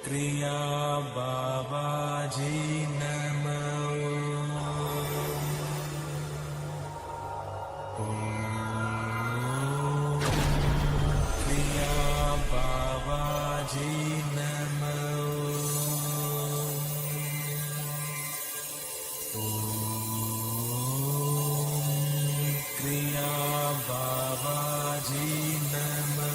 Kriya Babaji Namo. Kriya Babaji Namo. Kriya Babaji Namo.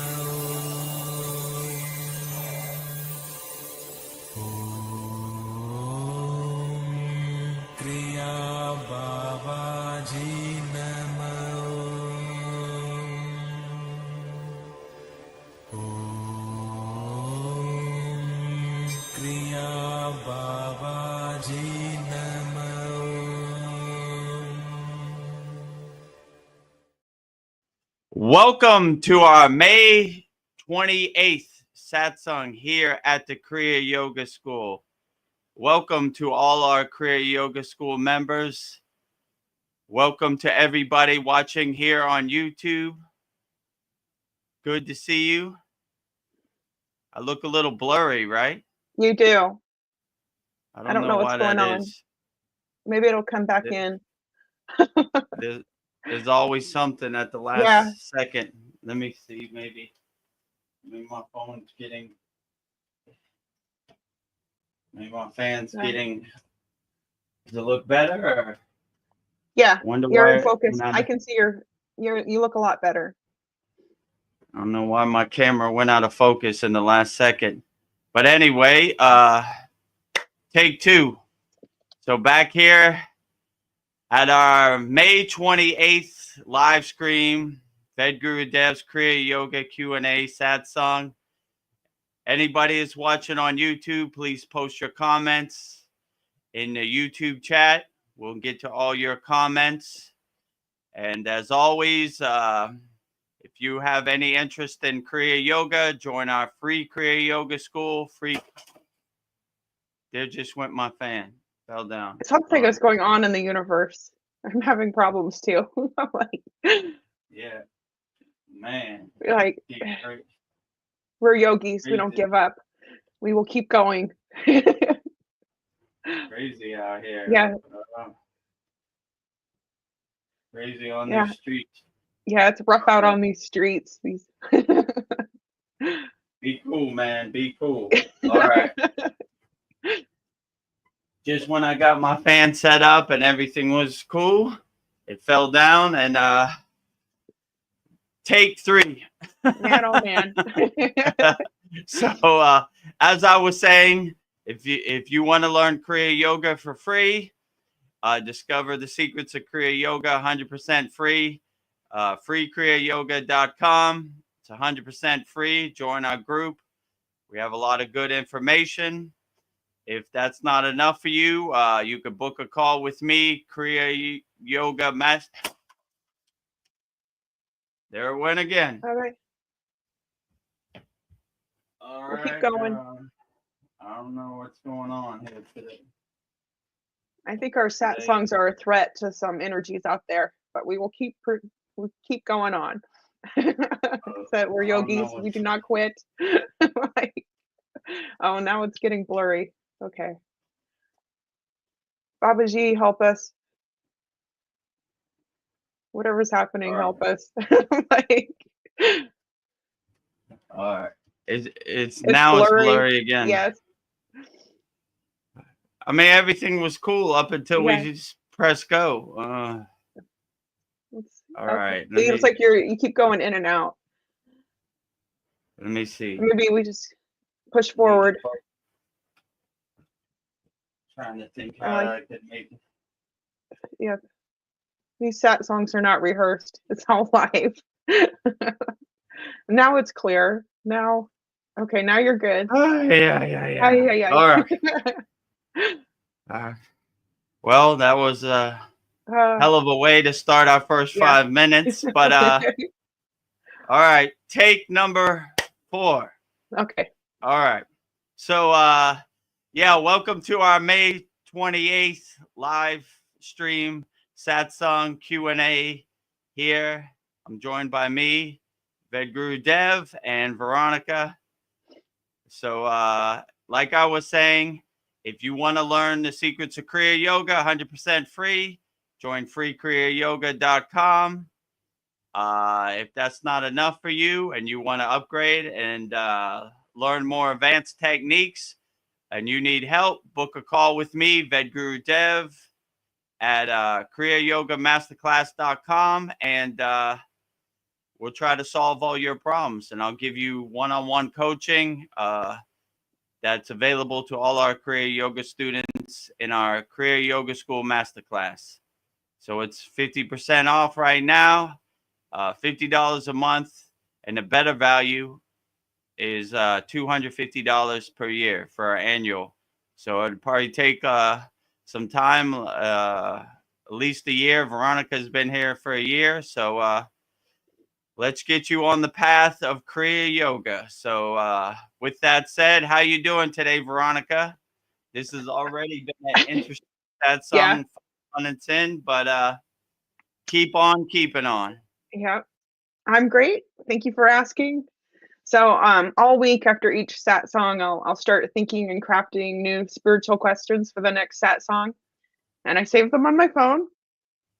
Kriya Babaji Namo. Kriya Babaji Namo. Welcome to our May 28th Satsang here at the Kriya Yoga School. Welcome to all our Kriya Yoga School members. Welcome to everybody watching here on YouTube. Good to see you. I look a little blurry, right? You do. I don't know what's why going that on. is. Maybe it'll come back in. There's always something at the last second. Let me see, maybe my phone's getting, maybe my fan's getting, does it look better? Or Yeah, wonder you're why in focus. when I can see you look a lot better. I don't know why my camera went out of focus in the last second. But anyway, take two. So back here at our May 28th live stream, Vedgurudev's Kriya Yoga Q&A Satsang. Anybody is watching on YouTube, please post your comments in the YouTube chat. We'll get to all your comments. And as always, if you have any interest in Kriya Yoga, join our free Kriya Yoga school. Free. There just went my fan. Fell down. Something is going on in the universe. I'm having problems too. Yeah. Man. Like, we're yogis. We don't give up. We will keep going. Crazy out here. Yeah. Crazy on these streets. Yeah, it's rough out on these streets. Be cool, man. Be cool. All right. Just when I got my fan set up and everything was cool, it fell down and take three. Man, oh man. So as I was saying, if you want to learn Kriya Yoga for free, discover the secrets of Kriya Yoga 100% free. Freekriyayogashop.com. It's 100% free. Join our group. We have a lot of good information. If that's not enough for you, you could book a call with me, Kriya Yoga Master. There it went again. All right. All we'll right. Keep going. I don't know what's going on here today. I think our songs are a threat to some energies out there, but we will keep going on. That we're yogis. We do not quit. Oh, now it's getting blurry. Okay. Babaji, help us. Whatever's happening, help us. All right. It's now blurry. It's blurry again. Yes. I mean, everything was cool up until we just press go. All right. It looks like you keep going in and out. Let me see. Maybe we just push forward. Trying to think how I could make it. Yeah. These songs are not rehearsed. It's all live. Now it's clear. Now, okay, now you're good. Yeah. All right. Well, that was a hell of a way to start our first 5 minutes. But all right, take number 4. Okay. All right. So welcome to our May 28th live stream Satsang Q&A here. I'm joined by me, Vedagurudev, and Veronica. So like I was saying, if you want to learn the secrets of Kriya Yoga, 100% free, join kriyayogashop.com. If that's not enough for you and you want to upgrade and learn more advanced techniques and you need help, book a call with me, Vedagurudev, at kriyayogamasterclass.com, and we'll try to solve all your problems. And I'll give you one-on-one coaching that's available to all our Kriya Yoga students in our Kriya Yoga School Masterclass. So it's 50% off right now, $50 a month, and the better value is $250 per year for our annual. So it'd probably take some time, at least a year. Veronica's been here for a year, so let's get you on the path of Kriya Yoga. So with that said, how you doing today, Veronica? This has already been an interesting Satsang, fun and sin, but keep on keeping on. Yeah, I'm great. Thank you for asking. So all week after each satsang, I'll start thinking and crafting new spiritual questions for the next satsang, and I save them on my phone.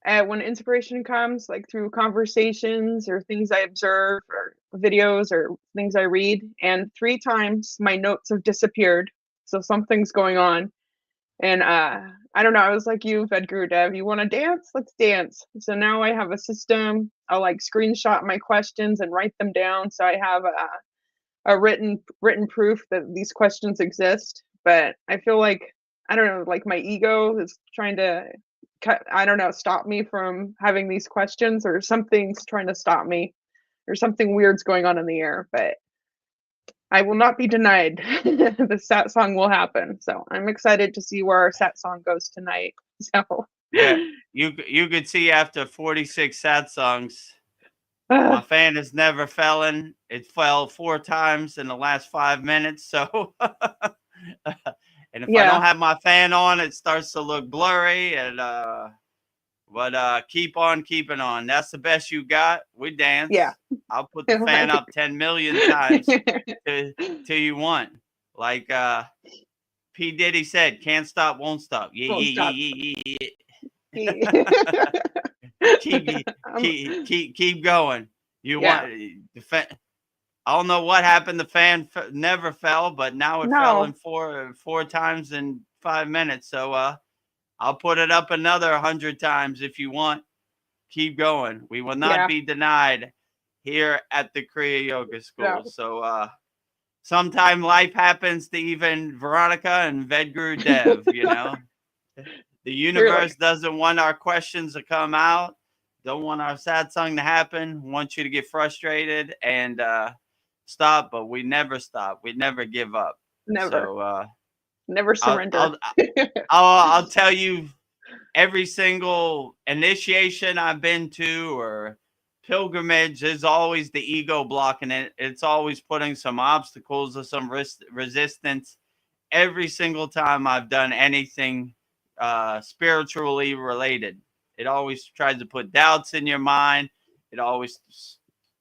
When inspiration comes, like through conversations or things I observe or videos or things I read, and 3 times my notes have disappeared, so something's going on. And I don't know, I was like you, Vedagurudev, you want to dance? Let's dance. So now I have a system. I'll like screenshot my questions and write them down, so I have a written proof that these questions exist. But I feel like, I don't know, like my ego is trying to stop me from having these questions, or something's trying to stop me, or something weird's going on in the air. But I will not be denied. The satsang will happen. So I'm excited to see where our satsang goes tonight. So Yeah, you could see after 46 satsangs, my fan has never fallen. It fell 4 times in the last 5 minutes. So, and if I don't have my fan on, it starts to look blurry. And but keep on keeping on. That's the best you got. We dance. Yeah. I'll put the fan up 10 million times till you want. Like P. Diddy said, "Can't stop, won't stop." Yeah, Won't yeah, stop. keep going. You want the fan? I don't know what happened. The fan never fell, but now it fell in four times in 5 minutes. So I'll put it up another 100 times if you want. Keep going. We will not be denied here at the Kriya Yoga School. No. So sometime life happens to even Veronica and Vedagurudev, you know. The universe doesn't want our questions to come out, don't want our satsang to happen, want you to get frustrated and stop, but we never stop. We never give up. Never. So never surrender. I'll tell you, every single initiation I've been to or pilgrimage is always the ego blocking it. It's always putting some obstacles or some resistance. Every single time I've done anything spiritually related, it always tries to put doubts in your mind. It always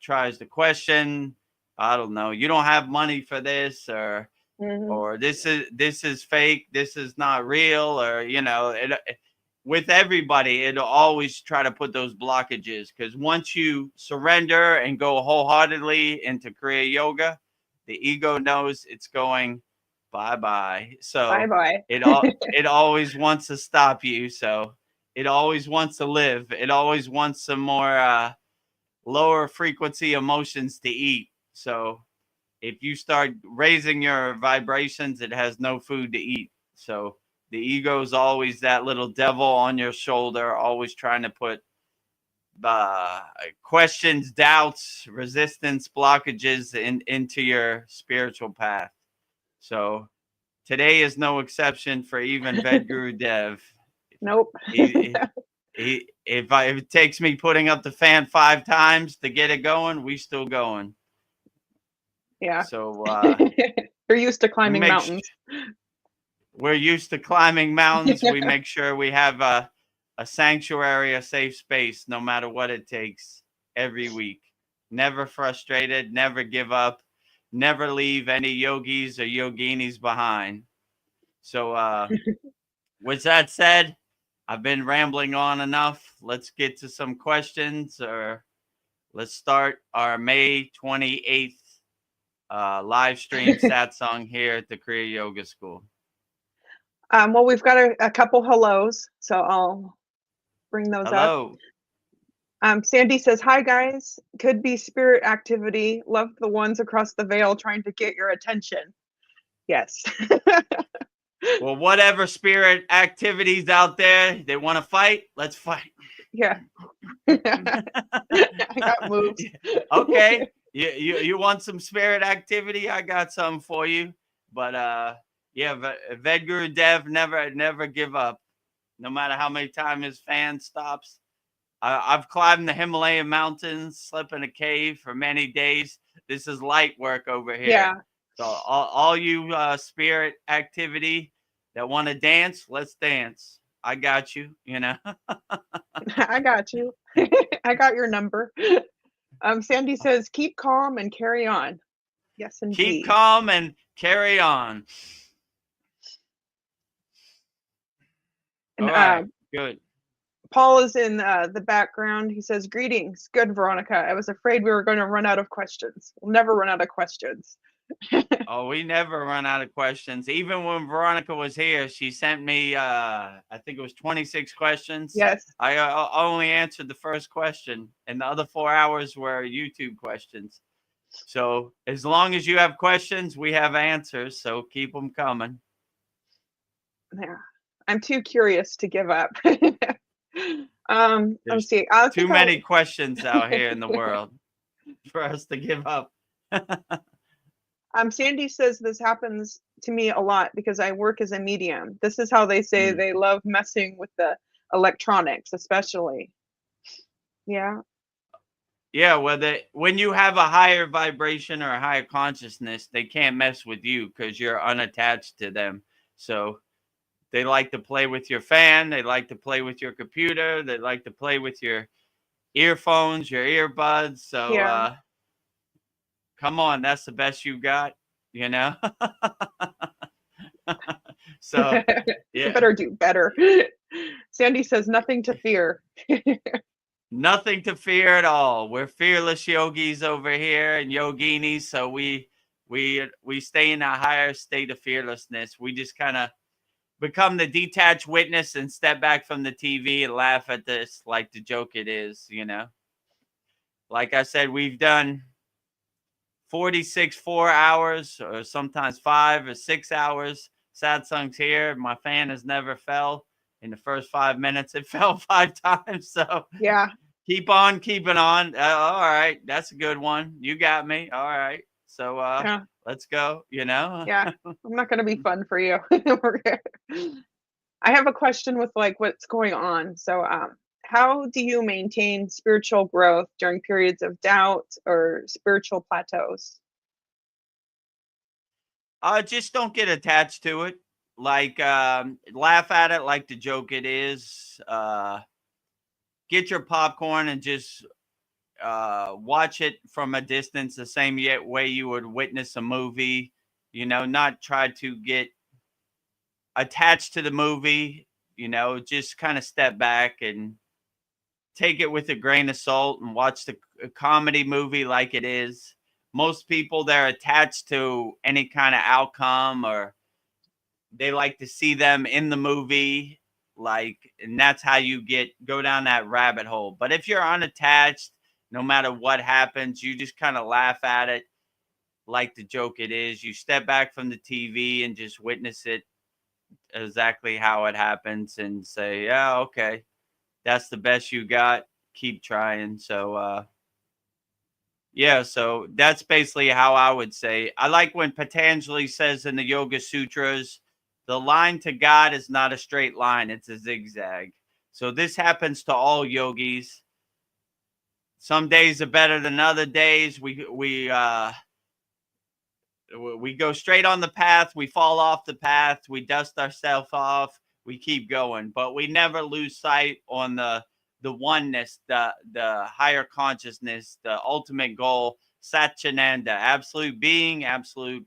tries to question, I don't know, you don't have money for this, or or this is fake, this is not real, or you know, with everybody, it'll always try to put those blockages, because once you surrender and go wholeheartedly into Kriya Yoga, the ego knows it's going bye-bye. So bye-bye. it always wants to stop you. So it always wants to live. It always wants some more lower frequency emotions to eat. So if you start raising your vibrations, it has no food to eat. So the ego is always that little devil on your shoulder, always trying to put questions, doubts, resistance, blockages into your spiritual path. So today is no exception for even Vedagurudev. Nope. If it takes me putting up the fan 5 times to get it going, we still going. Yeah. So you're used to climbing mountains. We're used to climbing mountains. We make sure we have a sanctuary, a safe space, no matter what it takes, every week. Never frustrated, never give up. never leave any yogis or yoginis behind. So with that said, I've been rambling on enough. Let's get to some questions, or let's start our May 28th live stream satsang here at the Kriya Yoga School. Well, we've got a couple hellos, so I'll bring those Hello. up. Sandy says, "Hi guys, could be spirit activity. Love the ones across the veil trying to get your attention." Yes. Well, whatever spirit activities out there, they want to fight, let's fight. Yeah. I got moves. Okay. You want some spirit activity? I got some for you. But yeah, Vedagurudev never give up. No matter how many times his fan stops. I've climbed the Himalayan mountains, slept in a cave for many days. This is light work over here. Yeah. So all you spirit activity that want to dance, let's dance. I got you, you know. I got you. I got your number. Sandy says, "Keep calm and carry on." Yes, indeed. Keep calm and carry on. And, all right, good. Paul is in the background. He says, "Greetings. Good, Veronica. I was afraid we were going to run out of questions. We'll never run out of questions." Oh, we never run out of questions. Even when Veronica was here, she sent me, I think it was 26 questions. Yes. I only answered the first question, and the other 4 hours were YouTube questions. So as long as you have questions, we have answers. So keep them coming. Yeah. I'm too curious to give up. Let's see. Too many questions out here in the world for us to give up. Sandy says this happens to me a lot because I work as a medium. This is how they say they love messing with the electronics, especially. Yeah. Yeah, when you have a higher vibration or a higher consciousness, they can't mess with you because you're unattached to them. So they like to play with your fan. They like to play with your computer. They like to play with your earphones, your earbuds. So Yeah. come on, that's the best you got, you know? So yeah. You better do better. Sandy says, "Nothing to fear." Nothing to fear at all. We're fearless yogis over here and yoginis. So we stay in a higher state of fearlessness. We just kind of become the detached witness and step back from the TV and laugh at this like the joke it is, you know. Like I said, we've done 46 4 hours or sometimes 5 or 6 hours satsangs here. My fan has never fell. In the first 5 minutes, it fell 5 times. So yeah. Keep on keeping on. All right, that's a good one. You got me. All right. So Yeah. let's go, you know. Yeah. I'm not going to be fun for you. I have a question with like what's going on. So how do you maintain spiritual growth during periods of doubt or spiritual plateaus? Just don't get attached to it. Like laugh at it like the joke it is. Get your popcorn and just watch it from a distance the same way you would witness a movie. You know, not try to get attached to the movie. You know, just kind of step back and take it with a grain of salt and watch the comedy movie like it is. Most people, they're attached to any kind of outcome, or they like to see them in the movie, like, and that's how you go down that rabbit hole. But if you're unattached, no matter what happens, you just kind of laugh at it like the joke it is. You step back from the TV and just witness it exactly how it happens and say, yeah, okay, that's the best you got. Keep trying. So yeah, so that's basically how I would say. I like when Patanjali says in the Yoga Sutras, the line to God is not a straight line, it's a zigzag. So this happens to all yogis. Some days are better than other days. We go straight on the path, we fall off the path, we dust ourselves off, we keep going, but we never lose sight on the oneness, the higher consciousness, the ultimate goal Satchananda, absolute being, absolute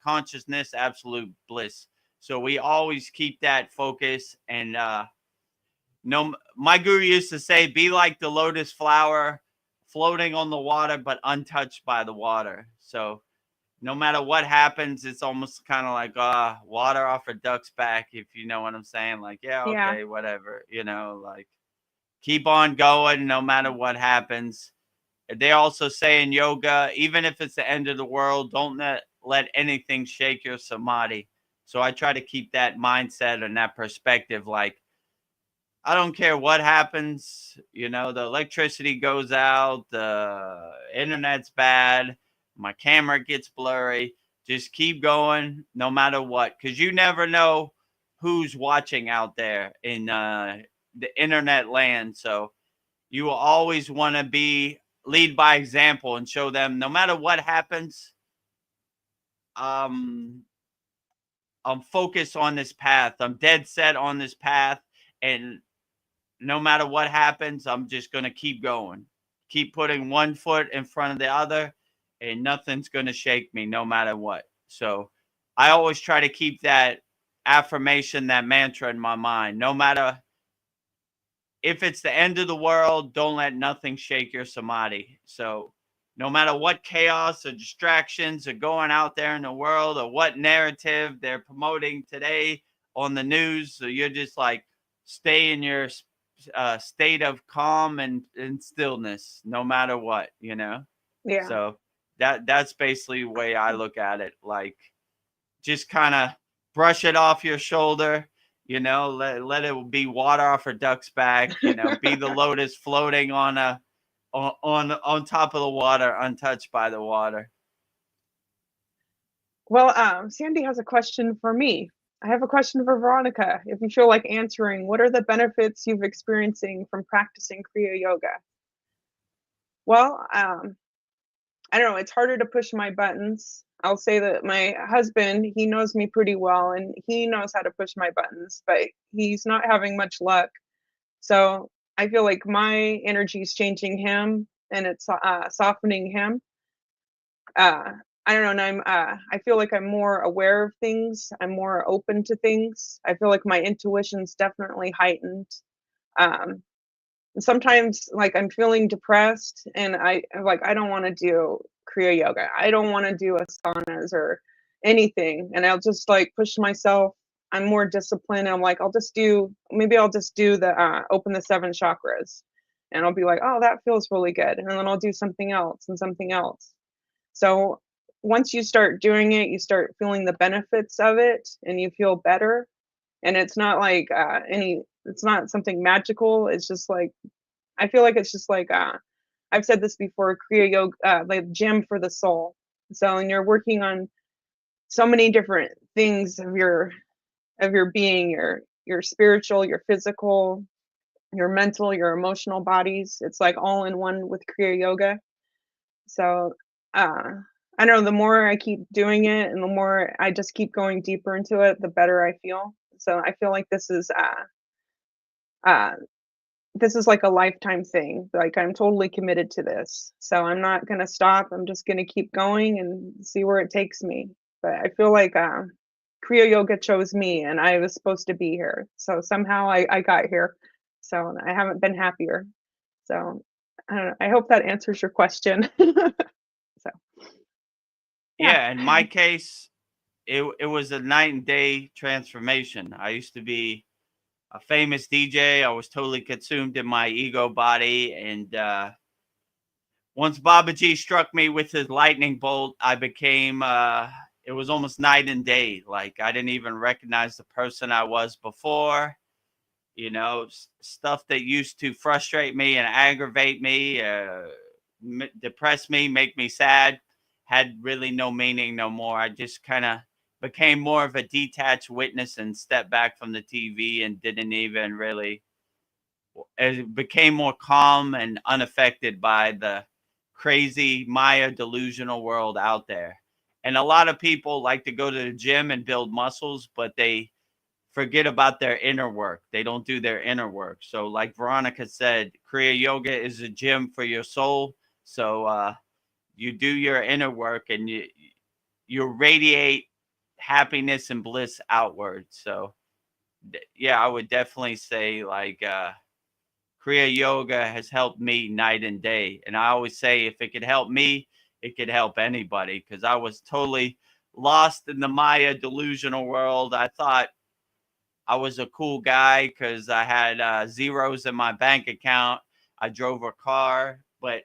consciousness, absolute bliss. So we always keep that focus. And no, my guru used to say, be like the lotus flower floating on the water, but untouched by the water. So no matter what happens, it's almost kind of like water off a duck's back, if you know what I'm saying. Like, yeah, Yeah. okay, whatever, like keep on going no matter what happens. They also say in yoga, even if it's the end of the world, don't let anything shake your samadhi. So I try to keep that mindset and that perspective. Like, I don't care what happens. The electricity goes out, the internet's bad, my camera gets blurry. Just keep going no matter what, because you never know who's watching out there in the internet land. So you will always want to lead by example and show them no matter what happens, I'm focused on this path. I'm dead set on this path. And no matter what happens, I'm just going to keep going. Keep putting one foot in front of the other, and nothing's going to shake me no matter what. So I always try to keep that affirmation, that mantra in my mind. No matter if it's the end of the world, don't let nothing shake your samadhi. So no matter what chaos or distractions are going out there in the world, or what narrative they're promoting today on the news, so you're just like, stay in your state of calm and stillness, no matter what, Yeah. So that's basically the way I look at it. Like, just kind of brush it off your shoulder, let it be water off a duck's back, be the lotus floating on top of the water, untouched by the water. Well, Sandy has a question for me. I have a question for Veronica. If you feel like answering, what are the benefits you've experiencing from practicing Kriya Yoga? Well, I don't know. It's harder to push my buttons. I'll say that my husband, he knows me pretty well, and he knows how to push my buttons, but he's not having much luck. So I feel like my energy is changing him, and it's softening him. I don't know. And I feel like I'm more aware of things. I'm more open to things. I feel like my intuition's definitely heightened. Um, and sometimes, like, I'm feeling depressed, and I'm like, I don't want to do Kriya Yoga. I don't want to do asanas or anything. And I'll just like push myself. I'm more disciplined. I'm like, maybe I'll just do the open the 7 chakras, and I'll be like, oh, that feels really good. And then I'll do something else and something else. So once you start doing it, you start feeling the benefits of it, and you feel better. And it's not like it's not something magical. It's just like, I feel like it's just like, I've said this before, Kriya Yoga, like gym for the soul. So, and you're working on so many different things of your being, your spiritual, your physical, your mental, your emotional bodies. It's like all in one with Kriya Yoga. So, I know the more I keep doing it and the more I just keep going deeper into it, the better I feel. So I feel like this is like a lifetime thing. Like, I'm totally committed to this. So I'm not gonna stop. I'm just gonna keep going and see where it takes me. But I feel like Kriya Yoga chose me, and I was supposed to be here. So somehow I got here. So I haven't been happier. So I don't know. I hope that answers your question. So Yeah, in my case, it was a night and day transformation. I used to be a famous DJ. I was totally consumed in my ego body. And once Babaji struck me with his lightning bolt, I became, it was almost night and day. Like, I didn't even recognize the person I was before. Stuff that used to frustrate me and aggravate me, depress me, make me sad, had really no meaning no more. I just kind of became more of a detached witness and stepped back from the TV and didn't even really, it became more calm and unaffected by the crazy Maya delusional world out there. And a lot of people like to go to the gym and build muscles, but they forget about their inner work. They don't do their inner work. So like Veronica said, Kriya Yoga is a gym for your soul. So you do your inner work, and you radiate happiness and bliss outward. So yeah, I would definitely say like Kriya Yoga has helped me night and day. And I always say if it could help me, it could help anybody, because I was totally lost in the Maya delusional world. I thought I was a cool guy because I had zeros in my bank account. I drove a car. But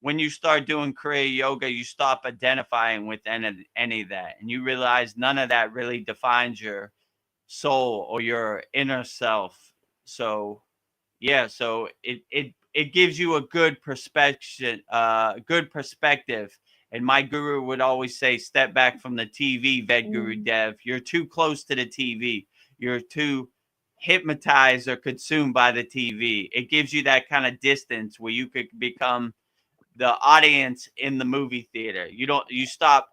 when you start doing Kriya Yoga, you stop identifying with any of that. And you realize none of that really defines your soul or your inner self. So yeah, so it gives you a good perspective. And my guru would always say, step back from the TV, Vedagurudev. You're too close to the TV. You're too hypnotized or consumed by the TV. It gives you that kind of distance where you could become the audience in the movie theater. You stop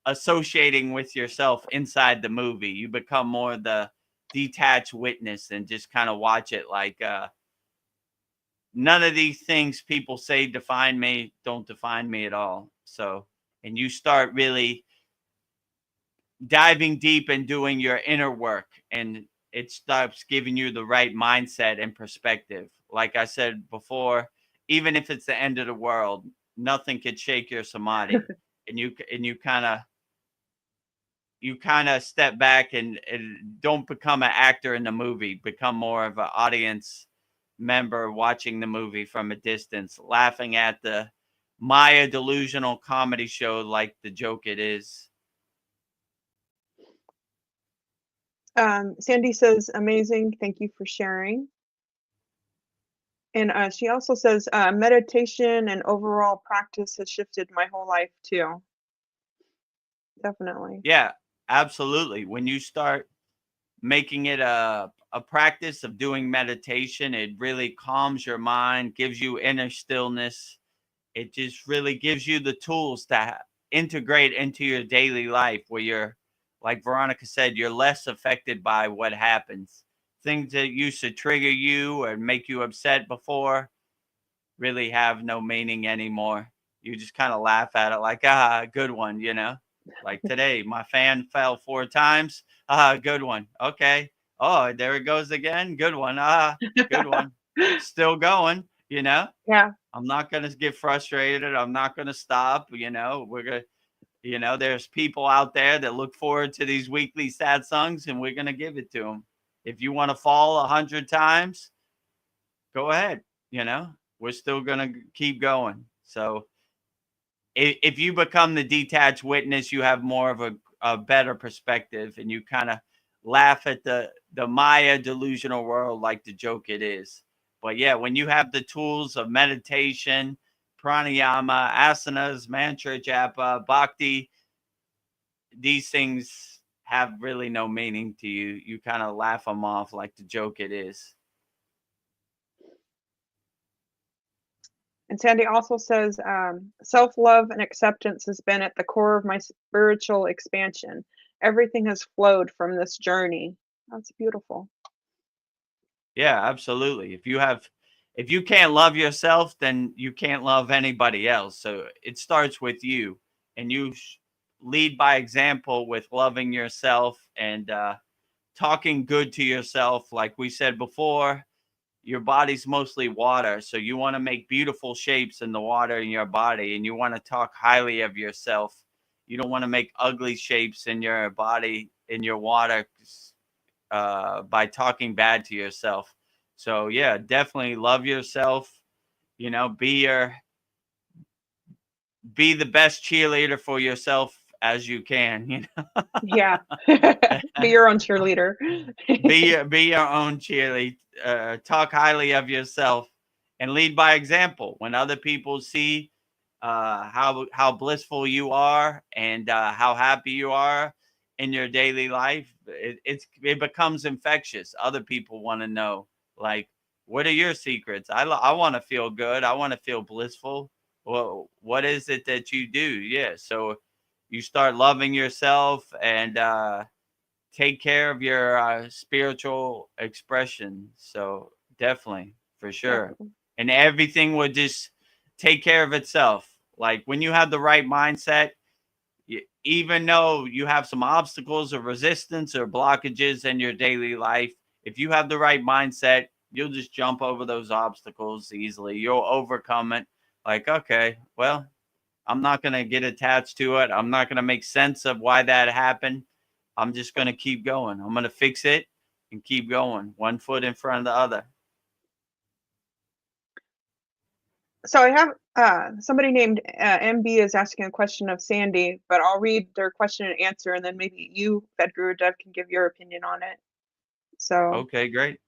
associating with yourself inside the movie. You become more the detached witness and just kind of watch it like none of these things people say define me don't define me at all. So, and you start really diving deep and doing your inner work, and it starts giving you the right mindset and perspective. Like I said before, even if it's the end of the world, nothing could shake your samadhi. And you kind of step back and don't become an actor in the movie, become more of an audience member watching the movie from a distance, laughing at the Maya delusional comedy show like the joke it is. Sandy says, amazing. Thank you for sharing. And she also says, meditation and overall practice has shifted my whole life too. Definitely. Yeah, absolutely. When you start making it a practice of doing meditation, it really calms your mind, gives you inner stillness. It just really gives you the tools to integrate into your daily life, where you're, like Veronica said, you're less affected by what happens. Things that used to trigger you or make you upset before really have no meaning anymore. You just kind of laugh at it like, good one, Like today, my fan fell 4 times. Good one. Okay. Oh, there it goes again. Good one. Good one. Still going, Yeah. I'm not going to get frustrated. I'm not going to stop. We're going to, there's people out there that look forward to these weekly satsangs, and we're going to give it to them. If you want to fall 100 times, go ahead. We're still going to keep going. So if you become the detached witness, you have more of a better perspective, and you kind of laugh at the Maya delusional world like the joke it is. But yeah, when you have the tools of meditation, pranayama, asanas, mantra japa, bhakti, these things have really no meaning to you. You kind of laugh them off like the joke it is. And Sandy also says, self-love and acceptance has been at the core of my spiritual expansion. Everything has flowed from this journey. That's beautiful. Yeah, absolutely. If you can't love yourself, then you can't love anybody else. So it starts with you, and you lead by example with loving yourself and talking good to yourself. Like we said before, your body's mostly water. So you want to make beautiful shapes in the water in your body, and you want to talk highly of yourself. You don't want to make ugly shapes in your body, in your water, by talking bad to yourself. So yeah, definitely love yourself. Be the best cheerleader for yourself as you can. Yeah. Be your own cheerleader. Be your own cheerleader. Talk highly of yourself and lead by example. When other people see how blissful you are and how happy you are in your daily life, it becomes infectious. Other people want to know, like, what are your secrets? I want to feel good. I want to feel blissful. Well, what is it that you do? Yeah, so you start loving yourself and take care of your spiritual expression. So definitely, for sure. Definitely. And everything would just take care of itself. Like when you have the right mindset, even though you have some obstacles or resistance or blockages in your daily life, if you have the right mindset, you'll just jump over those obstacles easily. You'll overcome it. Like, okay, well, I'm not going to get attached to it. I'm not going to make sense of why that happened. I'm just going to keep going. I'm going to fix it and keep going, one foot in front of the other. So I have somebody named MB is asking a question of Sandy, but I'll read their question and answer, and then maybe you, Vedagurudev, can give your opinion on it. So Okay, great.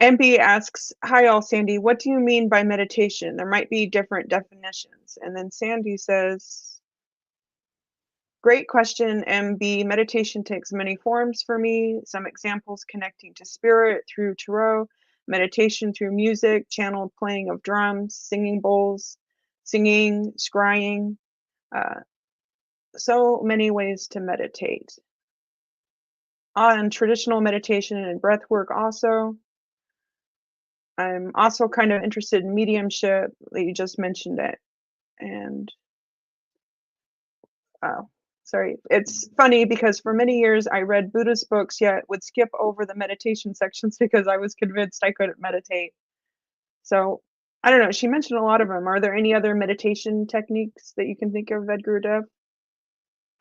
MB asks, "Hi all, Sandy. What do you mean by meditation? There might be different definitions." And then Sandy says, "Great question, MB. Meditation takes many forms for me. Some examples: connecting to spirit through tarot, meditation through music, channeled playing of drums, singing bowls, singing, scrying. Uh, so many ways to meditate. On traditional meditation and breath work also. I'm also kind of interested in mediumship, that you just mentioned it. And oh, sorry. It's funny because for many years I read Buddhist books, yet would skip over the meditation sections because I was convinced I couldn't meditate. So I don't know. She mentioned a lot of them. Are there any other meditation techniques that you can think of, Vedagurudev?"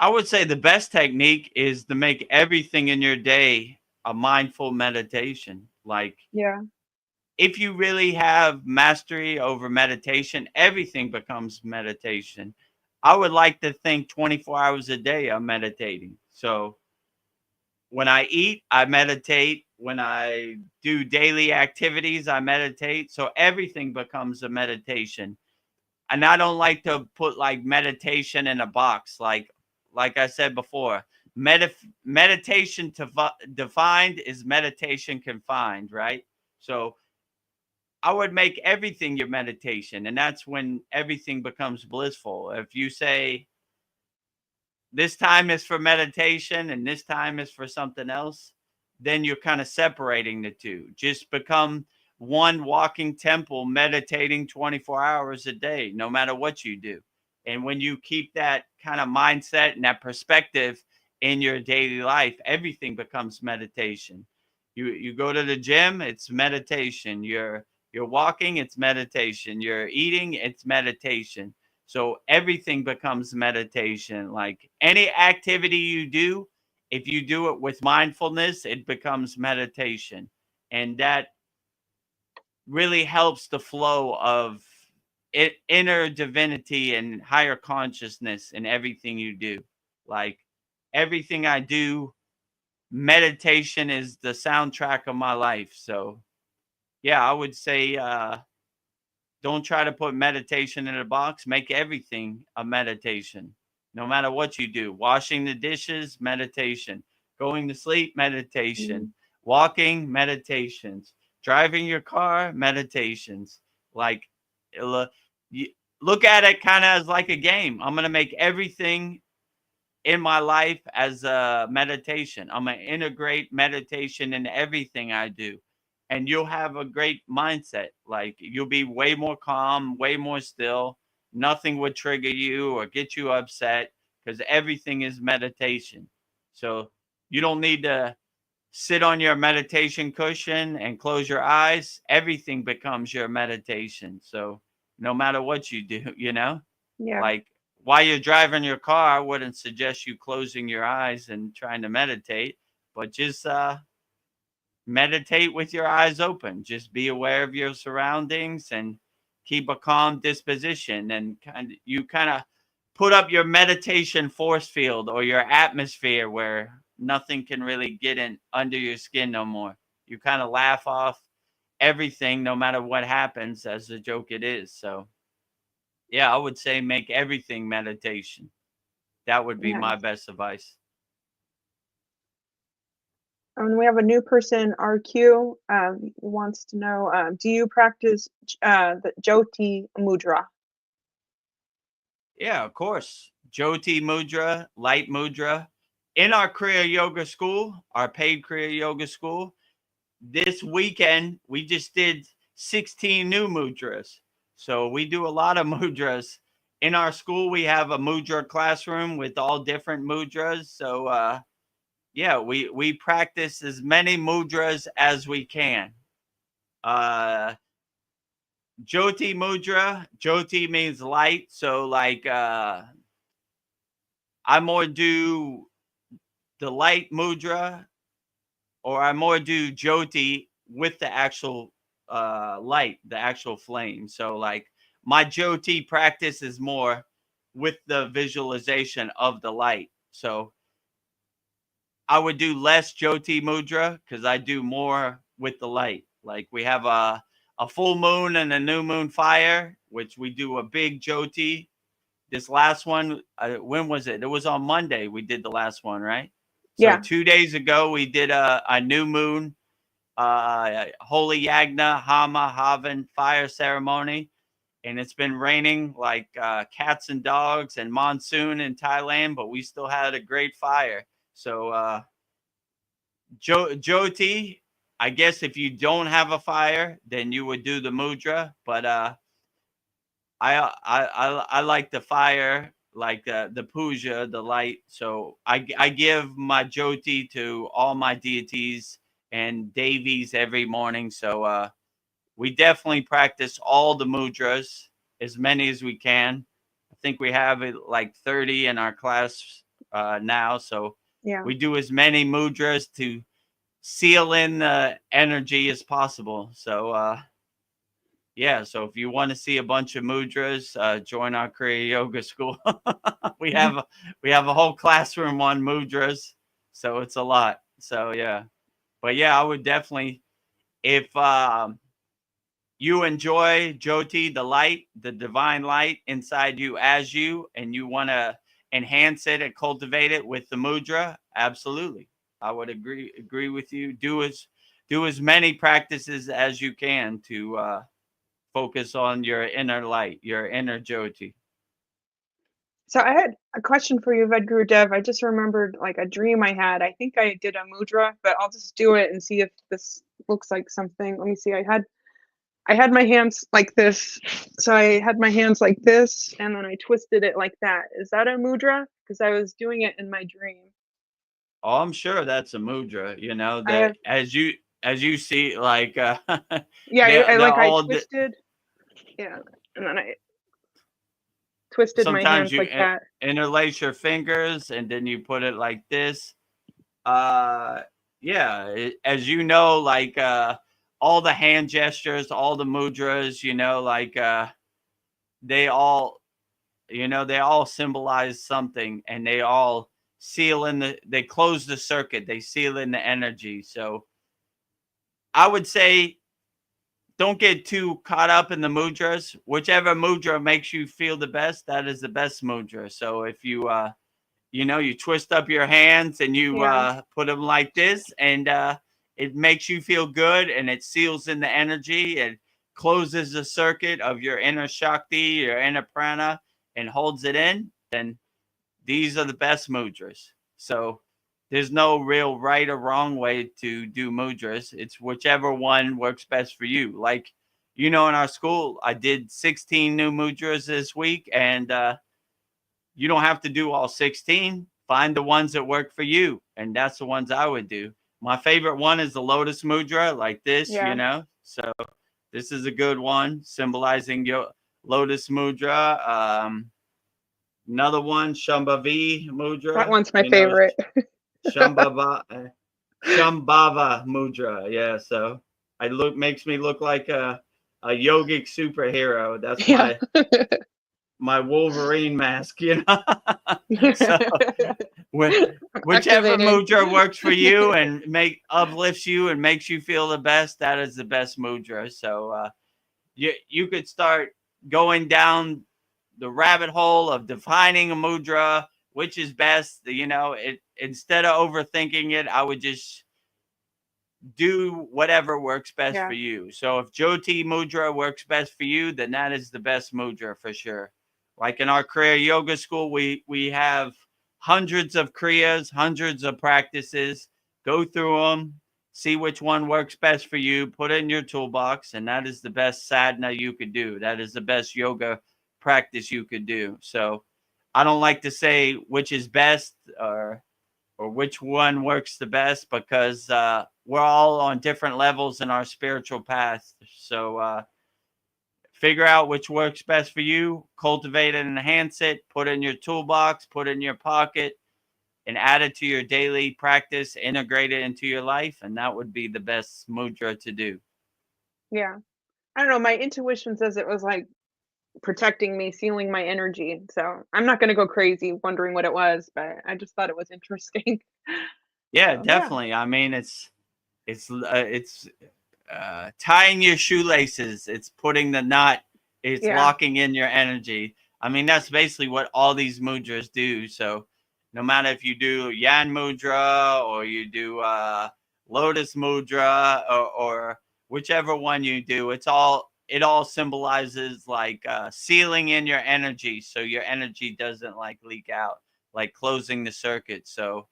I would say the best technique is to make everything in your day a mindful meditation. Like Yeah. if you really have mastery over meditation, everything becomes meditation. I would like to think 24 hours a day I'm meditating. So when I eat, I meditate. When I do daily activities, I meditate. So everything becomes a meditation. And I don't like to put like meditation in a box. Like I said before, meditation defined is meditation confined, right? So I would make everything your meditation, and that's when everything becomes blissful. If you say this time is for meditation and this time is for something else, then you're kind of separating the two. Just become one walking temple, meditating 24 hours a day, no matter what you do. And when you keep that kind of mindset and that perspective in your daily life, everything becomes meditation. You go to the gym, it's meditation. You're walking, it's meditation. You're eating, it's meditation. So everything becomes meditation. Like any activity you do, if you do it with mindfulness, it becomes meditation. And that really helps the flow of inner divinity and higher consciousness in everything you do. Like everything I do, meditation is the soundtrack of my life. So, yeah, I would say don't try to put meditation in a box. Make everything a meditation, no matter what you do. Washing the dishes, meditation. Going to sleep, meditation. Mm. Walking, meditations. Driving your car, meditations. Like, you look at it kind of as like a game. I'm going to make everything in my life as a meditation. I'm going to integrate meditation in everything I do. And you'll have a great mindset. Like you'll be way more calm, way more still. Nothing would trigger you or get you upset because everything is meditation. So you don't need to sit on your meditation cushion and close your eyes. Everything becomes your meditation. So no matter what you do, Yeah. like while you're driving your car, I wouldn't suggest you closing your eyes and trying to meditate, but just meditate with your eyes open. Just be aware of your surroundings and keep a calm disposition. And you kind of put up your meditation force field or your atmosphere where nothing can really get in under your skin no more. You kind of laugh off everything, no matter what happens, as a joke it is. So yeah, I would say make everything meditation. That would be my Nice. best advice. And we have a new person, RQ, wants to know, do you practice the Jyoti Mudra? Yeah, of course. Jyoti Mudra, Light Mudra. In our Kriya Yoga school, our paid Kriya Yoga school, this weekend we just did 16 new mudras. So we do a lot of mudras. In our school, we have a mudra classroom with all different mudras. So yeah, we practice as many mudras as we can. Uh, Jyoti mudra. Jyoti means light. So like I more do the light mudra, or I more do Jyoti with the actual light, the actual flame. So like my Jyoti practice is more with the visualization of the light. So I would do less Jyoti mudra because I do more with the light. Like we have a full moon and a new moon fire, which we do a big Jyoti. This last one, when was it? It was on Monday. We did the last one, right? So Yeah. 2 days ago, we did a new moon, holy yagna, hama, havan, fire ceremony. And it's been raining like cats and dogs and monsoon in Thailand, but we still had a great fire. So Jyoti, I guess if you don't have a fire, then you would do the mudra. But I like the fire, like the puja, the light. So I give my Jyoti to all my deities and devis every morning. So we definitely practice all the mudras, as many as we can. I think we have like 30 in our class now. So Yeah. we do as many mudras to seal in the energy as possible. So yeah, so if you want to see a bunch of mudras, join our Kriya Yoga School. we have a whole classroom on mudras, so it's a lot. So yeah, but yeah, I would definitely, if you enjoy Jyoti, the light, the divine light inside you as you, and you want to enhance it and cultivate it with the mudra, absolutely, I would agree with you. Do as many practices as you can to focus on your inner light, your inner Jyoti. So I had a question for you, Vedagurudev. I just remembered like a dream I had. I think I did a mudra, but I'll just do it and see if this looks like something. Let me see. I had my hands like this. So I had my hands like this, and then I twisted it like that. Is that a mudra? Because I was doing it in my dream. Oh, I'm sure that's a mudra. You know I that have, as you see, like yeah, they I all twisted, yeah, and then I twisted my sometimes hands you like that. interlace your fingers and then you put it like this. Uh, yeah, as you know, like all the hand gestures, all the mudras, you know, like they all, you know, they all symbolize something, and they all they close the circuit, they seal in the energy. So I would say don't get too caught up in the mudras. Whichever mudra makes you feel the best, that is the best mudra. So if you you know, you twist up your hands and you Yeah, put them like this, and it makes you feel good, and it seals in the energy. It closes the circuit of your inner Shakti, your inner prana, and holds it in. Then these are the best mudras. So there's no real right or wrong way to do mudras. It's whichever one works best for you. Like, you know, in our school, I did 16 new mudras this week, and you don't have to do all 16. Find the ones that work for you. And that's the ones I would do. My favorite one is the lotus mudra, like this, you yeah. know. So this is a good one, symbolizing your lotus mudra. Another one, Shambhavi That mudra, one's my you know, favorite. Shambhava, Shambhava mudra. Yeah. So makes me look like a yogic superhero. That's Yeah. my Wolverine mask, you know. So whichever Activating. mudra works for you and uplifts you and makes you feel the best, that is the best mudra. So you could start going down the rabbit hole of defining a mudra, which is best. You know, it instead of overthinking it, I would just do whatever works best Yeah. for you. So if Jyoti mudra works best for you, then that is the best mudra for sure. Like in our Kriya Yoga School, we have hundreds of kriyas, hundreds of practices. Go through them, see which one works best for you, put it in your toolbox, and that is the best sadhana you could do. That is the best yoga practice you could do. So I don't like to say which is best or which one works the best, because we're all on different levels in our spiritual path. So figure out which works best for you, cultivate it, enhance it, put it in your toolbox, put it in your pocket, and add it to your daily practice, integrate it into your life, and that would be the best mudra to do. Yeah. I don't know, my intuition says it was like protecting me, sealing my energy. So I'm not gonna go crazy wondering what it was, but I just thought it was interesting. Yeah, So yeah. definitely. I mean, it's tying your shoelaces. It's putting the knot. It's Yeah. locking in your energy. I mean, that's basically what all these mudras do. So no matter if you do Yan Mudra or you do Lotus Mudra or whichever one you do, it all symbolizes like sealing in your energy, so your energy doesn't like leak out, like closing the circuit. So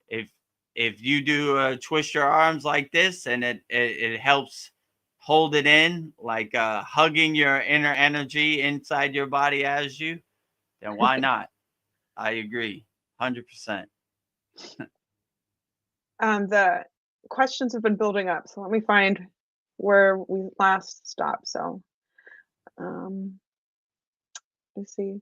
if you do twist your arms like this, and it helps hold it in, like hugging your inner energy inside your body as you, then why not? I agree 100%. The questions have been building up, so let me find where we last stopped. So um let's see.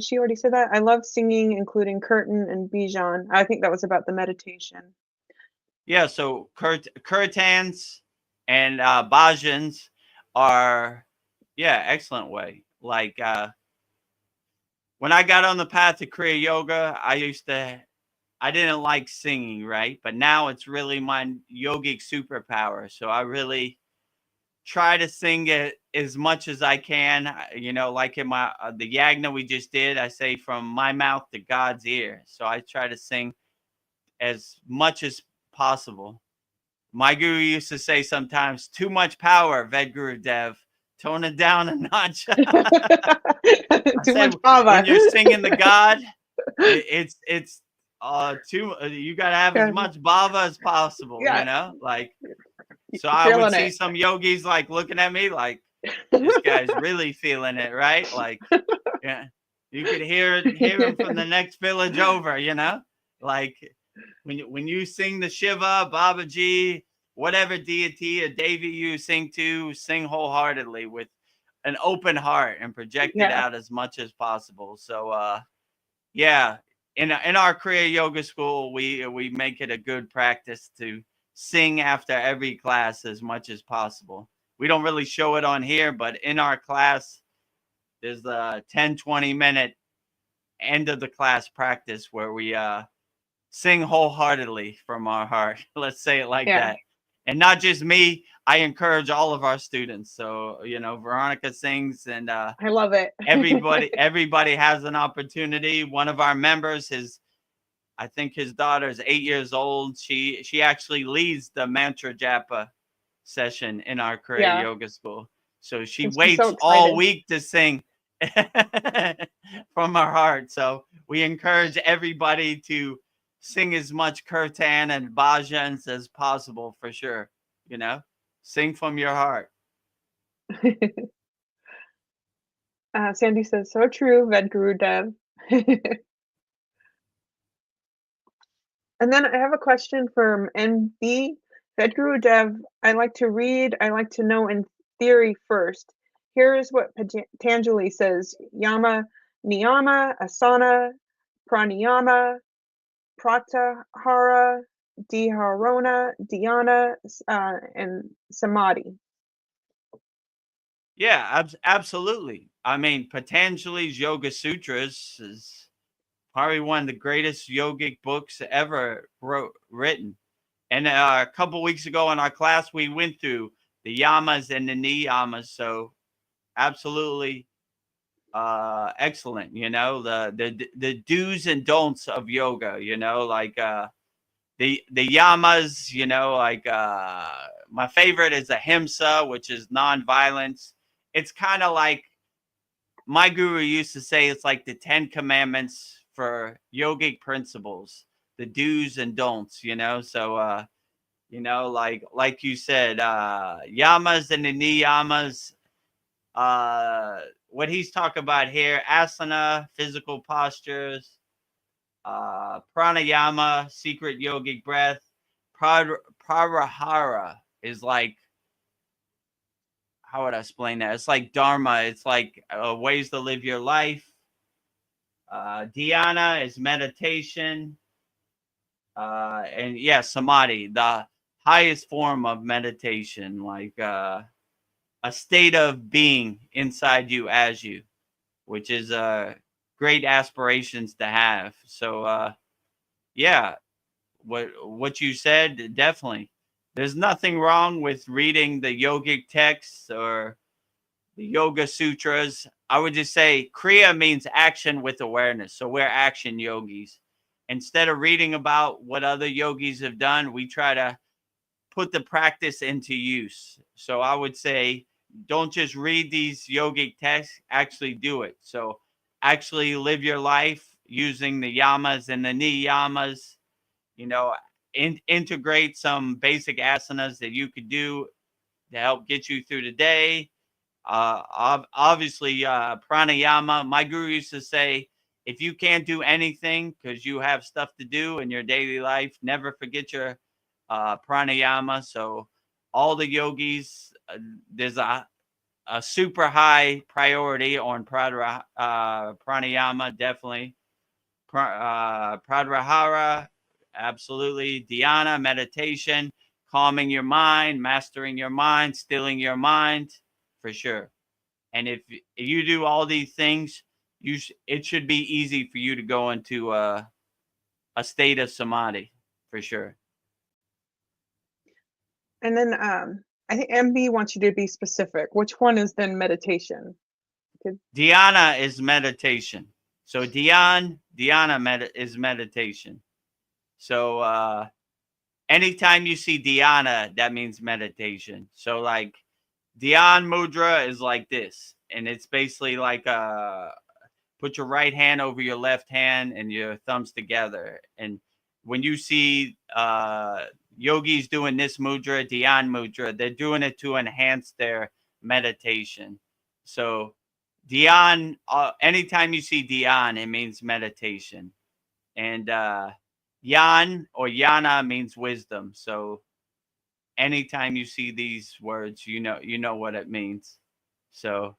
She already say that? I love singing, including Kirtan and Bijan. I think that was about the meditation. Yeah, so kirtans and bhajans are, yeah, excellent way. Like when I got on the path to Kriya Yoga, I didn't like singing, right? But now it's really my yogic superpower. So I really try to sing it as much as I can. You know, like in my the yagna we just did, I say from my mouth to God's ear. So I try to sing as much as possible. My guru used to say sometimes, too much power, Vedagurudev. Tone it down a notch. I Too said, much baba. when you're singing to God, it's too. You gotta have as much bhava as possible. Yeah. You know, like. So I would Feeling see it. some yogis like looking at me like, this guy's really feeling it, right? Like, yeah, you could hear him from the next village over. You know, like when you sing the Shiva, Babaji, whatever deity or Devi you sing to, sing wholeheartedly with an open heart and project it Yeah. out as much as possible. So yeah, in our Kriya Yoga school, we make it a good practice to sing after every class as much as possible. We don't really show it on here, but in our class, there's a 10-20 minute end of the class practice where we sing wholeheartedly from our heart. Let's say it like Yeah. that. And not just me, I encourage all of our students. So, you know, Veronica sings, and I love it. everybody has an opportunity. One of our members, I think his daughter is 8 years old. She actually leads the mantra japa session in our Kriya Yeah. Yoga school. So she She's so waits all excited. week to sing from her heart. So we encourage everybody to sing as much kirtan and bhajans as possible, for sure. You know, sing from your heart. Sandy says, so true, Vedagurudev. And then I have a question from NB. Vedagurudev, I like to read, I like to know in theory first. Here is what Patanjali says: Yama, Niyama, Asana, Pranayama, Pratyahara, Dharana, Dhyana, and Samadhi. Yeah, absolutely. I mean, Patanjali's Yoga Sutras is probably one of the greatest yogic books ever written. And a couple weeks ago in our class, we went through the yamas and the niyamas. So absolutely excellent. You know, the do's and don'ts of yoga. You know, like the yamas. You know, like my favorite is ahimsa, which is nonviolence. It's kind of like my guru used to say it's like the 10 commandments for yogic principles, the do's and don'ts, you know. So you know, like you said, yamas and the niyamas. What he's talking about here: asana, physical postures, pranayama, secret yogic breath, pratyahara is like, how would I explain that? It's like dharma. It's like ways to live your life. Dhyana is meditation. And yeah, samadhi, the highest form of meditation, like a state of being inside you as you, which is great aspirations to have. So yeah, what you said, definitely. There's nothing wrong with reading the yogic texts or the yoga sutras. I would just say kriya means action with awareness. So we're action yogis. Instead of reading about what other yogis have done, we try to put the practice into use. So I would say, don't just read these yogic texts, actually do it. So actually live your life using the yamas and the niyamas, you know, integrate some basic asanas that you could do to help get you through the day. Obviously, pranayama. My guru used to say, if you can't do anything because you have stuff to do in your daily life, never forget your pranayama. So all the yogis, there's a super high priority on pranayama, definitely. Pratyahara, absolutely. Dhyana, meditation, calming your mind, mastering your mind, stilling your mind, for sure. And if you do all these things, it should be easy for you to go into a state of samadhi, for sure. And then I think MB wants you to be specific. Which one is then meditation? Dhyana is meditation. So dhyana is meditation. So anytime you see dhyana, that means meditation. So like dhyan mudra is like this, and it's basically like put your right hand over your left hand and your thumbs together. And when you see yogis doing this mudra, dhyan mudra, they're doing it to enhance their meditation. So dhyan, anytime you see dhyan, it means meditation. And yan or yana means wisdom. So anytime you see these words, you know what it means. So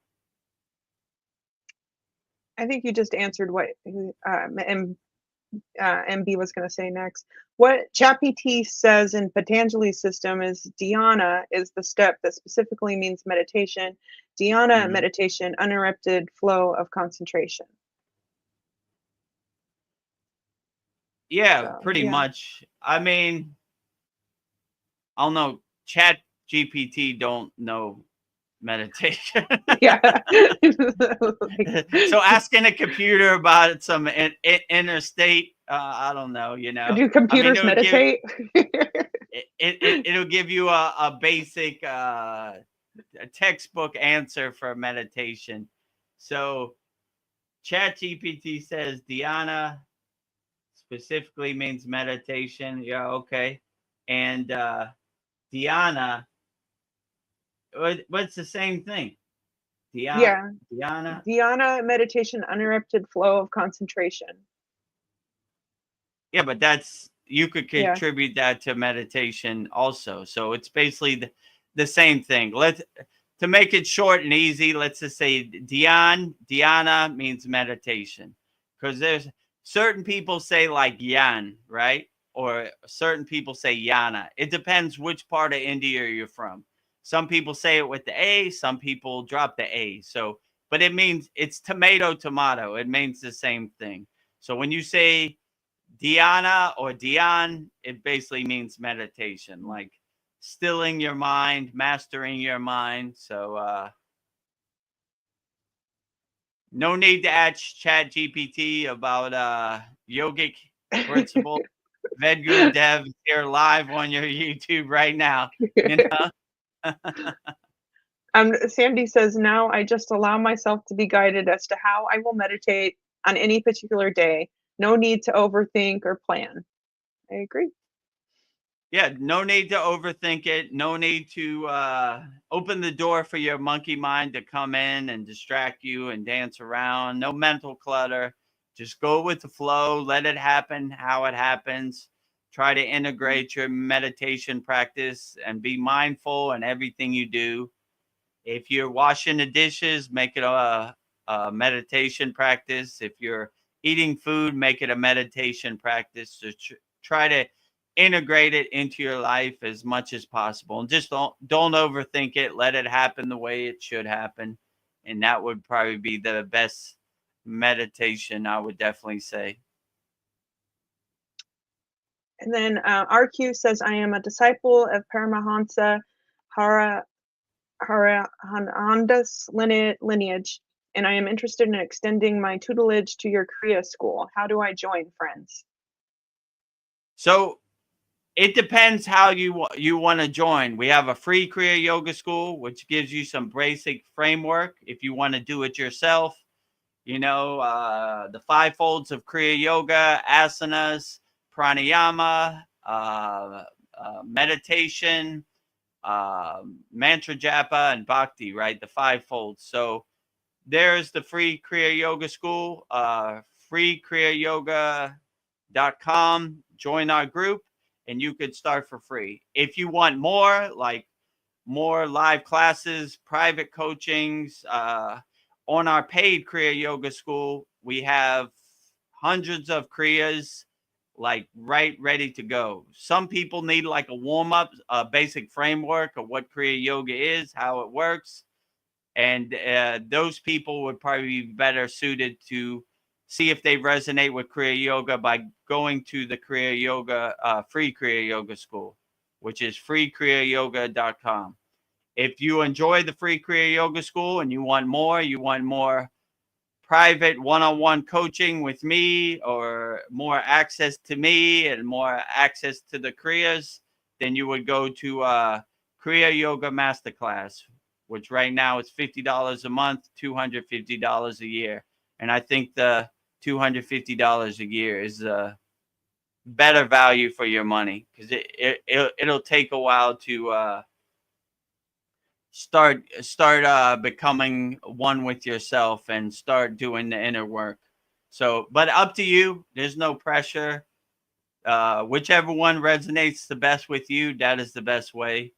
I think you just answered what MB was going to say next. What ChatGPT says in Patanjali's system is dhyana is the step that specifically means meditation. Dhyana, meditation, uninterrupted flow of concentration. yeah, So, pretty much. I mean, I don't know. Chat GPT don't know meditation. Yeah. So asking a computer about some inner state, I don't know. You know, Do computers meditate? It'll give you a basic a textbook answer for meditation. So ChatGPT says dhyana specifically means meditation. Yeah, okay. And dhyana, but it's the same thing. Dhyana. Dhyana, meditation, uninterrupted flow of concentration. Yeah, but you could contribute that to meditation also. So it's basically the same thing. To make it short and easy, let's just say dhyana means meditation. Because there's certain people say like yan, right? Or certain people say yana. It depends which part of India you're from. Some people say it with the A, some people drop the A. So, but it means it's tomato. It means the same thing. So when you say dhyana or dhyan, it basically means meditation, like stilling your mind, mastering your mind. So no need to ask ChatGPT about yogic principles. Vedagurudev is here live on your YouTube right now. You know? Sandy says, now I just allow myself to be guided as to how I will meditate on any particular day. No need to overthink or plan. I agree. Yeah, no need to overthink it. No need to open the door for your monkey mind to come in and distract you and dance around. No mental clutter. Just go with the flow. Let it happen how it happens. Try to integrate your meditation practice and be mindful in everything you do. If you're washing the dishes, make it a meditation practice. If you're eating food, make it a meditation practice. So try to integrate it into your life as much as possible, and just don't overthink it. Let it happen the way it should happen, and that would probably be the best meditation, I would definitely say. And then RQ says, I am a disciple of Paramahansa Harahananda's lineage, and I am interested in extending my tutelage to your Kriya school. How do I join, friends? So it depends how you want to join. We have a free Kriya Yoga School, which gives you some basic framework. If you want to do it yourself, you know, the 5 folds of Kriya Yoga, asanas, pranayama, meditation, mantra japa, and bhakti, right? The 5 folds. So there's the free Kriya Yoga School, freekriyayoga.com. Join our group, and you could start for free. If you want more, like more live classes, private coachings, on our paid Kriya Yoga School, we have hundreds of Kriyas like right ready to go. Some people need like a warm-up, a basic framework of what Kriya Yoga is, how it works. And those people would probably be better suited to see if they resonate with Kriya Yoga by going to the Kriya Yoga, free Kriya Yoga School, which is freekriyayoga.com. If you enjoy the free Kriya Yoga School and you want more private one-on-one coaching with me, or more access to me and more access to the Kriyas, then you would go to Kriya Yoga Masterclass, which right now is $50 a month, $250 a year. And I think the $250 a year is a better value for your money, because it'll take a while to start becoming one with yourself and start doing the inner work. So, but up to you. There's no pressure. Whichever one resonates the best with you, that is the best way.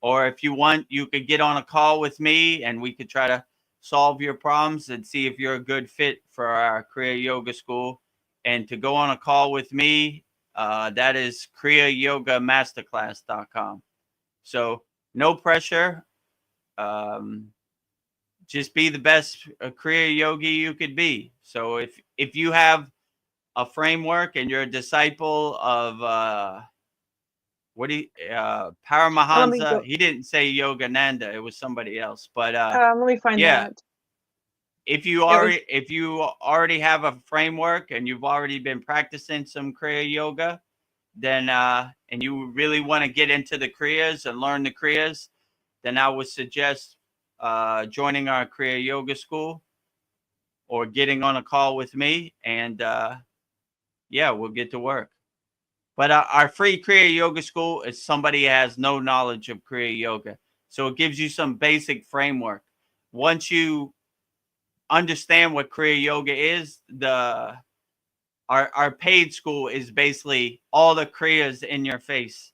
Or if you want, you could get on a call with me and we could try to solve your problems and see if you're a good fit for our Kriya Yoga School. And to go on a call with me, that is kriyayogamasterclass.com. So no pressure. Just be the best Kriya yogi you could be. So if you have a framework and you're a disciple of Paramahansa, he didn't say Yogananda, it was somebody else. But let me find that. If you already have a framework and you've already been practicing some Kriya yoga, then and you really want to get into the Kriyas and learn the Kriyas, then I would suggest joining our Kriya Yoga School or getting on a call with me, and we'll get to work. But our free Kriya Yoga School is somebody who has no knowledge of Kriya Yoga. So it gives you some basic framework. Once you understand what Kriya Yoga is, our paid school is basically all the Kriyas in your face,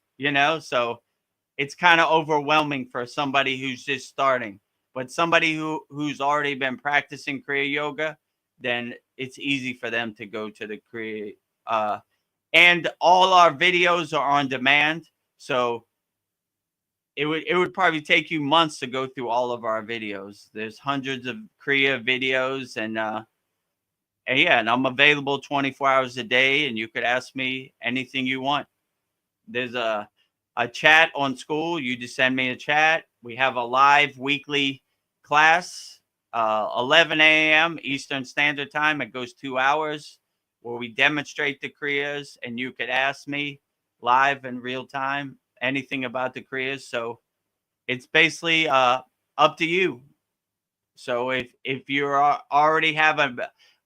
so it's kind of overwhelming for somebody who's just starting. But somebody who's already been practicing Kriya Yoga, then it's easy for them to go to the Kriya. And all our videos are on demand, so it would probably take you months to go through all of our videos. There's hundreds of Kriya videos, and I'm available 24 hours a day, and you could ask me anything you want. There's a chat on SKOOL. You just send me a chat. We have a live weekly class, 11 a.m. Eastern Standard Time. It goes 2 hours, where we demonstrate the Kriyas, and you could ask me live in real time anything about the Kriyas. So it's basically up to you. So if you already have an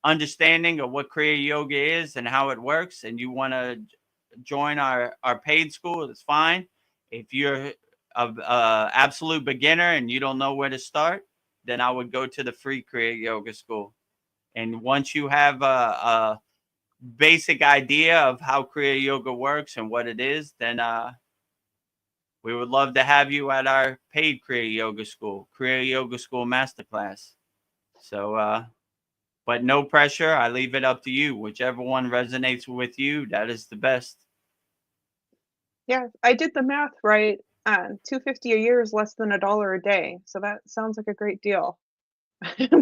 understanding of what Kriya Yoga is and how it works, and you want to join our paid school, it's fine. If you're a absolute beginner and you don't know where to start, then I would go to the free Kriya Yoga school. And once you have a basic idea of how Kriya Yoga works and what it is, then we would love to have you at our paid Kriya Yoga school, Kriya Yoga School Masterclass. So, but no pressure. I leave it up to you. Whichever one resonates with you, that is the best. Yeah, I did the math right. $250 a year is less than $1 a day, so that sounds like a great deal.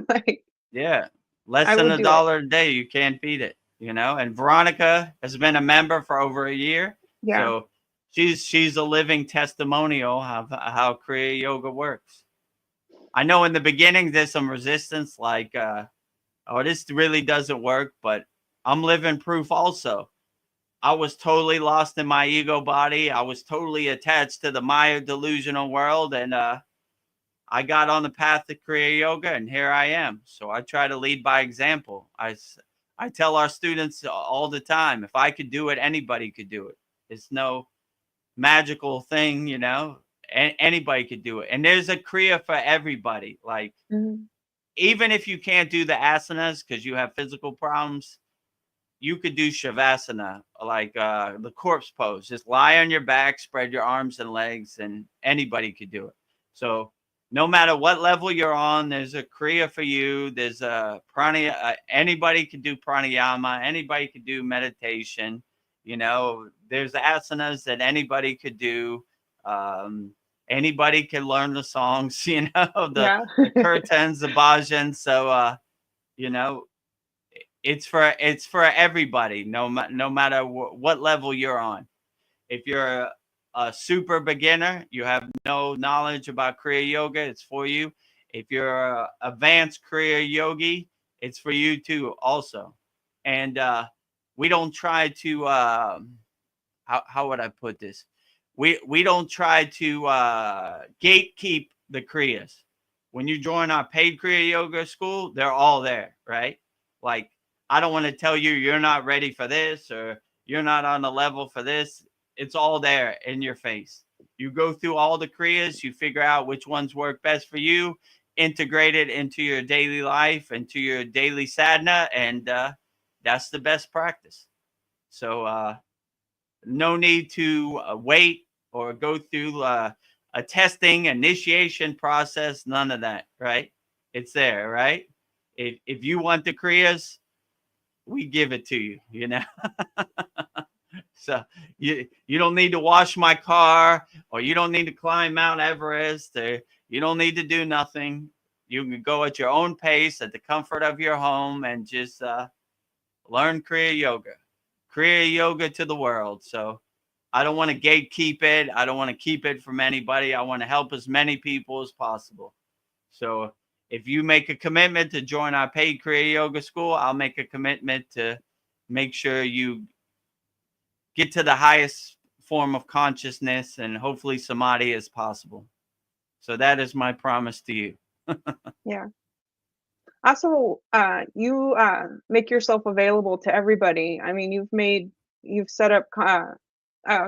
Like, Yeah, less I than would a do it. dollar a day. You can't beat it, And Veronica has been a member for over a year, Yeah, so she's a living testimonial of how Kriya Yoga works. I know in the beginning there's some resistance, like, oh, this really doesn't work, but I'm living proof also. I was totally lost in my ego body. I was totally attached to the Maya delusional world, and I got on the path to Kriya Yoga, and here I am. So I try to lead by example. I tell our students all the time, if I could do it, anybody could do it. It's no magical thing, anybody could do it. And there's a Kriya for everybody. Like, mhm, even if you can't do the asanas because you have physical problems, you could do shavasana, like the corpse pose. Just lie on your back, spread your arms and legs, and anybody could do it. So no matter what level you're on, there's a kriya for you. There's a pranayama. Anybody could do pranayama. Anybody could do meditation. There's asanas that anybody could do. Anybody can learn the songs. The yeah, kirtans, the bhajans. So you know it's for everybody, no matter what level you're on. If you're a super beginner, you have no knowledge about Kriya Yoga, it's for you. If you're a advanced Kriya Yogi, it's for you too also. And we don't try to how would I put this? We don't try to gatekeep the Kriyas. When you join our paid Kriya Yoga school, they're all there, right? Like, I don't want to tell you you're not ready for this or you're not on the level for this. It's all there in your face. You go through all the Kriyas, you figure out which ones work best for you, integrate it into your daily life, into your daily sadhana, and that's the best practice. So no need to wait or go through a testing initiation process. None of that, right? It's there, right? If you want the Kriyas, we give it to you. So you don't need to wash my car, or you don't need to climb Mount Everest, or you don't need to do nothing. You can go at your own pace at the comfort of your home and just learn Kriya Yoga to the world. So I don't want to gatekeep it. I don't want to keep it from anybody. I want to help as many people as possible. So if you make a commitment to join our paid Kriya Yoga school, I'll make a commitment to make sure you get to the highest form of consciousness and hopefully samadhi as possible. So that is my promise to you. yeah. Also, you make yourself available to everybody. I mean, you've set up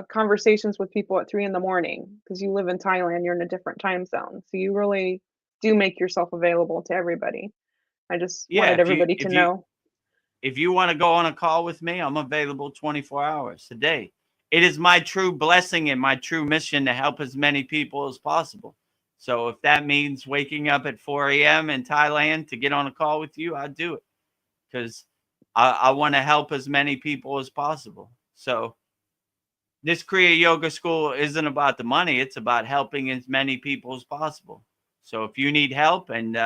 conversations with people at 3 in the morning because you live in Thailand. You're in a different time zone, so you really do make yourself available to everybody. I just Yeah, wanted everybody to know. if you want to go on a call with me, I'm available 24 hours a day. It is my true blessing and my true mission to help as many people as possible. So if that means waking up at 4 a.m. in Thailand to get on a call with you, I'd do it because I want to help as many people as possible. So this Kriya Yoga school isn't about the money. It's about helping as many people as possible. So if you need help and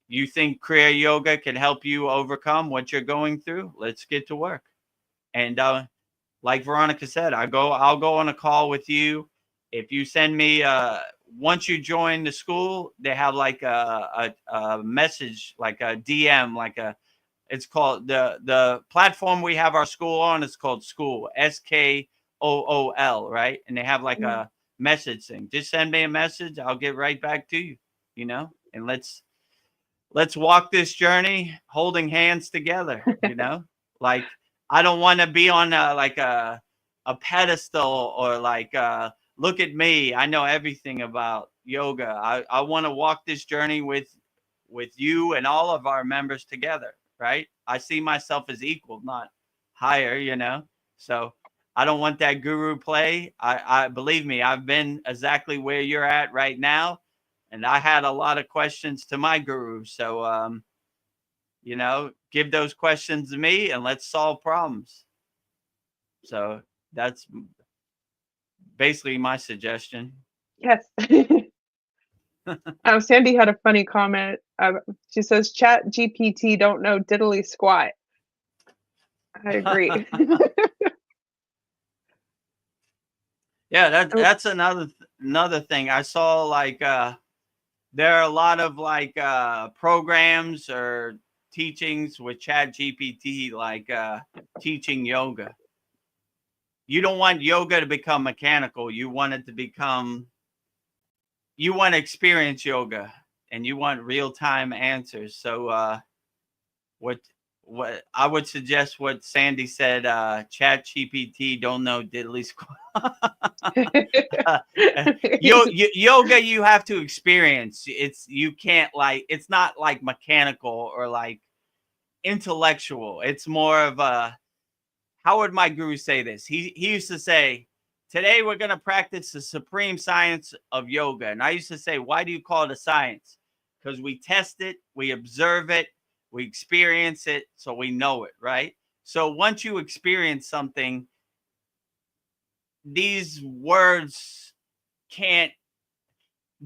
you think Kriya Yoga can help you overcome what you're going through, let's get to work. And like Veronica said, I'll go on a call with you. If you send me once you join the school, they have like a message, like a DM, it's called the platform we have our school on is called SKOOL, SKOOL, right? And they have like Mhm. message thing. Just send me a message. I'll get right back to you, and let's walk this journey holding hands together, like I don't want to be on a pedestal or look at me. I know everything about yoga. I want to walk this journey with you and all of our members together, right? I see myself as equal, not higher. So I don't want that guru play. I believe me, I've been exactly where you're at right now. And I had a lot of questions to my guru. So, give those questions to me and let's solve problems. So that's basically my suggestion. Yes. Sandy had a funny comment. She says, "Chat GPT don't know diddly squat." I agree. Yeah, that's another thing. I saw there are a lot of programs or teachings with Chat GPT, teaching yoga. You don't want yoga to become mechanical. You want it to become, you want to experience yoga and you want real-time answers. So what I would suggest what Sandy said, Chat GPT don't know diddly squat. Yoga you have to experience. You can't it's not like mechanical or like intellectual. It's more of a, how would my guru say this? He used to say, today we're going to practice the supreme science of yoga. And I used to say, why do you call it a science? Because we test it, we observe it, we experience it, so we know it, right? So once you experience something, these words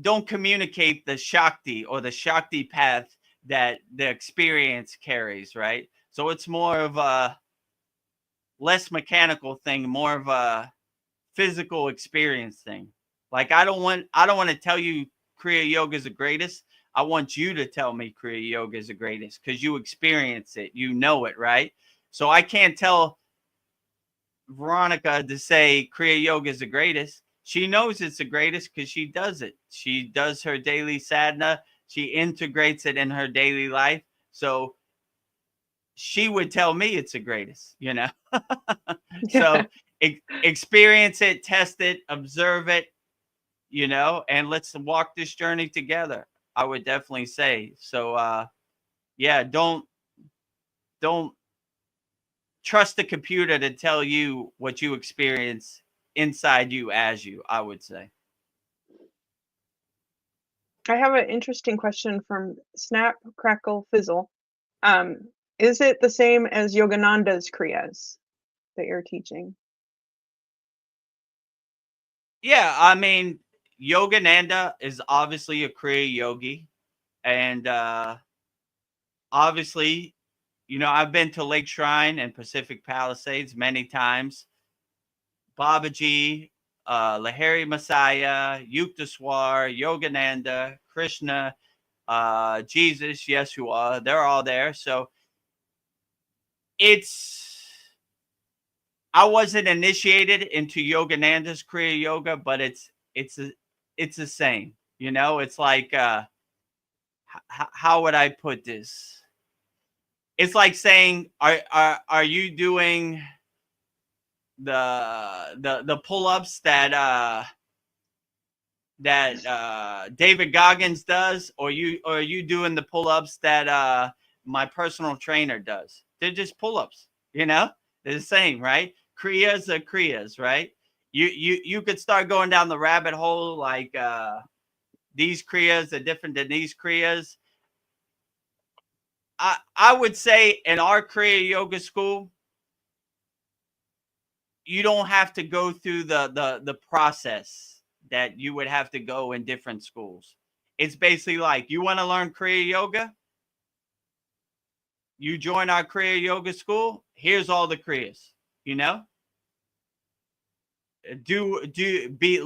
don't communicate the Shakti or the Shakti path that the experience carries, right? So it's more of a less mechanical thing, more of a physical experience thing. Like I don't want to tell you Kriya Yoga is the greatest. I want you to tell me Kriya Yoga is the greatest because you experience it, you know it, right? So I can't tell Veronica to say Kriya Yoga is the greatest. She knows it's the greatest because she does it. She does her daily sadhana. She integrates it in her daily life. So she would tell me it's the greatest, So experience it, test it, observe it, and let's walk this journey together. I would definitely say. So, yeah, don't trust the computer to tell you what you experience inside you as you, I would say. I have an interesting question from Snap Crackle Fizzle. Is it the same as Yogananda's Kriyas that you're teaching? Yeah, I mean, Yogananda is obviously a Kriya yogi. And obviously, I've been to Lake Shrine and Pacific Palisades many times. Babaji, Lahiri Messiah, Yukteswar, Yogananda, Krishna, Jesus, Yeshua, they're all there. So I wasn't initiated into Yogananda's Kriya Yoga, but it's the same. It's like how would I put this? It's like saying, are you doing the pull-ups that David Goggins does, or are you doing the pull-ups that my personal trainer does? They're just pull-ups, they're the same, right? Kriyas are kriyas, right? You could start going down the rabbit hole like these kriyas are different than these kriyas. I would say in our Kriya Yoga school, you don't have to go through the process that you would have to go in different schools. It's basically like, you want to learn Kriya Yoga? You join our Kriya Yoga school. Here's all the Kriyas,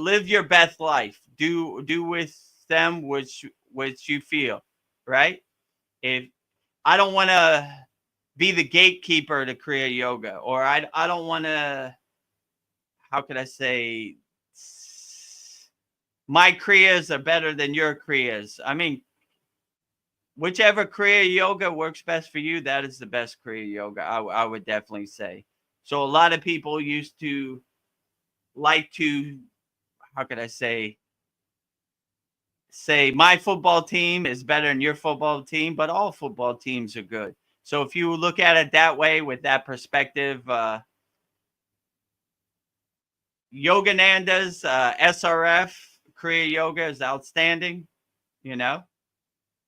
live your best life. Do with them which you feel, right? If I don't want to be the gatekeeper to Kriya Yoga, or I don't want to, how could I say, my kriyas are better than your kriyas. I mean, whichever kriya yoga works best for you, that is the best kriya yoga. I would definitely say. So a lot of people used to like to, how could I say my football team is better than your football team, but all football teams are good. So if you look at it that way, with that perspective, Yogananda's SRF Kriya Yoga is outstanding. You know,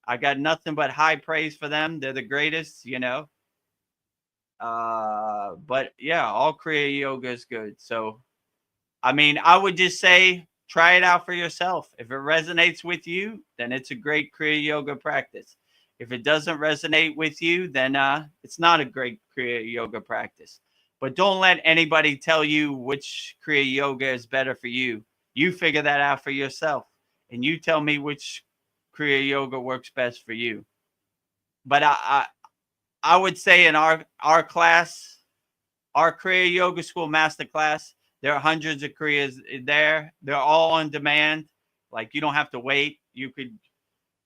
I got nothing but high praise for them. They're the greatest, you know. But yeah, all Kriya Yoga is good. So, I mean, I would just say try it out for yourself. If it resonates with you, then it's a great Kriya Yoga practice. If it doesn't resonate with you, then it's not a great Kriya Yoga practice. But don't let anybody tell you which Kriya Yoga is better for you. You figure that out for yourself, and you tell me which Kriya Yoga works best for you. But I would say in our class, our Kriya Yoga School Masterclass, there are hundreds of Kriyas there. They're all on demand. Like, you don't have to wait. You could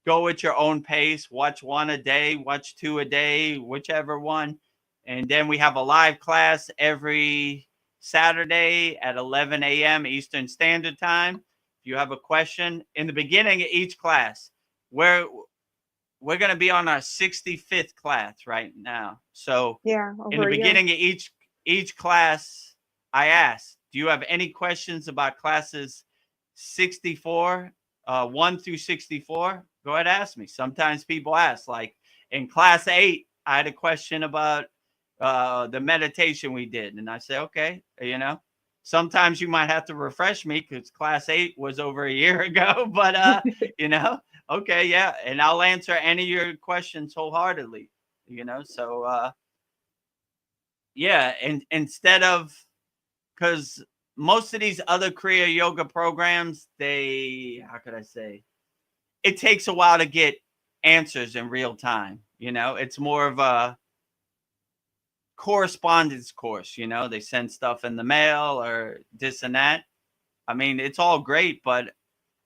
go at your own pace, watch one a day, watch two a day, whichever one. And then we have a live class every Saturday at 11 a.m. Eastern Standard Time. If you have a question in the beginning of each class, we're going to be on our 65th class right now. So Yeah, in the over a year. beginning of each class, I asked, do you have any questions about classes 64, 1 through 64? Go ahead, ask me. Sometimes people ask, like in class 8, I had a question about the meditation we did. And I say, okay, you know, sometimes you might have to refresh me because class 8 was over a year ago, but, you know, okay, yeah. And I'll answer any of your questions wholeheartedly, you know, so, yeah. And instead of, because most of these other Kriya Yoga programs, how could I say, it takes a while to get answers in real time. You know, it's more of a correspondence course. You know, they send stuff in the mail or this and that. I mean, it's all great, but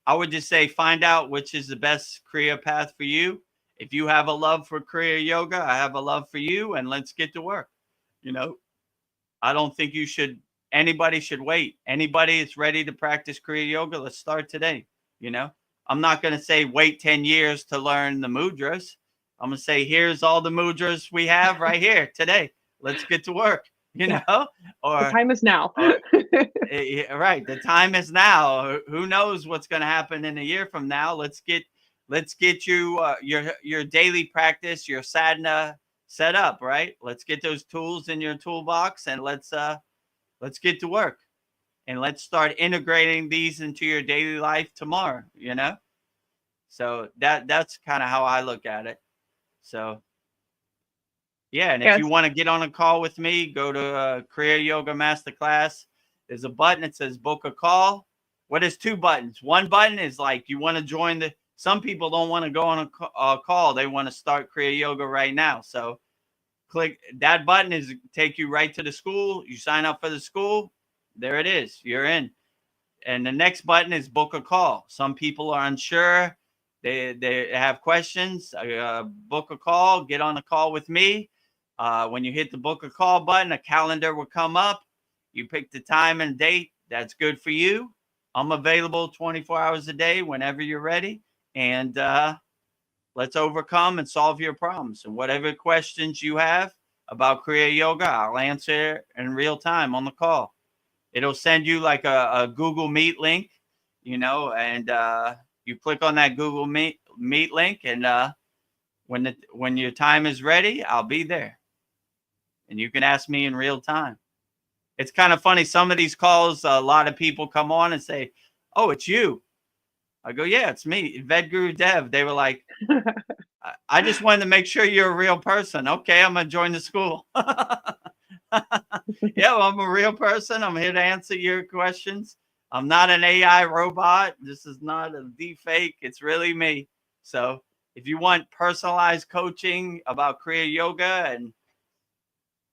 I would just say find out which is the best Kriya path for you. If you have a love for Kriya Yoga, I have a love for you, and let's get to work. You know, I don't think anybody should wait. Anybody that's ready to practice Kriya Yoga, let's start today. You know, I'm not going to say wait 10 years to learn the mudras. I'm going to say, here's all the mudras we have right here today. Let's get to work, you know, The time is now. Right. The time is now. Who knows what's going to happen in a year from now? Let's get you your daily practice, your sadhana set up, right? Let's get those tools in your toolbox, and let's get to work, and let's start integrating these into your daily life tomorrow, you know? So that's kind of how I look at it. So yeah, and if Yes. you want to get on a call with me, go to Kriya Yoga Masterclass. There's a button that says book a call. Well, there's two buttons. One button is like you want to join some people don't want to go on a call. They want to start Kriya Yoga right now. So click that button, take you right to the school. You sign up for the school. There it is. You're in. And the next button is book a call. Some people are unsure. They have questions. Book a call. Get on a call with me. When you hit the book a call button, a calendar will come up. You pick the time and date that's good for you. I'm available 24 hours a day whenever you're ready. And let's overcome and solve your problems. And whatever questions you have about Kriya Yoga, I'll answer in real time on the call. It'll send you like a Google Meet link, you know, and you click on that Google Meet link, and when your time is ready, I'll be there. And you can ask me in real time. It's kind of funny. Some of these calls, a lot of people come on and say, oh, it's you. I go, yeah, it's me, Vedagurudev. They were like, I just wanted to make sure you're a real person. Okay, I'm going to join the school. Yeah, well, I'm a real person. I'm here to answer your questions. I'm not an AI robot. This is not a deep fake. It's really me. So if you want personalized coaching about Kriya Yoga, and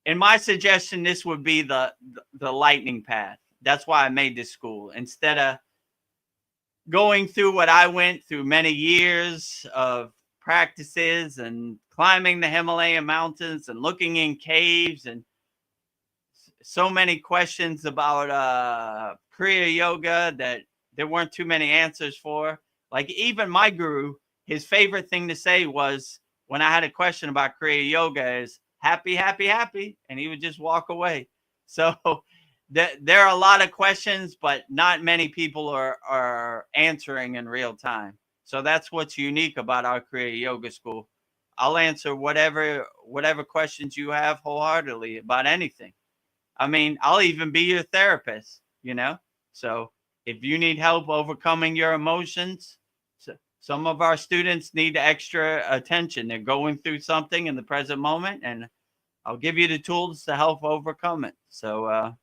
in my suggestion, this would be the lightning path. That's why I made this school. Instead of going through what I went through, many years of practices and climbing the Himalayan mountains and looking in caves, and so many questions about Kriya yoga that there weren't too many answers for. Like even my guru, his favorite thing to say was when I had a question about Kriya yoga is happy, happy, happy. And he would just walk away. So there are a lot of questions, but not many people are answering in real time. So that's what's unique about our Kriya Yoga School. I'll answer whatever questions you have wholeheartedly about anything. I mean, I'll even be your therapist, you know? So if you need help overcoming your emotions, some of our students need extra attention. They're going through something in the present moment, and I'll give you the tools to help overcome it. So,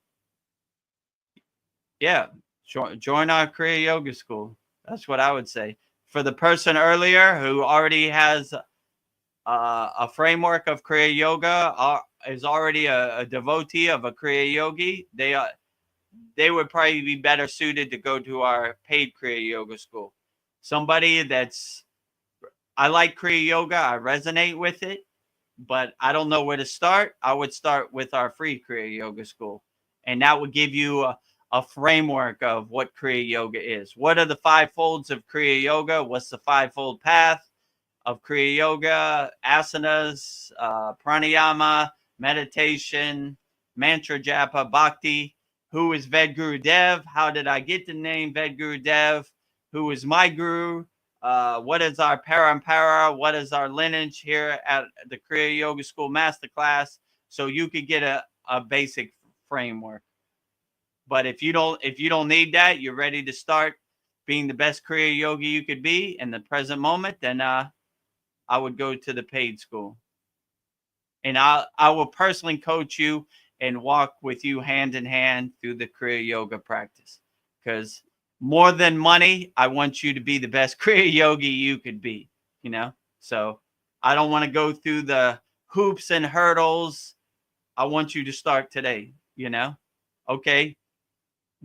yeah, join our Kriya Yoga School. That's what I would say. For the person earlier who already has a framework of Kriya Yoga, is already a devotee of a Kriya Yogi, they would probably be better suited to go to our paid Kriya Yoga School. Somebody I like Kriya Yoga, I resonate with it, but I don't know where to start. I would start with our free Kriya Yoga School, and that would give you a framework of what Kriya Yoga is. What are the 5 folds of Kriya Yoga? What's the 5-fold path of Kriya Yoga? Asanas, pranayama, meditation, mantra japa, bhakti. Who is Vedagurudev? How did I get the name Vedagurudev? Who is my guru? What is our parampara? What is our lineage here at the Kriya Yoga School Masterclass? So you could get a basic framework. But if you don't need that, you're ready to start being the best Kriya yogi you could be in the present moment, then I would go to the paid school. And I will personally coach you and walk with you hand in hand through the Kriya yoga practice. Because more than money, I want you to be the best Kriya yogi you could be, you know? So I don't want to go through the hoops and hurdles. I want you to start today, you know? Okay.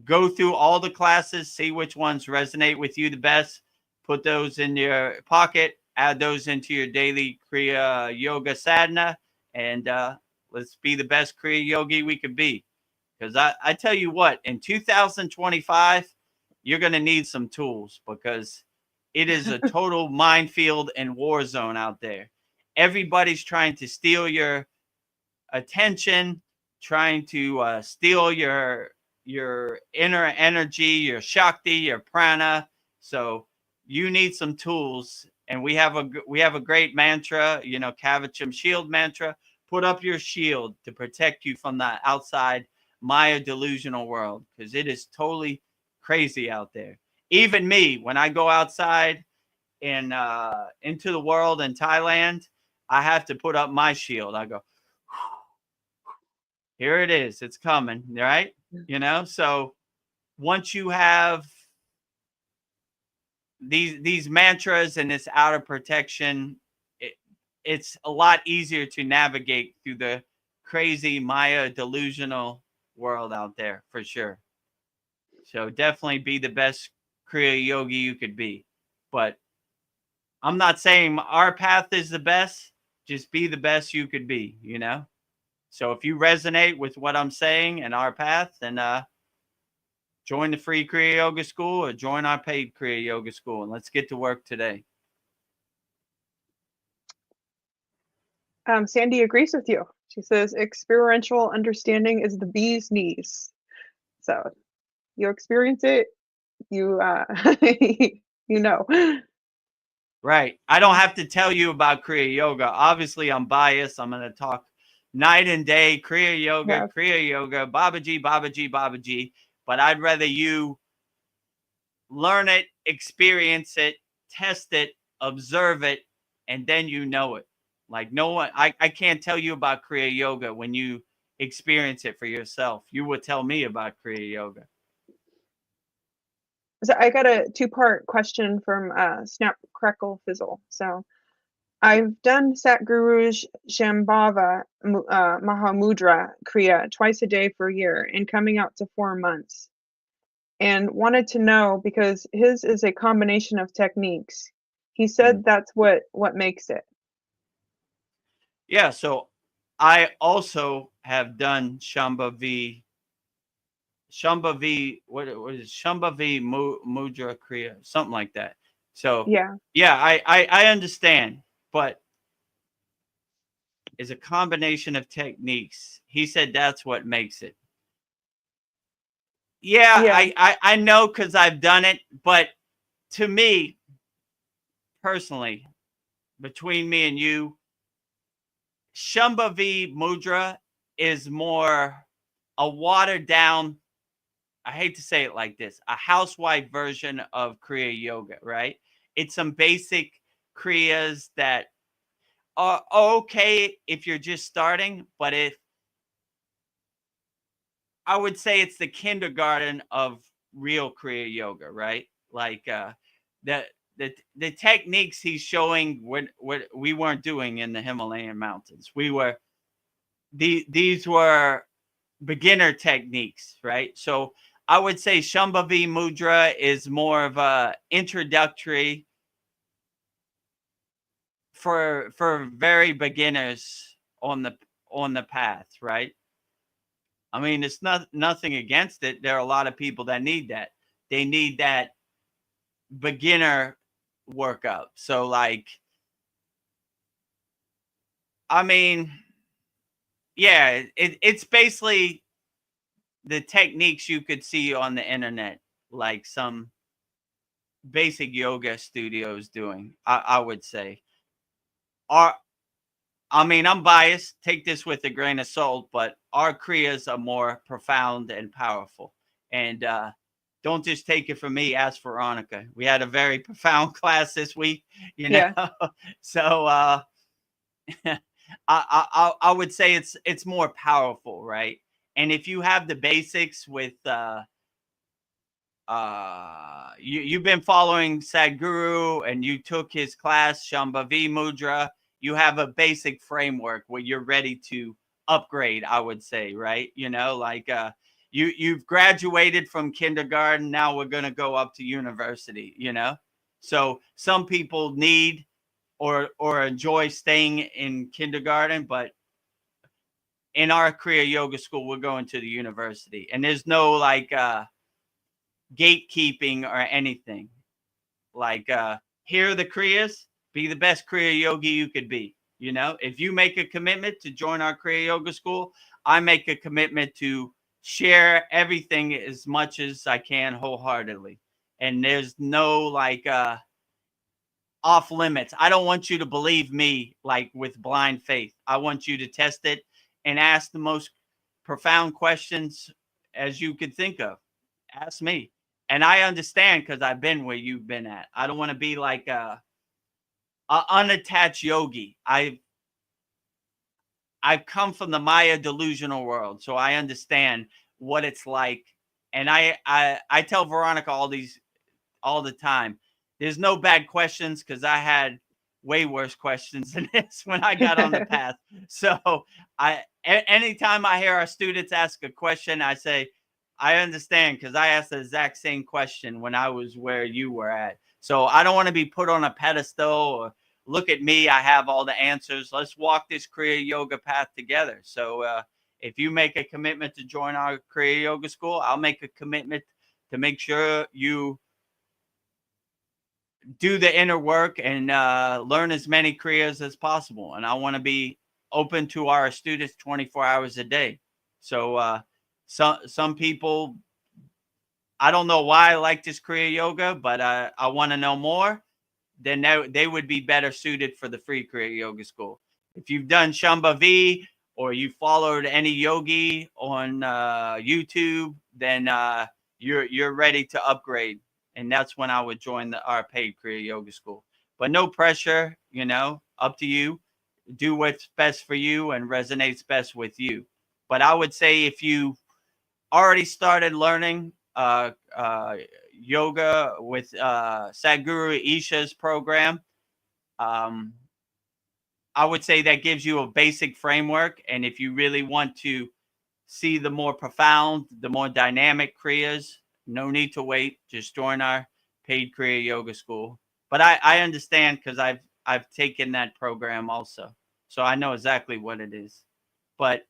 Go through all the classes, see which ones resonate with you the best. Put those in your pocket, add those into your daily Kriya yoga sadhana, and let's be the best Kriya yogi we could be. Because I tell you what, in 2025, you're going to need some tools, because it is a total minefield and war zone out there. Everybody's trying to steal your attention, trying to steal your inner energy, your Shakti, your prana. So you need some tools. And we have a great mantra, you know, Kavacham shield mantra. Put up your shield to protect you from the outside Maya delusional world, because it is totally crazy out there. Even me, when I go outside and into the world in Thailand, I have to put up my shield. I go, here it is, it's coming, right? You know, so once you have these mantras and this outer protection, it's a lot easier to navigate through the crazy Maya delusional world out there, for sure. So definitely be the best Kriya yogi you could be. But I'm not saying our path is the best, just be the best you could be, you know? So if you resonate with what I'm saying and our path, then join the free Kriya Yoga School or join our paid Kriya Yoga School, and let's get to work today. Sandy agrees with you. She says experiential understanding is the bee's knees. So you experience it, you you know. Right. I don't have to tell you about Kriya Yoga. Obviously, I'm biased. I'm going to talk night and day, Kriya Yoga, Yeah. Kriya Yoga, Babaji, Babaji, Babaji. But I'd rather you learn it, experience it, test it, observe it, and then you know it. Like no one, I can't tell you about Kriya Yoga when you experience it for yourself. You would tell me about Kriya Yoga. So I got a 2-part question from Snap Crackle Fizzle. So I've done Satguru's Shambhava Mahamudra Kriya twice a day for a year and coming out to 4 months. and wanted to know because his is a combination of techniques. He Mm. said that's what makes it. Yeah. So I also have done Shambhavi, what is Shambhavi Mudra Kriya, something like that. So Yeah. yeah, I understand, but it's a combination of techniques. He said that's what makes it. Yeah, Yeah. I know because I've done it, but to me personally, between me and you, Shambhavi Mudra is more a watered down, I hate to say it like this, a housewife version of Kriya Yoga, right? It's some basic Kriyas that are okay if you're just starting, but if I would say it's the kindergarten of real Kriya Yoga, right? Like the the techniques he's showing what we weren't doing in the Himalayan mountains. These were beginner techniques, right? So I would say Shambhavi Mudra is more of a introductory for very beginners on the path, right? I mean, it's nothing against it. There are a lot of people that need that. They need that beginner workup. So like, I mean, yeah, it's basically the techniques you could see on the internet, like some basic yoga studios doing, I would say. Our, I mean, I'm biased. Take this with a grain of salt, but our kriyas are more profound and powerful. And don't just take it from me. Ask Veronica. We had a very profound class this week, you know. Yeah. So I would say it's more powerful, right? And if you have the basics with you've been following Sadhguru and you took his class Shambhavi Mudra, you have a basic framework where you're ready to upgrade, I would say, right? You know, like you've graduated from kindergarten, now we're going to go up to university, you know? So some people need or enjoy staying in kindergarten, but in our Kriya Yoga school, we're going to the university. And there's no like gatekeeping or anything. Like here are the kriyas, be the best kriya yogi you could be. You know, if you make a commitment to join our Kriya Yoga school, I make a commitment to share everything as much as I can wholeheartedly. And there's no like off limits. I don't want you to believe me like with blind faith. I want you to test it and ask the most profound questions as you could think of. Ask me. And I understand because I've been where you've been at. I don't want to be like a unattached yogi. I've come from the Maya delusional world, so I understand what it's like. And I tell Veronica all the time. There's no bad questions because I had way worse questions than this when I got on the path. So anytime I hear our students ask a question, I say, I understand because I asked the exact same question when I was where you were at. So I don't want to be put on a pedestal or look at me. I have all the answers. Let's walk this Kriya Yoga path together. So if you make a commitment to join our Kriya Yoga school, I'll make a commitment to make sure you do the inner work and learn as many kriyas as possible. And I want to be open to our students 24 hours a day. So some people, I don't know why I like this Kriya Yoga, but I want to know more. Then they would be better suited for the free Kriya Yoga school. If you've done Shambhavi or you followed any yogi on YouTube, then you're ready to upgrade, and that's when I would join our paid Kriya Yoga school. But no pressure, you know, up to you. Do what's best for you and resonates best with you. But I would say if you already started learning yoga with Sadhguru Isha's program, um, I would say that gives you a basic framework. And if you really want to see the more profound, the more dynamic kriyas, No need to wait. Just join our paid Kriya Yoga School. But I understand because I've taken that program also. So I know exactly what it is. But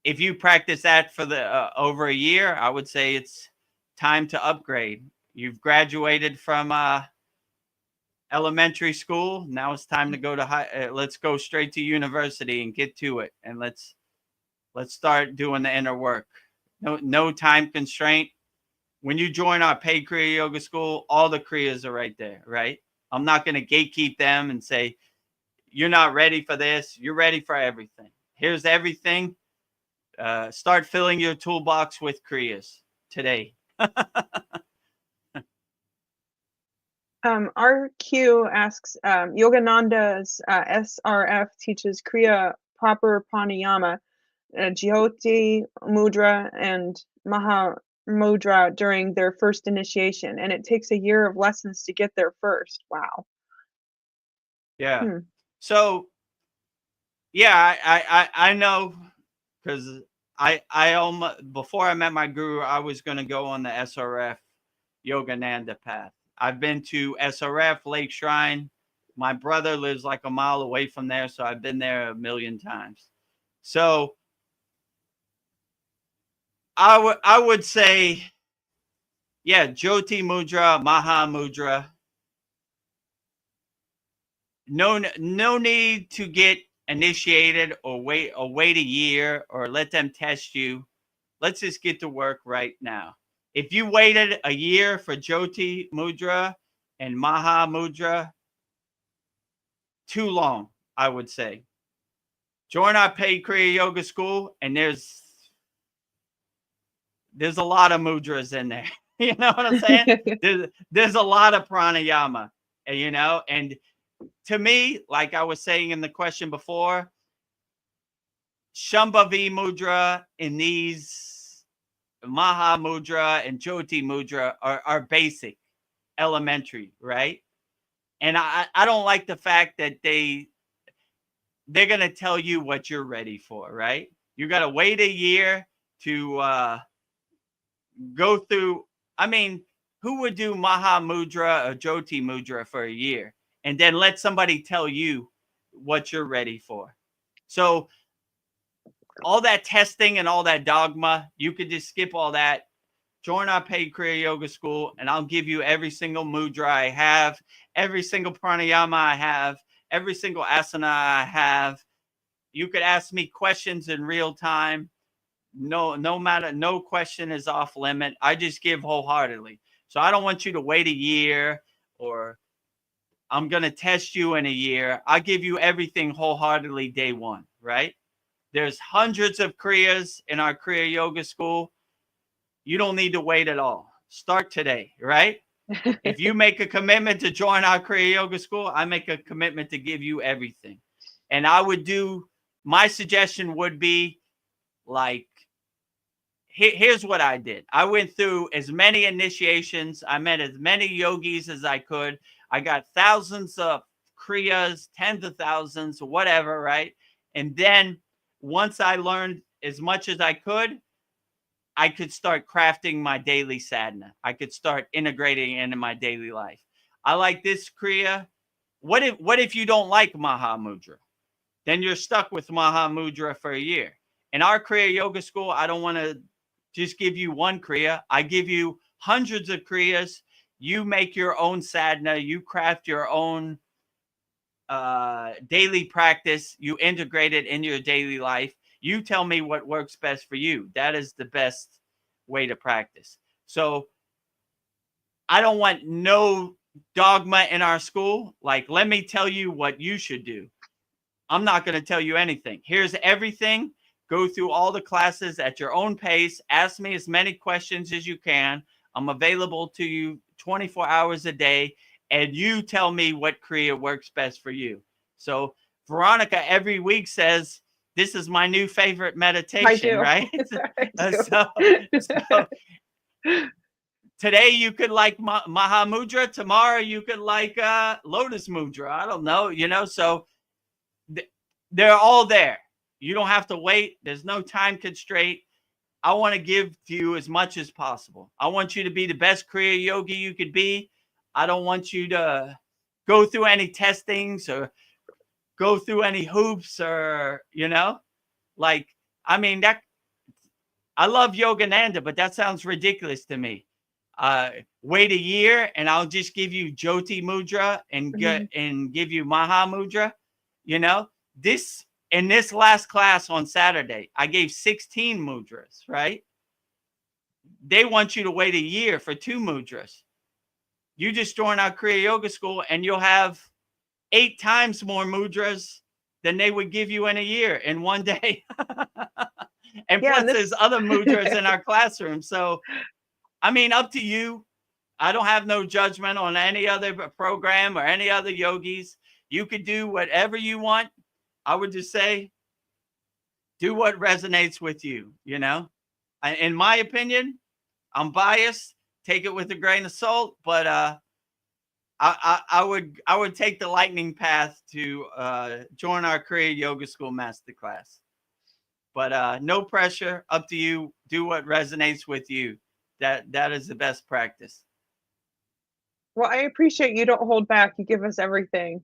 if you practice that for the over a year, I would say it's time to upgrade. You've graduated from elementary school. Now it's time to go to high. Let's go straight to university and get to it. And let's start doing the inner work. No time constraint. When you join our paid Kriya Yoga School, all the Kriyas are right there, right? I'm not going to gatekeep them and say, you're not ready for this. You're ready for everything. Here's everything. Start filling your toolbox with Kriyas today. RQ asks, Yogananda's SRF teaches Kriya proper pranayama, Jyoti Mudra, and Maha Mudra during their first initiation, and it takes a year of lessons to get there first. Wow. Yeah. So, yeah, I know, because I almost, before I met my guru, I was going to go on the SRF Yogananda path. I've been to SRF Lake Shrine. My brother lives like a mile away from there, so I've been there a million times. So I would say, yeah, Jyoti Mudra, Maha Mudra. No need to get initiated or wait a year or let them test you. Let's just get to work right now. If you waited a year for Jyoti Mudra and Maha Mudra, too long, I would say. Join our paid Kriya Yoga School, and there's a lot of mudras in there. You know what I'm saying? There's a lot of pranayama, you know, and to me, like I was saying in the question before, Shambhavi Mudra and these Maha Mudra and Jyoti Mudra are basic, elementary, right? And I don't like the fact that they're going to tell you what you're ready for, right? You got to wait a year to go through. I mean, who would do Maha Mudra or Jyoti Mudra for a year and then let somebody tell you what you're ready for? So all that testing and all that dogma, you could just skip all that. Join our paid Kriya Yoga School, and I'll give you every single mudra I have, every single pranayama I have, every single asana I have. You could ask me questions in real time. No question is off limit. I just give wholeheartedly. So I don't want you to wait a year or I'm going to test you in a year. I give you everything wholeheartedly day one, right? There's hundreds of Kriyas in our Kriya Yoga School. You don't need to wait at all. Start today, right? If you make a commitment to join our Kriya Yoga School, I make a commitment to give you everything. And my suggestion would be like, here's what I did. I went through as many initiations. I met as many yogis as I could. I got thousands of Kriyas, tens of thousands, whatever, right? And then once I learned as much as I could start crafting my daily sadhana. I could start integrating it into my daily life. I like this Kriya. What if you don't like Maha Mudra? Then you're stuck with Maha Mudra for a year. In our Kriya Yoga School, I don't want to just give you one Kriya. I give you hundreds of Kriyas. You make your own sadhana. You craft your own daily practice. You integrate it in your daily life. You tell me what works best for you. That is the best way to practice. So I don't want no dogma in our school. Like, let me tell you what you should do. I'm not going to tell you anything. Here's everything. Go through all the classes at your own pace. Ask me as many questions as you can. I'm available to you 24 hours a day. And you tell me what Kriya works best for you. So Veronica every week says, this is my new favorite meditation, right? So today you could like Maha Mudra. Tomorrow you could like Lotus Mudra. I don't know, so they're all there. You don't have to wait. There's no time constraint. I want to give to you as much as possible. I want you to be the best Kriya yogi you could be. I don't want you to go through any testings or go through any hoops or, like, I mean, that I love Yogananda, but that sounds ridiculous to me. Wait a year and I'll just give you Jyoti Mudra and give you Maha Mudra. This in this last class on Saturday, I gave 16 mudras, right? They want you to wait a year for 2 mudras. You just join our Kriya Yoga School and you'll have 8 times more mudras than they would give you in a year in one day. And plus there's other mudras in our classroom. So, I mean, up to you. I don't have no judgment on any other program or any other yogis. You could do whatever you want. I would just say, do what resonates with you, In my opinion, I'm biased. Take it with a grain of salt, but I would take the lightning path to join our Kriya Yoga School Masterclass. But no pressure. Up to you. Do what resonates with you. That is the best practice. Well, I appreciate you don't hold back. You give us everything.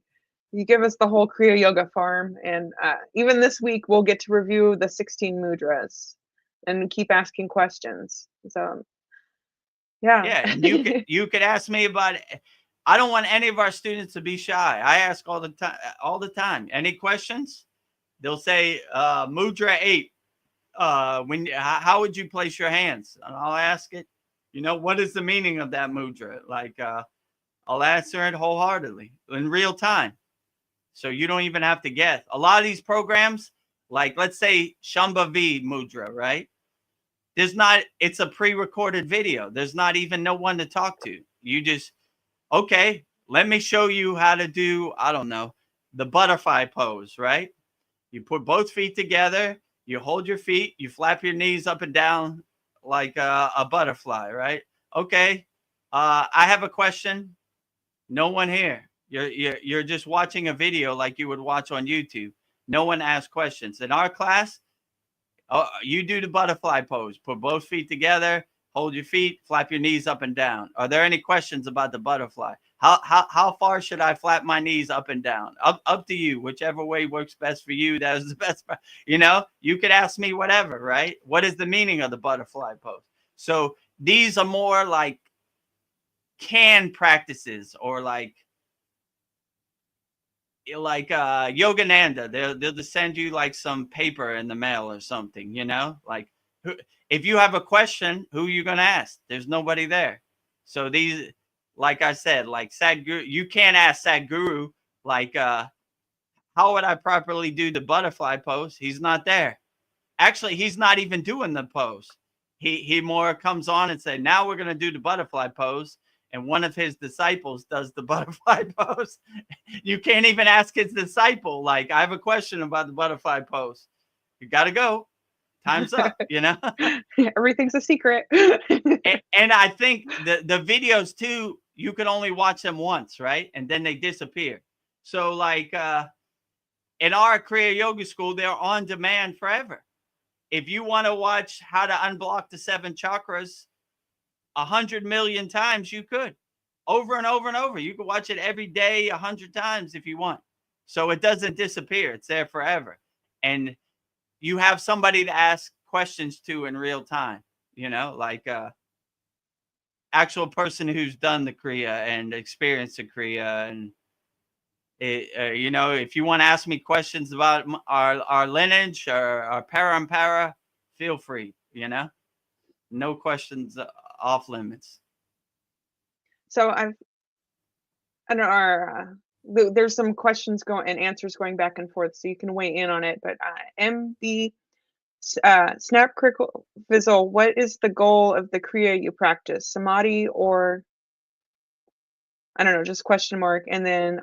You give us the whole Kriya Yoga farm. And even this week, we'll get to review the 16 mudras and keep asking questions. So, yeah. Yeah, and you could ask me about it. I don't want any of our students to be shy. I ask all the time. Any questions? They'll say Mudra 8. How would you place your hands? And I'll ask it. What is the meaning of that mudra? Like I'll answer it wholeheartedly in real time. So you don't even have to guess. A lot of these programs, like let's say Shambhavi Mudra, right? It's a pre-recorded video. There's not even no one to talk to. You just, okay, let me show you how to do, I don't know, the butterfly pose, right? You put both feet together, you hold your feet, you flap your knees up and down like a butterfly, right? Okay, I have a question. No one here. You're just watching a video like you would watch on YouTube. No one asks questions. In our class, you do the butterfly pose. Put both feet together, hold your feet, flap your knees up and down. Are there any questions about the butterfly? How far should I flap my knees up and down? Up to you. Whichever way works best for you. That is the best. You could ask me whatever, right? What is the meaning of the butterfly pose? So these are more like canned practices or like Yogananda. They'll just send you like some paper in the mail or something, like if you have a question, who are you going to ask? There's nobody there. So these, like I said, like Sadhguru, you can't ask Sadhguru, like, how would I properly do the butterfly pose? He's not there. Actually, he's not even doing the pose. He more comes on and say, now we're going to do the butterfly pose. And one of his disciples does the butterfly pose. You can't even ask his disciple, like, I have a question about the butterfly pose. You got to go. Time's up, Everything's a secret. and I think the videos, too, you can only watch them once, right? And then they disappear. So, like, in our Kriya Yoga School, they're on demand forever. If you want to watch how to unblock the 7 chakras 100 million times, you could, over and over and over. You could watch it every day 100 times if you want. So it doesn't disappear. It's there forever. And you have somebody to ask questions to in real time, like actual person who's done the Kriya and experienced the Kriya. And if you want to ask me questions about our lineage or our parampara, feel free. No questions off limits. So there's some questions going and answers going back and forth, so you can weigh in on it. But MB Snap Crickle Fizzle, what is the goal of the Kriya you practice? Samadhi or I don't know, just question mark. And then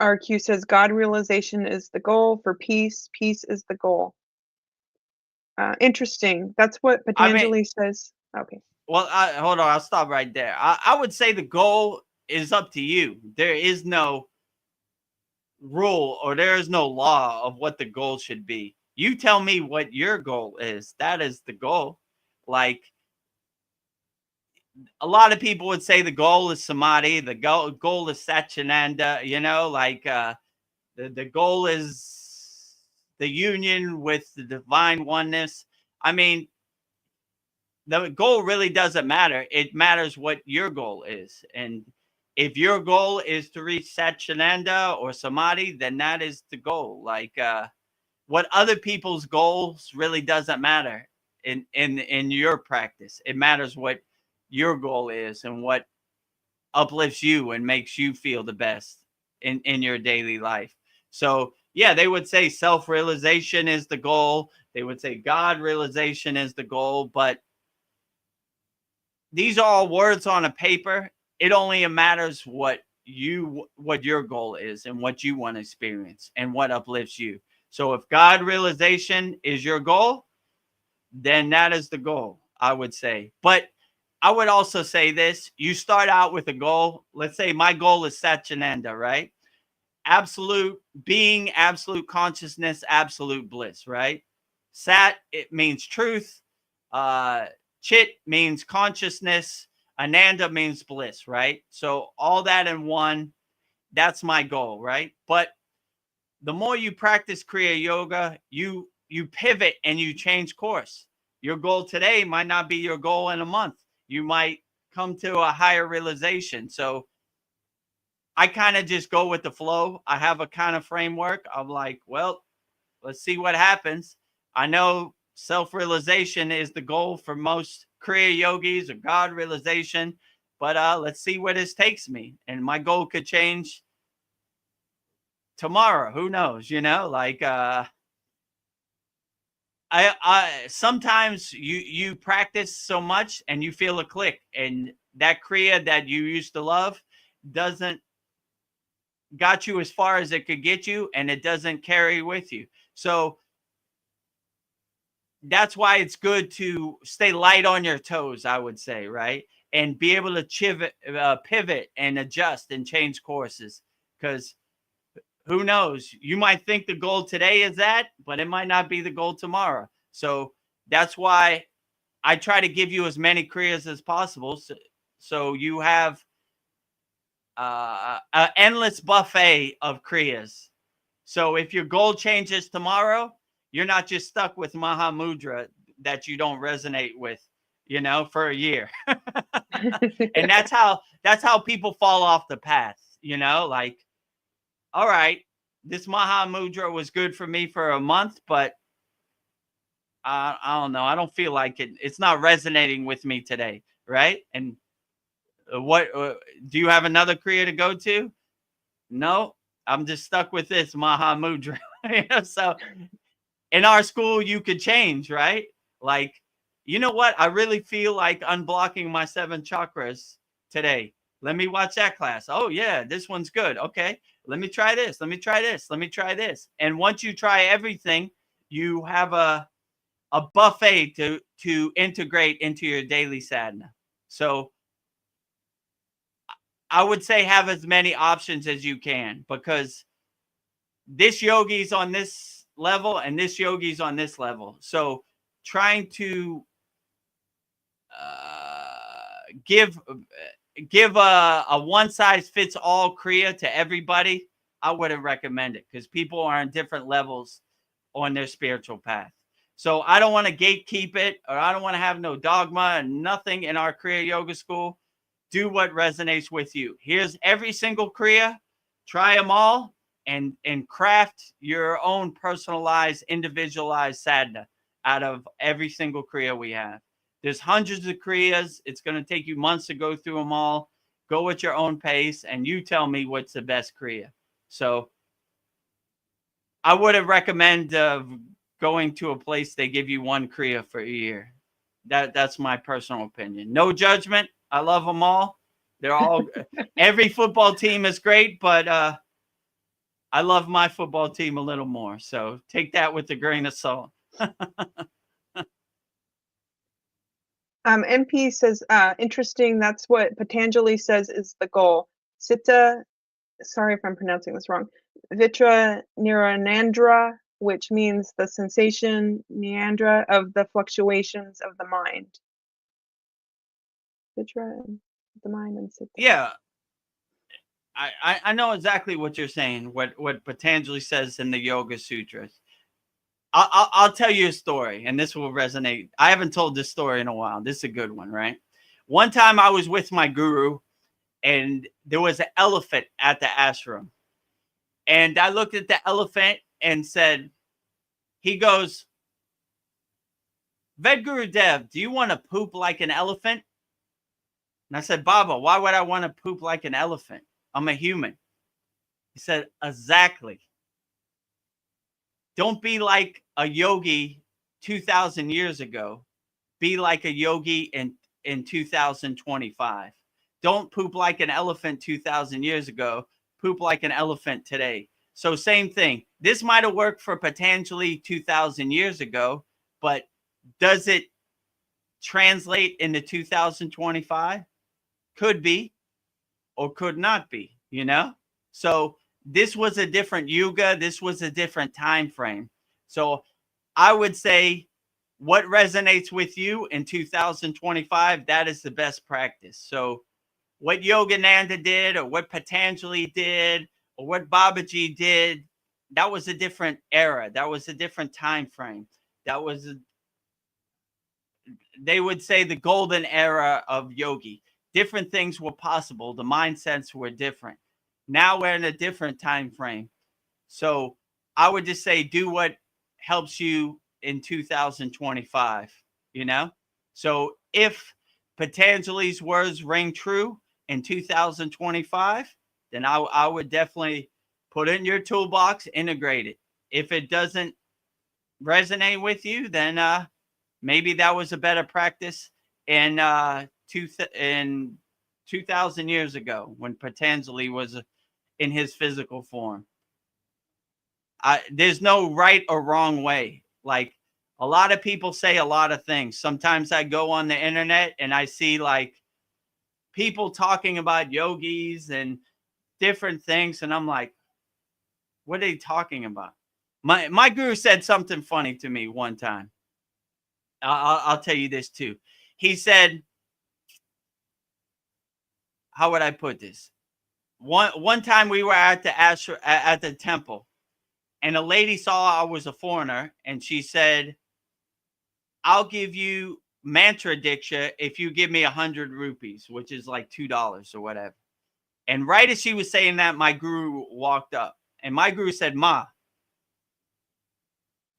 RQ says God realization is the goal for peace. Peace is the goal. Interesting. That's what Patanjali says. Okay. Well, hold on. I'll stop right there. I would say the goal is up to you. There is no rule or there is no law of what the goal should be. You tell me what your goal is. That is the goal. Like, a lot of people would say the goal is samadhi, the goal is satchinanda, you know, like the goal is the union with the divine oneness. I mean, the goal really doesn't matter. It matters what your goal is. And if your goal is to reach satchinanda or samadhi, then that is the goal. Like what other people's goals really doesn't matter in your practice. It matters what your goal is and what uplifts you and makes you feel the best in your daily life. So yeah, they would say self-realization is the goal. They would say God realization is the goal, but these are all words on a paper. It only matters what your goal is and what you want to experience and what uplifts you. So if God realization is your goal, then that is the goal, I would say. But I would also say this: you start out with a goal. Let's say my goal is Satchinanda, right? Absolute being, absolute consciousness, absolute bliss, right? Sat, it means truth. Chit means consciousness. Ananda means bliss, right? So all that in one, that's my goal, right? But the more you practice Kriya Yoga, you pivot and you change course. Your goal today might not be your goal in a month. You might come to a higher realization. So I kind of just go with the flow. I have a kind of framework. I'm like, well, let's see what happens. I know self-realization is the goal for most Kriya yogis, or God realization, but let's see where this takes me. And my goal could change tomorrow. Who knows? You know, like I sometimes you practice so much and you feel a click, and that Kriya that you used to love doesn't got you as far as it could get you, and it doesn't carry with you. So that's why it's good to stay light on your toes, I would say, right? And be able to pivot and adjust and change courses, because who knows? You might think the goal today is that, but it might not be the goal tomorrow. So that's why I try to give you as many Kriyas as possible, so you have an endless buffet of Kriyas. So if your goal changes tomorrow, you're not just stuck with Maha Mudra that you don't resonate with, you know, for a year. And that's how people fall off the path, you know, like, all right, this Maha Mudra was good for me for a month, but I don't know. I don't feel like it. It's not resonating with me today, right? And what do you have another Kriya to go to? No, I'm just stuck with this Maha Mudra. You know, so in our school, you could change, right? Like, you know what? I really feel like unblocking my 7 chakras today. Let me watch that class. Oh yeah, this one's good. Okay, let me try this. Let me try this. Let me try this. And once you try everything, you have a buffet to integrate into your daily sadhana. So I would say have as many options as you can, because this yogi's on this level and this yogi's on this level. So trying to give a one size fits all Kriya to everybody, I wouldn't recommend it, because people are on different levels on their spiritual path. So I don't want to gatekeep it, or I don't want to have no dogma and nothing in our Kriya Yoga school. Do what resonates with you. Here's every single Kriya. Try them all and craft your own personalized, individualized sadhana out of every single Kriya we have. There's hundreds of Kriyas. It's going to take you months to go through them all. Go at your own pace, and you tell me what's the best Kriya. So I wouldn't recommend going to a place they give you one Kriya for a year. That's my personal opinion. No judgment. I love them all. They're all, every football team is great, but I love my football team a little more. So take that with a grain of salt. MP says, interesting. That's what Patanjali says is the goal. Sitta, sorry if I'm pronouncing this wrong. Vitra Niranandra which means the sensation, meandra of the fluctuations of the mind. Vijra, the mind and sit there. Yeah, I know exactly what you're saying. What Patanjali says in the Yoga Sutras. I'll tell you a story, and this will resonate. I haven't told this story in a while. This is a good one, right? One time I was with my guru, and there was an elephant at the ashram. And I looked at the elephant and said, he goes, Vedagurudev, do you want to poop like an elephant? And I said, Baba, why would I want to poop like an elephant? I'm a human. He said, exactly. Don't be like a yogi 2,000 years ago. Be like a yogi in 2025. Don't poop like an elephant 2,000 years ago. Poop like an elephant today. So same thing. This might have worked for Patanjali 2,000 years ago, but does it translate into 2025? Could be or could not be, you know? So this was a different yuga. This was a different time frame. So I would say what resonates with you in 2025, that is the best practice. So what Yogananda did or what Patanjali did or what Babaji did, that was a different era. That was a different time frame. That was, they would say, the golden era of yogi. Different things were possible. The mindsets were different. Now we're in a different time frame. So I would just say do what helps you in 2025, you know? So if Patanjali's words ring true in 2025, then I would definitely put it in your toolbox, integrate it. If it doesn't resonate with you, then maybe that was a better practice in 2,000 years ago when Patanjali was in his physical form. There's no right or wrong way. Like, a lot of people say a lot of things. Sometimes I go on the internet and I see like people talking about yogis and different things, and I'm like, what are they talking about? My guru said something funny to me one time. I'll tell you this too. He said, how would I put this? One time we were at the temple, and a lady saw I was a foreigner, and she said, I'll give you mantra diksha if you give me 100 rupees, which is like $2 or whatever. And right as she was saying that, my guru walked up, and my guru said, Ma,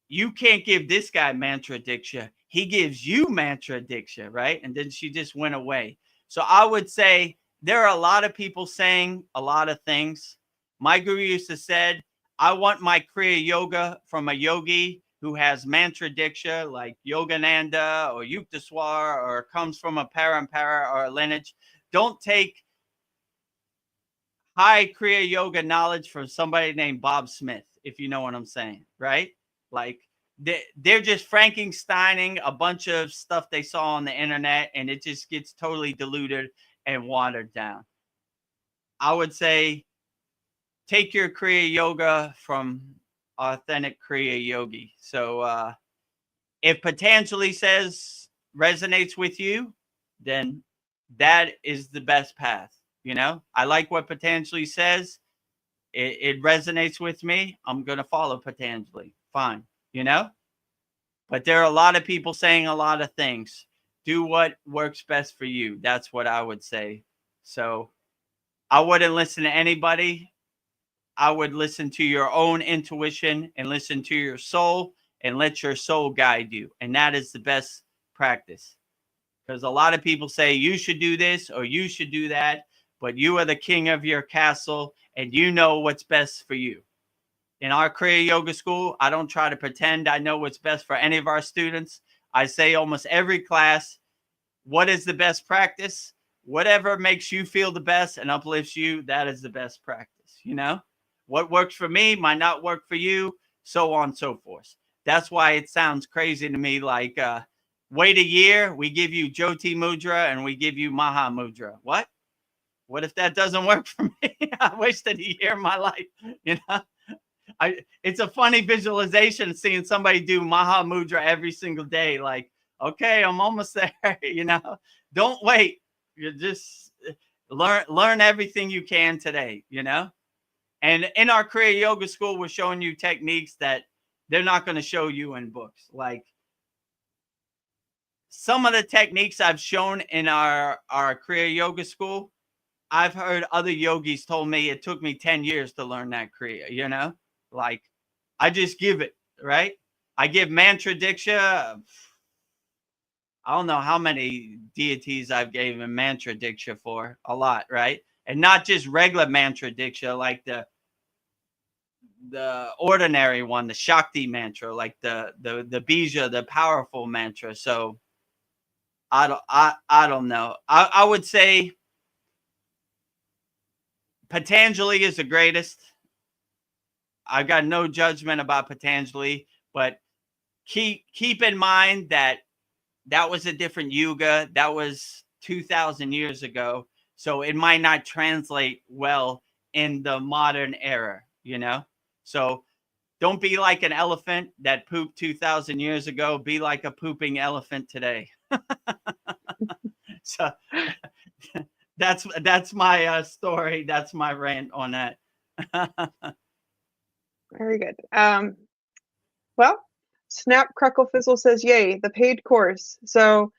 you can't give this guy mantra diksha. He gives you mantra diksha, right? And then she just went away. So I would say there are a lot of people saying a lot of things. My guru used to say, I want my Kriya yoga from a yogi who has mantra diksha like Yogananda or Yukteswar, or comes from a parampara or a lineage. Don't take high Kriya yoga knowledge from somebody named Bob Smith, if you know what I'm saying, right? Like, they're just Frankensteining a bunch of stuff they saw on the internet, and it just gets totally diluted and watered down. I would say take your Kriya yoga from authentic Kriya yogi. So if Patanjali says resonates with you, then that is the best path. You know, I like what Patanjali says. It resonates with me. I'm going to follow Patanjali. Fine. You know, but there are a lot of people saying a lot of things. Do what works best for you. That's what I would say. So I wouldn't listen to anybody. I would listen to your own intuition and listen to your soul and let your soul guide you. And that is the best practice. Because a lot of people say you should do this or you should do that, but you are the king of your castle and you know what's best for you. In our Kriya Yoga School, I don't try to pretend I know what's best for any of our students. I say almost every class, what is the best practice? Whatever makes you feel the best and uplifts you, that is the best practice. You know, what works for me might not work for you, so on and so forth. That's why it sounds crazy to me, like, wait a year, we give you Jyoti Mudra and we give you Maha Mudra. What? What if that doesn't work for me? I wasted a year of my life, you know? It's a funny visualization seeing somebody do Maha Mudra every single day. Like, okay, I'm almost there. You know, don't wait. You just learn everything you can today. You know, and in our Kriya Yoga school, we're showing you techniques that they're not going to show you in books. Like some of the techniques I've shown in our Kriya Yoga school, I've heard other yogis told me it took me 10 years to learn that Kriya, you know? Like, I just give it, right? I give mantra diksha. I don't know how many deities I've given mantra diksha for. A lot, right? And not just regular mantra diksha, like the ordinary one, the Shakti mantra, like the bija, the powerful mantra. So I don't know. I would say Patanjali is the greatest. I've got no judgment about Patanjali, but keep in mind that was a different yuga. That was 2,000 years ago. So it might not translate well in the modern era, you know? So don't be like an elephant that pooped 2,000 years ago. Be like a pooping elephant today. So that's my story. That's my rant on that. Very good. Well, Snap Crackle Fizzle says, "Yay, the paid course." So,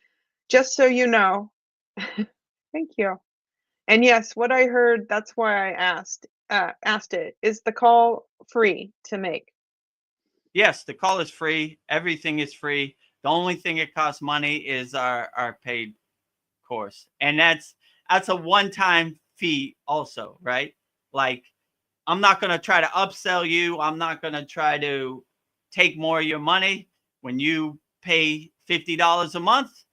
just so you know, thank you. And yes, what I heard, that's why I asked it. Is the call free to make? Yes, the call is free. Everything is free. The only thing it costs money is our paid course, and that's a one-time fee also, right? Like, I'm not going to try to upsell you. I'm not going to try to take more of your money. When you pay $50 a month,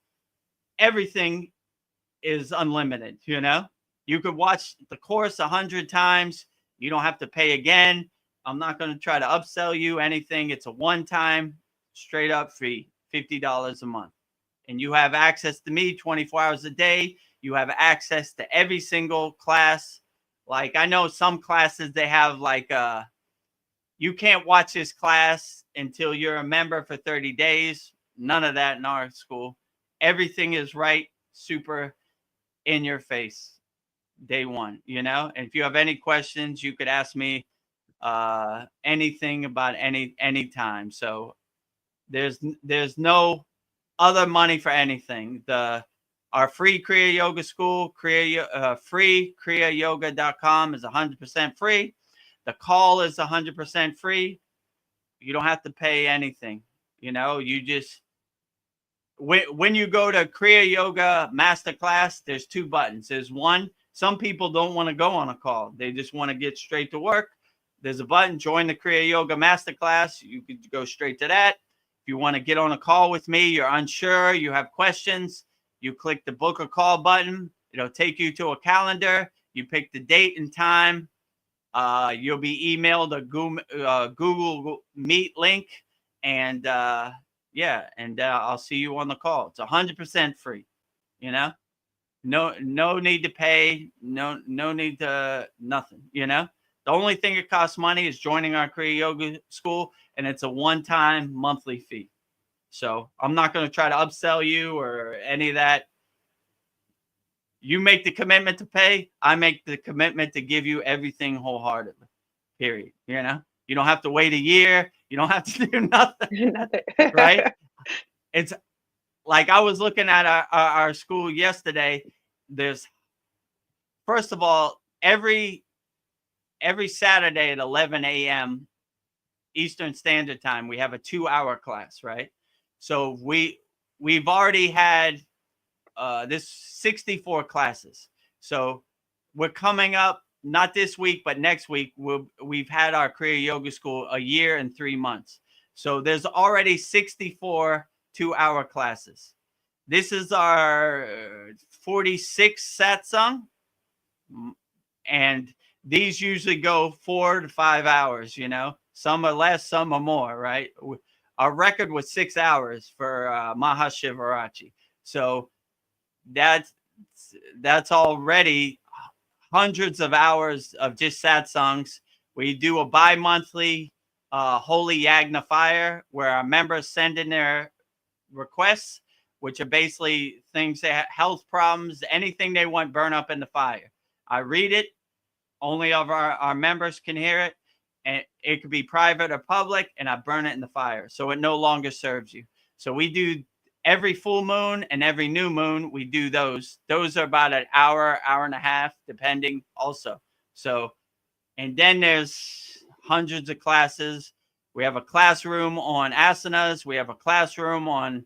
everything is unlimited. You know, you could watch the course 100 times. You don't have to pay again. I'm not going to try to upsell you anything. It's a one-time straight up fee, $50 a month. And you have access to me 24 hours a day. You have access to every single class. Like, I know some classes, they have like, you can't watch this class until you're a member for 30 days. None of that in our school. Everything is right, super in your face, day one, you know? And if you have any questions, you could ask me anything about any time. So there's no other money for anything. Our free Kriya Yoga school, free kriyayogashop.com is 100% free. The call is 100% free. You don't have to pay anything. You know, you just, when you go to Kriya Yoga Masterclass, there's two buttons. There's one, some people don't want to go on a call. They just want to get straight to work. There's a button, join the Kriya Yoga Masterclass. You could go straight to that. If you want to get on a call with me, you're unsure, you have questions, you click the book a call button. It'll take you to a calendar. You pick the date and time. You'll be emailed a Google Meet link, and yeah, and I'll see you on the call. It's 100% free. You know, no need to pay, no need to nothing. You know, the only thing it costs money is joining our Kriya Yoga school, and it's a one-time monthly fee. So I'm not going to try to upsell you or any of that. You make the commitment to pay. I make the commitment to give you everything wholeheartedly. Period. You know, you don't have to wait a year. You don't have to do nothing. Nothing. Right? It's like, I was looking at our school yesterday. There's, first of all, every Saturday at 11 a.m. Eastern Standard Time, we have a 2-hour class, right? So we've already had this 64 classes. So we're coming up, not this week, but next week, we've had our Kriya Yoga school a year and 3 months. So there's already 64 2-hour classes. This is our 46th satsang. And these usually go 4 to 5 hours, you know. Some are less, some are more, right? Our record was 6 hours for Mahashivarachi. So that's already hundreds of hours of just satsangs We do a bi-monthly Holy Yagna Fire where our members send in their requests, which are basically things that have health problems, anything they want burn up in the fire. I read it. Only of our members can hear it. And it could be private or public, and I burn it in the fire. So it no longer serves you. So we do every full moon and every new moon, we do those. Those are about an hour, hour and a half, depending also. So, and then there's hundreds of classes. We have a classroom on asanas. We have a classroom on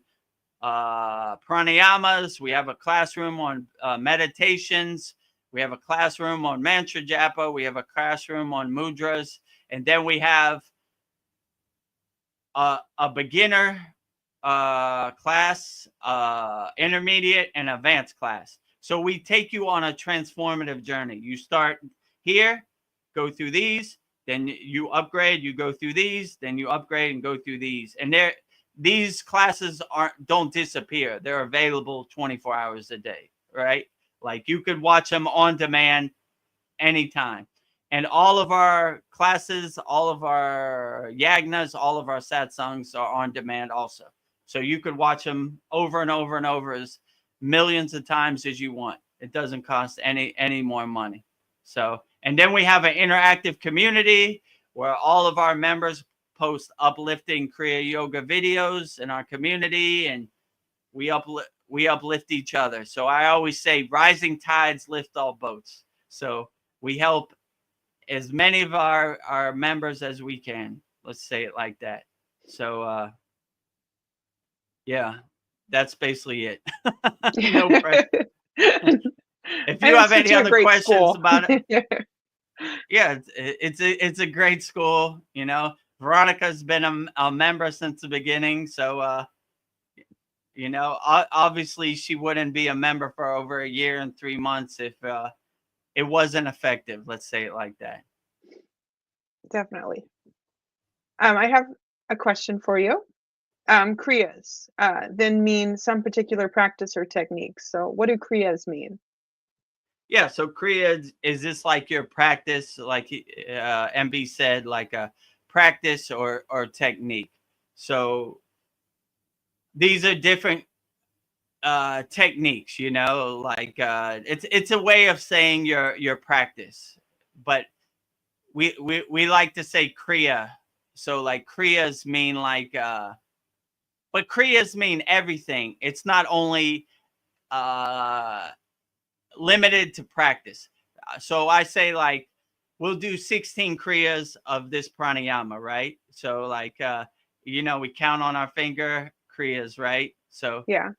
pranayamas. We have a classroom on meditations. We have a classroom on mantra japa. We have a classroom on mudras. And then we have a beginner class, intermediate, and advanced class. So we take you on a transformative journey. You start here, go through these, then you upgrade, you go through these, then you upgrade and go through these. And these classes don't disappear. They're available 24 hours a day, right? Like you could watch them on demand anytime. And all of our classes, all of our yagnas, all of our satsangs are on demand also. So you could watch them over and over and over as millions of times as you want. It doesn't cost any more money. So, and then we have an interactive community where all of our members post uplifting Kriya Yoga videos in our community, and we uplift each other. So I always say rising tides lift all boats. So we help as many of our members as we can. Let's say it like that. So yeah, that's basically it. No pressure. If you have any other questions about it, yeah, it's a great school. You know, Veronica's been a member since the beginning, so you know, obviously she wouldn't be a member for over a year and 3 months if it wasn't effective. Let's say it like that. Definitely. I have a question for you. Kriyas then mean some particular practice or techniques. So what do kriyas mean? Yeah, so Kriya is this like your practice, like MB said, like a practice or technique. So these are different techniques, you know, like it's a way of saying your practice, but we like to say Kriya. So like Kriyas mean like but Kriyas mean everything. It's not only limited to practice. So I say like we'll do 16 kriyas of this pranayama, right? So like you know, we count on our finger kriyas, right? So yeah,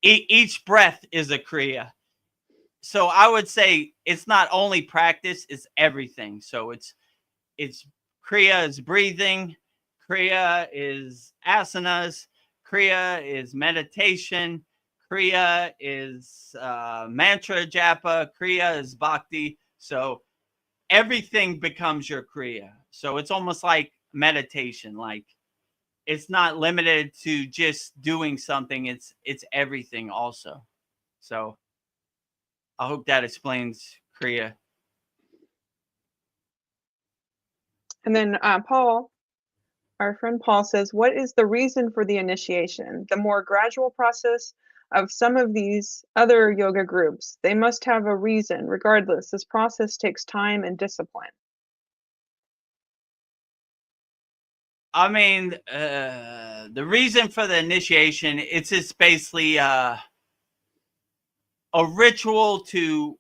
each breath is a kriya. So I would say it's not only practice, it's everything. So it's kriya is breathing, kriya is asanas, kriya is meditation, kriya is mantra japa, kriya is bhakti. So everything becomes your kriya. So it's almost like meditation. Like it's not limited to just doing something. It's everything also. So I hope that explains kriya. and then Paul, our friend Paul says, what is the reason for the initiation? The more gradual process of some of these other yoga groups. They must have a reason. Regardless, this process takes time and discipline. I mean, the reason for the initiation, it's just basically a ritual to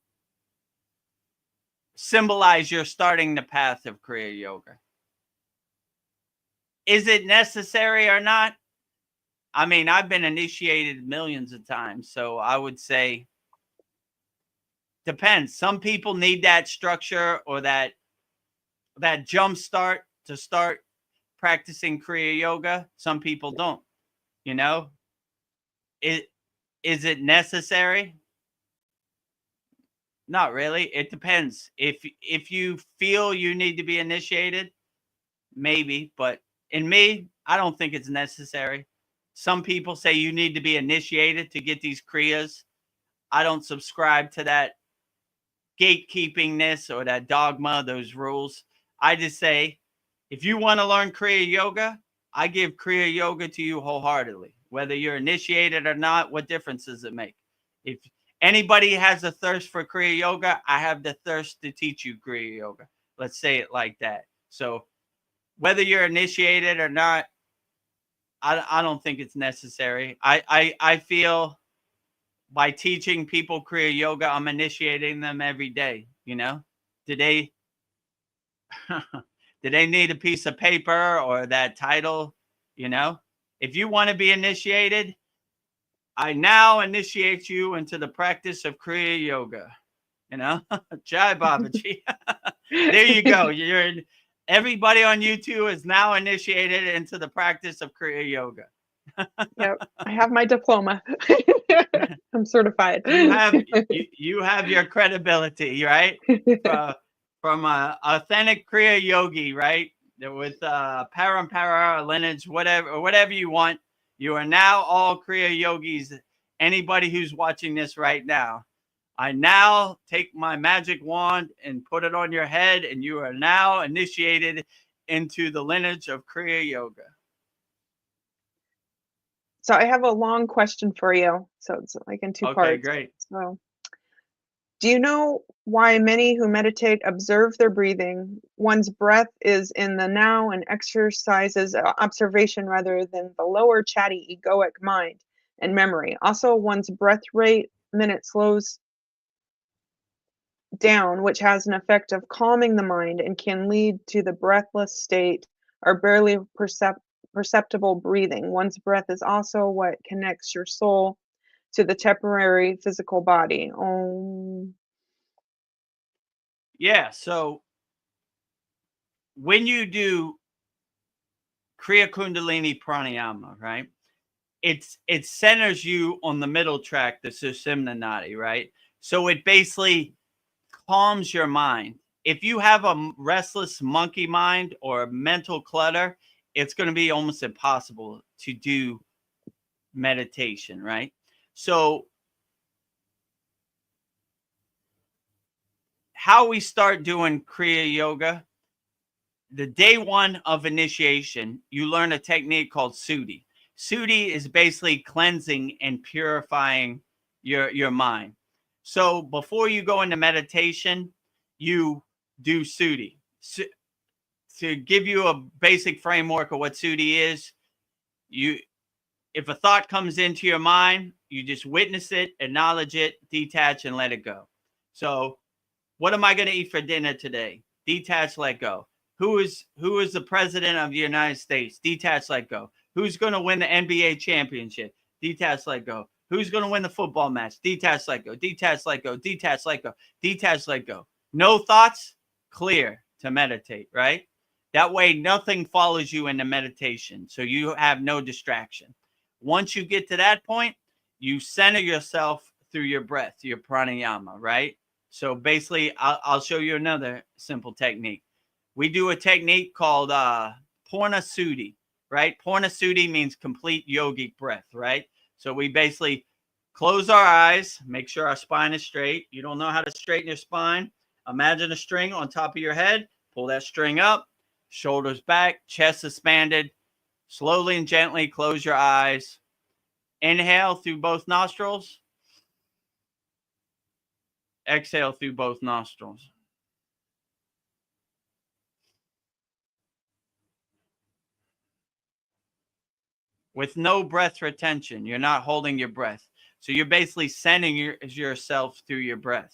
symbolize you're starting the path of Kriya Yoga. Is it necessary or not? I mean, I've been initiated millions of times, so I would say depends. Some people need that structure or that jump start to start practicing Kriya Yoga. Some people don't. You know, is it necessary? Not really. It depends. If you feel you need to be initiated, maybe. But in me, I don't think it's necessary. Some people say you need to be initiated to get these kriyas. I don't subscribe to that gatekeepingness or that dogma, those rules. I just say, if you want to learn Kriya Yoga, I give Kriya Yoga to you wholeheartedly. Whether you're initiated or not, what difference does it make? If anybody has a thirst for Kriya Yoga, I have the thirst to teach you Kriya Yoga. Let's say it like that. So whether you're initiated or not, I don't think it's necessary. I feel by teaching people Kriya Yoga, I'm initiating them every day. You know, do they do they need a piece of paper or that title? You know, if you want to be initiated, I now initiate you into the practice of Kriya Yoga. You know, Jai Babaji. There you go. Everybody on YouTube is now initiated into the practice of Kriya Yoga. Yep, I have my diploma. I'm certified. You have your credibility, right? From a authentic Kriya yogi, right? With parampara lineage, whatever you want. You are now all Kriya yogis. Anybody who's watching this right now, I now take my magic wand and put it on your head, and you are now initiated into the lineage of Kriya Yoga. So I have a long question for you. So it's like in two parts. Okay, great. So, do you know why many who meditate observe their breathing? One's breath is in the now and exercises observation rather than the lower chatty egoic mind and memory. Also, one's breath rate minute slows down, which has an effect of calming the mind and can lead to the breathless state or barely perceptible breathing. One's breath is also what connects your soul to the temporary physical body. Yeah, so when you do Kriya Kundalini Pranayama, right? It centers you on the middle track, the Sushumna Nadi, right? So it basically calms your mind. If you have a restless monkey mind or a mental clutter, it's going to be almost impossible to do meditation, right? So how we start doing Kriya Yoga, the day one of initiation, you learn a technique called Sudhi. Sudhi is basically cleansing and purifying your mind. So before you go into meditation, you do Sudhi. To give you a basic framework of what Sudhi is, if a thought comes into your mind, you just witness it, acknowledge it, detach, and let it go. So what am I going to eat for dinner today? Detach, let go. Who is the president of the United States? Detach, let go. Who's going to win the NBA championship? Detach, let go. Who's going to win the football match? Detach, let go. Detach, let go. Detach, let go. Detach, let go. No thoughts, clear to meditate, right? That way, nothing follows you into meditation. So you have no distraction. Once you get to that point, you center yourself through your breath, your pranayama, right? So basically, I'll show you another simple technique. We do a technique called Purna Sudhi, right? Purna Sudhi means complete yogic breath, right? So we basically close our eyes, make sure our spine is straight. You don't know how to straighten your spine? Imagine a string on top of your head. Pull that string up, shoulders back, chest expanded. Slowly and gently close your eyes. Inhale through both nostrils. Exhale through both nostrils. With no breath retention. You're not holding your breath. So you're basically sending yourself through your breath.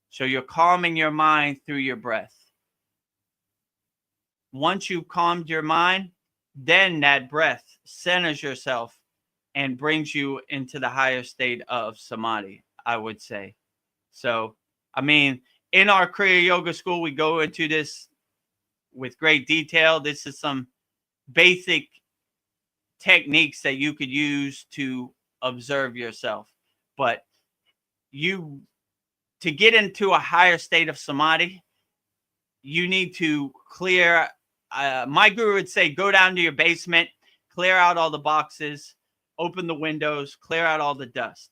So you're calming your mind through your breath. Once you've calmed your mind, then that breath centers yourself and brings you into the higher state of samadhi, I would say. So, I mean, in our Kriya Yoga school, we go into this with great detail. This is some basic techniques that you could use to observe yourself. But to get into a higher state of samadhi, you need to clear. My guru would say, go down to your basement, clear out all the boxes, open the windows, clear out all the dust.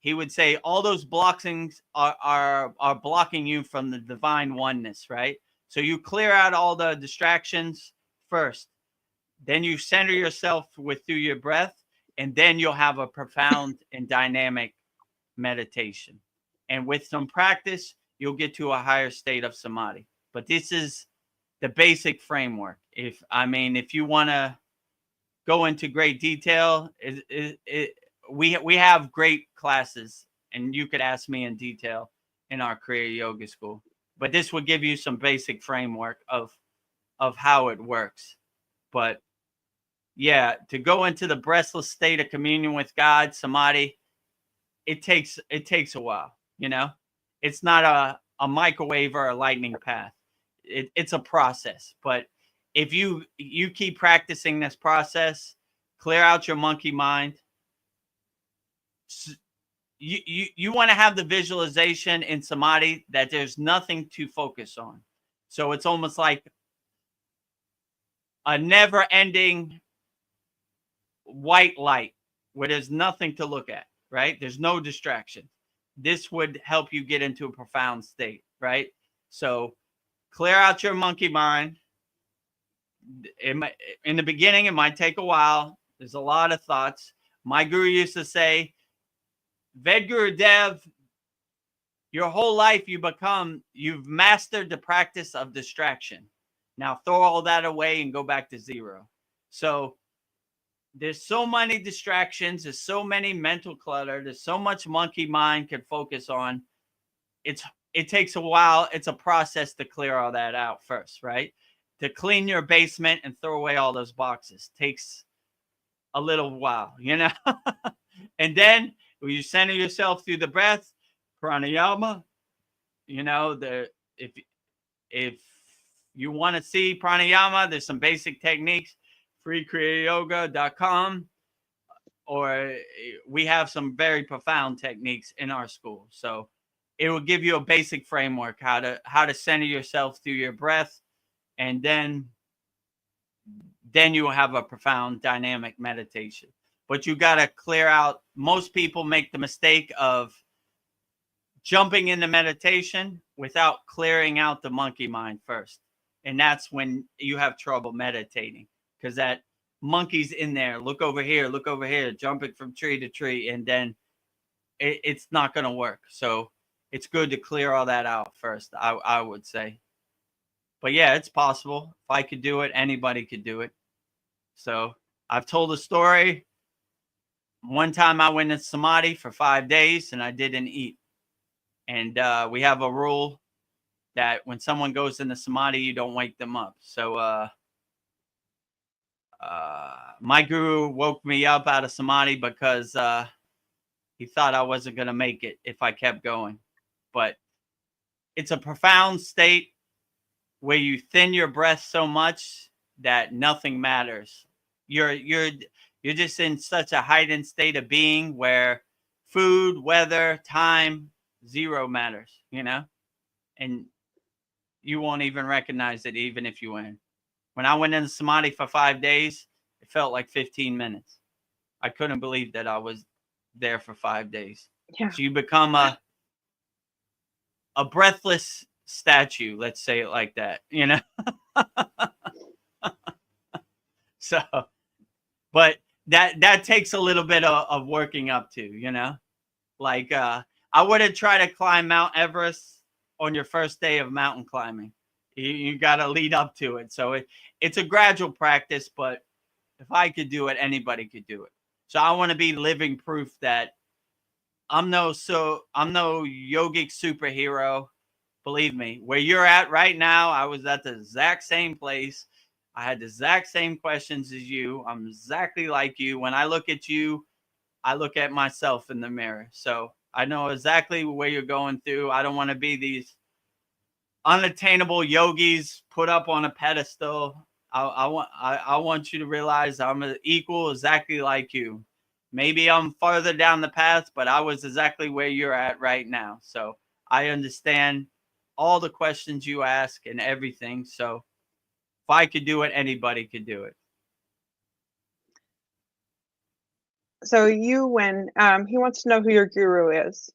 he would say all those blockings are blocking you from the divine oneness, right? So you clear out all the distractions first. Then you center yourself through your breath, and then you'll have a profound and dynamic meditation. And with some practice, you'll get to a higher state of samadhi. But this is the basic framework. If you want to go into great detail, we have great classes, and you could ask me in detail in our Kriya Yoga School. But this will give you some basic framework of how it works. But yeah, to go into the breathless state of communion with God, samadhi, it takes a while. It's not a microwave or a lightning path. It's a process. But if you keep practicing this process, clear out your monkey mind. You want to have the visualization in samadhi that there's nothing to focus on. So it's almost like a never-ending white light where there's nothing to look at, right? There's no distraction. This would help you get into a profound state, right? So clear out your monkey mind. In the beginning, it might take a while. There's a lot of thoughts. My guru used to say, Vedagurudev, your whole life you've mastered the practice of distraction. Now throw all that away and go back to zero. So there's so many distractions. There's so many mental clutter. There's so much monkey mind can focus on. It takes a while. It's a process to clear all that out first, right? To clean your basement and throw away all those boxes takes a little while, And then when you center yourself through the breath, pranayama, if you want to see pranayama, there's some basic techniques, free kriyayogashop.com, or we have some very profound techniques in our school. So it will give you a basic framework how to center yourself through your breath, and then you will have a profound dynamic meditation. But you got to clear out. Most people make the mistake of jumping into meditation without clearing out the monkey mind first. And that's when you have trouble meditating, because that monkey's in there. Look over here, jumping from tree to tree. And then it's not going to work. So it's good to clear all that out first, I would say. But yeah, it's possible. If I could do it, anybody could do it. So I've told a story. One time I went in samadhi for 5 days and I didn't eat. And we have a rule that when someone goes into samadhi, you don't wake them up. So my guru woke me up out of samadhi because he thought I wasn't going to make it if I kept going. But it's a profound state where you thin your breath so much that nothing matters. You're just in such a heightened state of being where food, weather, time, zero matters, and you won't even recognize it even if you win. When I went into samadhi for 5 days, it felt like 15 minutes. I couldn't believe that I was there for 5 days. Yeah. So you become a breathless statue, let's say it like that, So, but that takes a little bit of working up to, like I wouldn't try to climb Mount Everest on your first day of mountain climbing. You got to lead up to it. So it's a gradual practice, but if I could do it, anybody could do it. So I want to be living proof that I'm no yogic superhero. Believe me, where you're at right now, I was at the exact same place. I had the exact same questions as you. I'm exactly like you. When I look at you, I look at myself in the mirror. So I know exactly where you're going through. I don't want to be these unattainable yogis put up on a pedestal. I want you to realize I'm an equal, exactly like you. Maybe I'm farther down the path, but I was exactly where you're at right now. So I understand all the questions you ask and everything. So if I could do it, anybody could do it. So you when he wants to know who your guru is.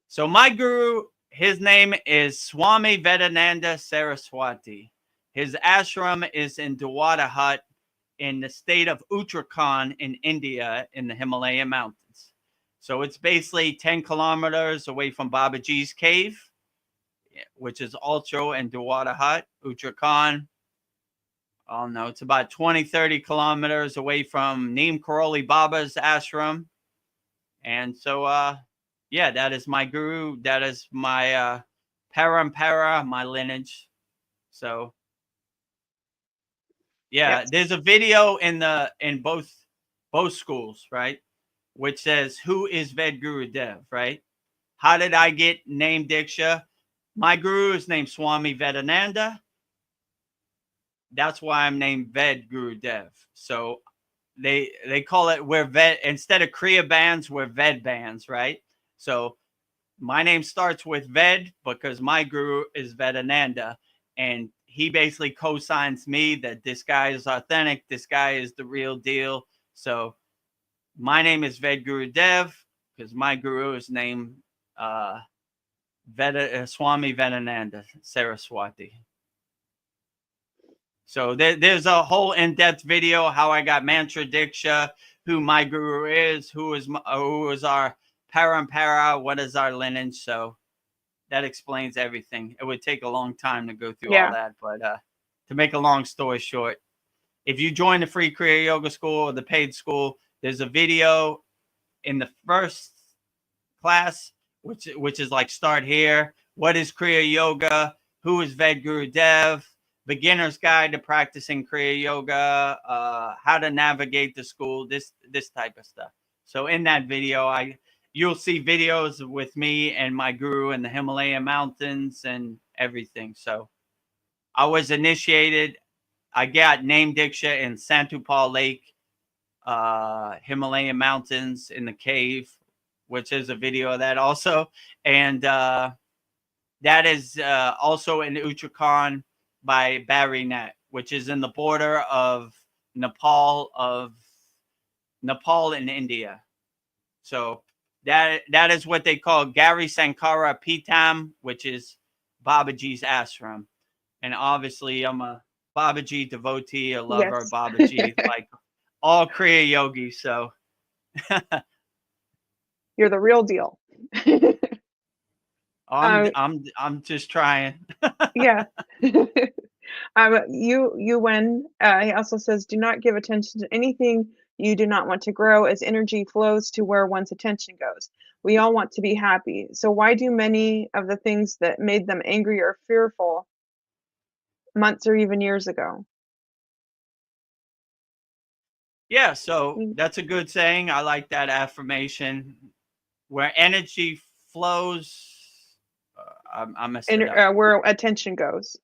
So my guru, his name is Swami Vedananda Saraswati. His ashram is in Dewata Hut in the state of Uttarakhand in India in the Himalayan mountains. So it's basically 10 kilometers away from Babaji's cave, which is also in Dewata Hut, Uttarakhand. Oh no, it's about 20, 30 kilometers away from Neem Karoli Baba's ashram. And so, yeah, that is my guru. That is my parampara, my lineage. So, yeah, Yes. there's a video in both schools, right? Which says, "Who is Vedagurudev?" Right? How did I get named Diksha? My guru is named Swami Vedananda. That's why I'm named Vedagurudev. So they call it, we're Ved, instead of Kriya bands, we're Ved bands, right? So my name starts with Ved because my guru is Vedananda, and he basically co-signs me that this guy is authentic, this guy is the real deal. So my name is Vedagurudev because my guru is named Swami Vedananda Saraswati. So there's a whole in-depth video how I got mantra diksha, who my guru is, who is our parampara, what is our lineage. So that explains everything. It would take a long time to go through all that, but to make a long story short, if you join the free Kriya Yoga School or the paid school, there's a video in the first class, which is like, start here. What is Kriya Yoga? Who is Vedagurudev? Beginner's Guide to Practicing Kriya Yoga, how to navigate the school, this type of stuff. So in that video, you'll see videos with me and my guru in the Himalayan mountains and everything. So I was initiated. I got named Diksha in Santupal Lake, Himalayan mountains in the cave, which is a video of that also. And that is also in Uttarakhand by Barinat, which is in the border of Nepal and India. So that is what they call Gari Sankara Pitam, which is Babaji's ashram. And obviously I'm a Babaji devotee, a lover of Babaji, like all Kriya yogis. So you're the real deal. I'm just trying. Yeah. When he also says, do not give attention to anything you do not want to grow, as energy flows to where one's attention goes. We all want to be happy. So why do many of the things that made them angry or fearful months or even years ago? Yeah, so that's a good saying. I like that affirmation. Where energy flows, I messed it up. Where attention goes.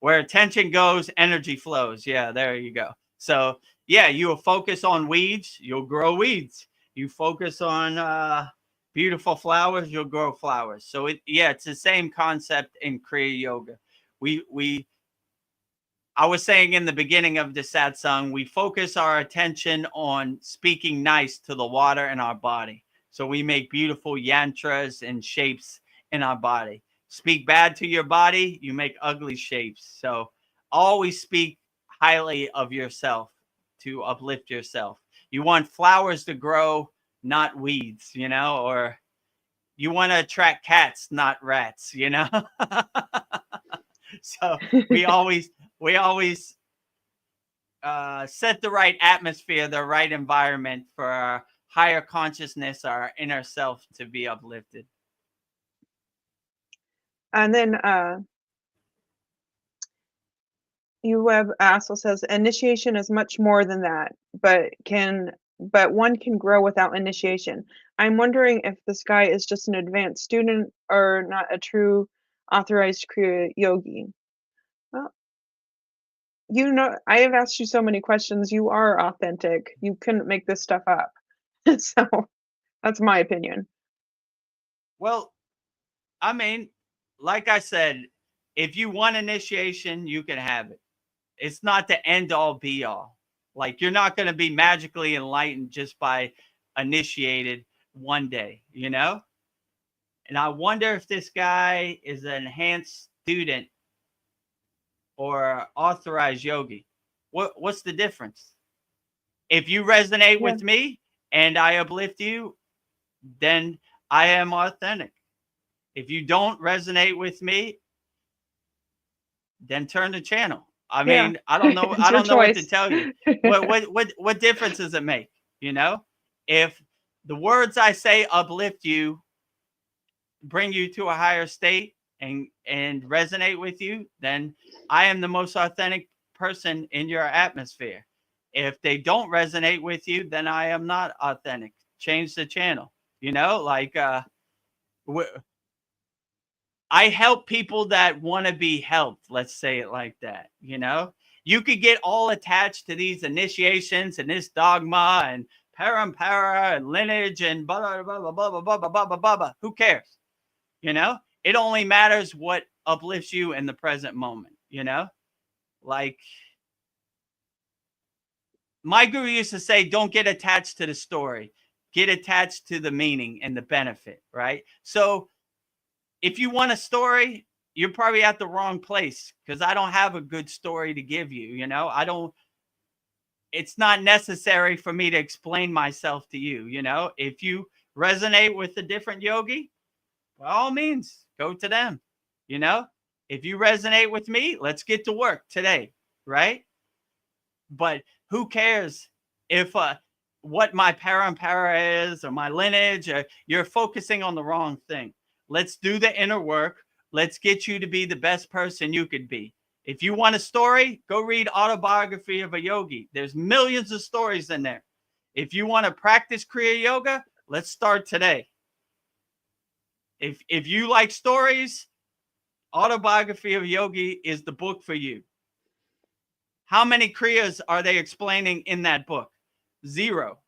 Where attention goes, energy flows. Yeah, there you go. So yeah, you will focus on weeds, you'll grow weeds. You focus on beautiful flowers, you'll grow flowers. So it's the same concept in Kriya Yoga. I was saying in the beginning of the satsang, we focus our attention on speaking nice to the water in our body. So we make beautiful yantras and shapes in our body. Speak bad to your body, you make ugly shapes. So always speak highly of yourself to uplift yourself. You want flowers to grow, not weeds, or you want to attract cats, not rats, So we always set the right atmosphere, the right environment for our higher consciousness, our inner self to be uplifted. And then UWeb also says initiation is much more than that, but one can grow without initiation. I'm wondering if this guy is just an advanced student or not a true authorized Kriya yogi. Well, I have asked you so many questions. You are authentic. You couldn't make this stuff up. So that's my opinion. Well, I mean, like I said, if you want initiation, you can have it. It's not the end all be all. Like, you're not going to be magically enlightened just by initiated one day, you know? And I wonder if this guy is an enhanced student or authorized yogi. What's the difference? If you resonate with me and I uplift you, then I am authentic. If you don't resonate with me, then turn the channel. I mean, I don't know. I don't know what to tell you. What difference does it make? You know, if the words I say uplift you, bring you to a higher state and resonate with you, then I am the most authentic person in your atmosphere. If they don't resonate with you, then I am not authentic. Change the channel. You know, like I help people that want to be helped. Let's say it like that. You know, you could get all attached to these initiations and this dogma and parampara and lineage and blah, blah, blah, blah, blah, blah, blah, blah, blah, blah. Who cares? You know, it only matters what uplifts you in the present moment. You know, like my guru used to say, don't get attached to the story, get attached to the meaning and the benefit. Right. So if you want a story, you're probably at the wrong place, because I don't have a good story to give you. You know, it's not necessary for me to explain myself to you. You know, if you resonate with a different yogi, by all means, go to them. You know, if you resonate with me, let's get to work today. Right. But who cares if what my parampara is or my lineage? You're focusing on the wrong thing. Let's do the inner work. Let's get you to be the best person you could be. If you want a story, go read Autobiography of a Yogi. There's millions of stories in there. If you want to practice Kriya Yoga, let's start today. If you like stories, Autobiography of a Yogi is the book for you. How many Kriyas are they explaining in that book? 0.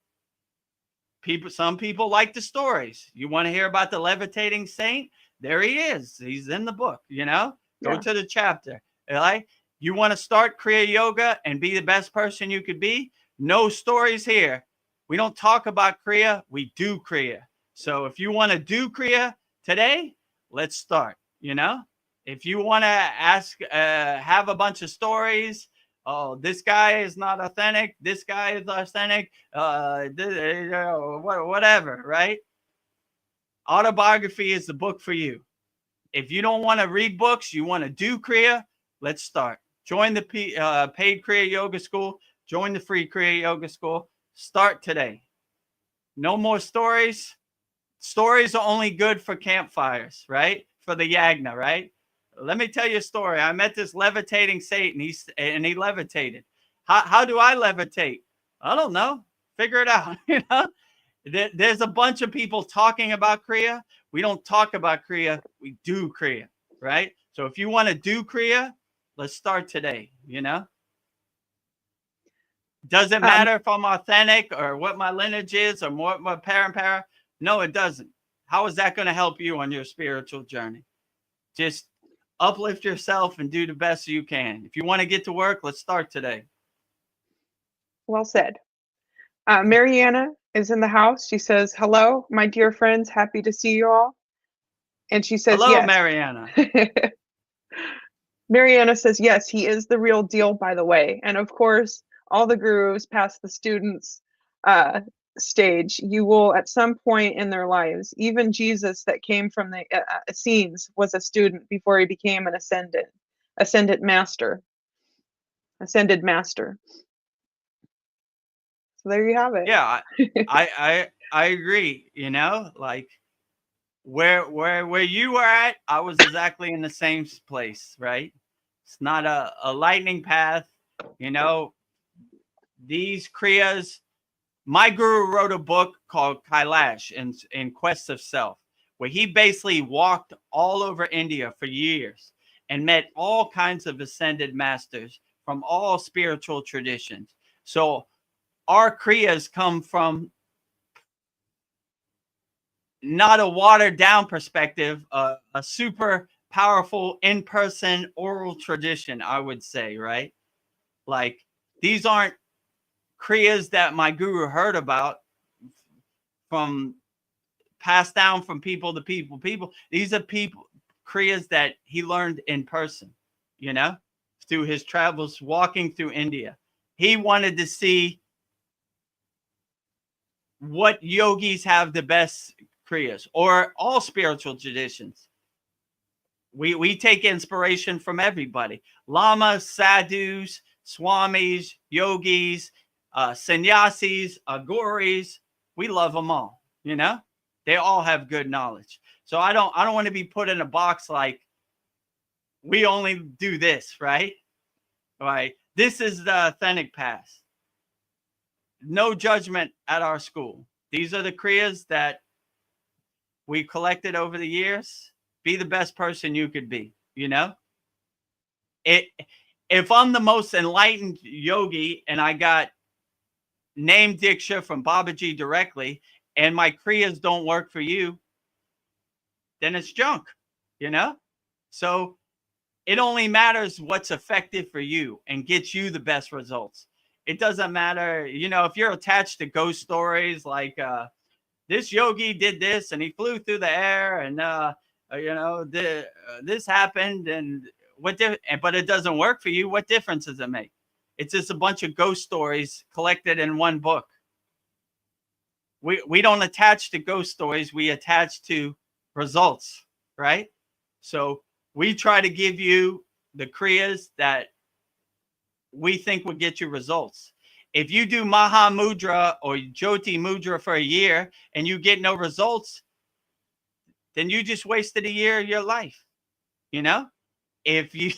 Some people like the stories. You want to hear about the levitating saint? There he is. He's in the book, you know? Go to the chapter. Right? You want to start Kriya Yoga and be the best person you could be? No stories here. We don't talk about Kriya. We do Kriya. So if you want to do Kriya today, let's start, you know? If you want to have a bunch of stories, oh, this guy is not authentic, this guy is authentic, whatever, right? Autobiography is the book for you. If you don't want to read books, you want to do Kriya, let's start. Join the paid Kriya Yoga School. Join the free Kriya Yoga School. Start today. No more stories. Stories are only good for campfires, right? For the yagna, right? Let me tell you a story. I met this levitating saint, and he levitated. How do I levitate? I don't know. Figure it out. You know, there's a bunch of people talking about Kriya. We don't talk about Kriya. We do Kriya, right? So if you want to do Kriya, let's start today. You know, does it matter if I'm authentic or what my lineage is or what my parampara? No, it doesn't. How is that going to help you on your spiritual journey? Just uplift yourself and do the best you can. If you want to get to work, let's start today. Well said. Mariana is in the house. She says, hello, my dear friends. Happy to see you all. And she says, hello, yes. Mariana. Mariana says, yes, he is the real deal, by the way. And of course, all the gurus past the students stage, you will at some point in their lives, even Jesus that came from the Essenes was a student before he became an ascended master. So there you have it. Yeah, I agree. You know, like where you were at, I was exactly in the same place, right? It's not a lightning path. You know, these Kriyas. My guru wrote a book called Kailash in Quest of Self, where he basically walked all over India for years and met all kinds of ascended masters from all spiritual traditions. So our Kriyas come from not a watered down perspective, a super powerful in-person oral tradition, I would say, right? Like, these aren't kriyas that my guru heard about, from passed down from people to people. These are kriyas that he learned in person, you know, through his travels walking through India. He wanted to see what yogis have the best kriyas, or all spiritual traditions. We take inspiration from everybody: lamas, sadhus, swamis, yogis, sannyasis, agoris. We love them all, you know. They all have good knowledge. So I don't want to be put in a box like we only do this, right? Right. This is the authentic path. No judgment at our school. These are the kriyas that we collected over the years. Be the best person you could be, you know? If I'm the most enlightened yogi and I got name diksha from Babaji directly, and my kriyas don't work for you, then it's junk, you know? So it only matters what's effective for you and gets you the best results. It doesn't matter, you know, if you're attached to ghost stories like this yogi did this and he flew through the air and you know, this happened and but it doesn't work for you. What difference does it make? It's just a bunch of ghost stories collected in one book. We don't attach to ghost stories. We attach to results, right? So we try to give you the kriyas that we think will get you results. If you do Maha Mudra or Jyoti Mudra for a year and you get no results, then you just wasted a year of your life. You know, if you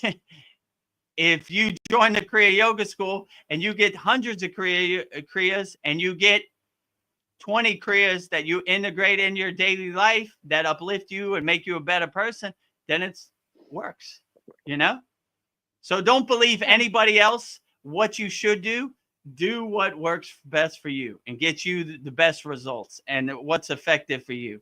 join the Kriya Yoga School and you get hundreds of kriyas and you get 20 kriyas that you integrate in your daily life that uplift you and make you a better person, then it works, you know? So don't believe anybody else what you should do. Do what works best for you and get you the best results and what's effective for you.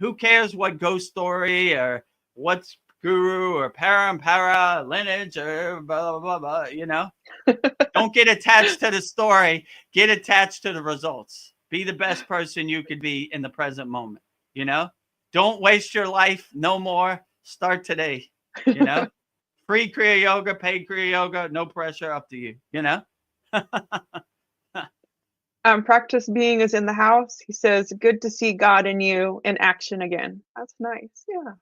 Who cares what ghost story or what's guru or parampara lineage or blah, blah, blah, you know? Don't get attached to the story. Get attached to the results. Be the best person you could be in the present moment, you know? Don't waste your life no more. Start today, you know? Free Kriya Yoga, paid Kriya Yoga, no pressure, up to you, you know? Practice being is in the house. He says, good to see God in you in action again. That's nice. Yeah.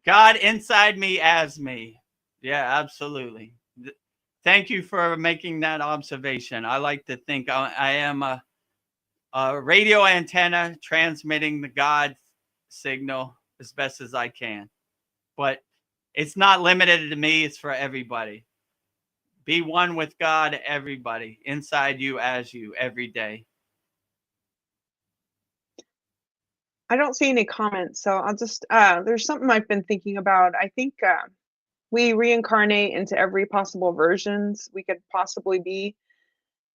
God inside me as me. Yeah, absolutely. Thank you for making that observation. I like to think I am a radio antenna transmitting the God signal as best as I can. But it's not limited to me. It's for everybody. Be one with God, everybody, inside you, as you, every day. I don't see any comments, so I'll just, there's something I've been thinking about. I think we reincarnate into every possible versions we could possibly be.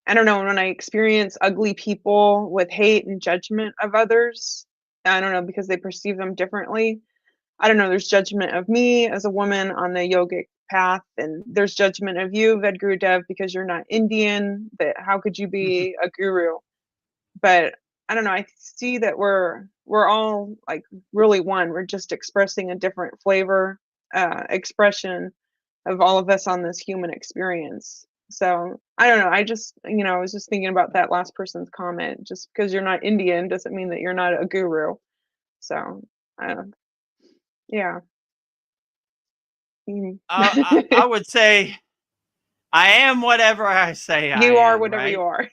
I don't know, when I experience ugly people with hate and judgment of others, I don't know, because they perceive them differently. I don't know, there's judgment of me as a woman on the yogic path, and there's judgment of you, Vedagurudev, because you're not Indian, that how could you be a guru? But I don't know, I see that we're all like really one. We're just expressing a different flavor, expression of all of us on this human experience. So I don't know. I just, you know, I was just thinking about that last person's comment. Just because you're not Indian doesn't mean that you're not a guru. So, yeah. I would say I am whatever I say I You are am, whatever right? you are.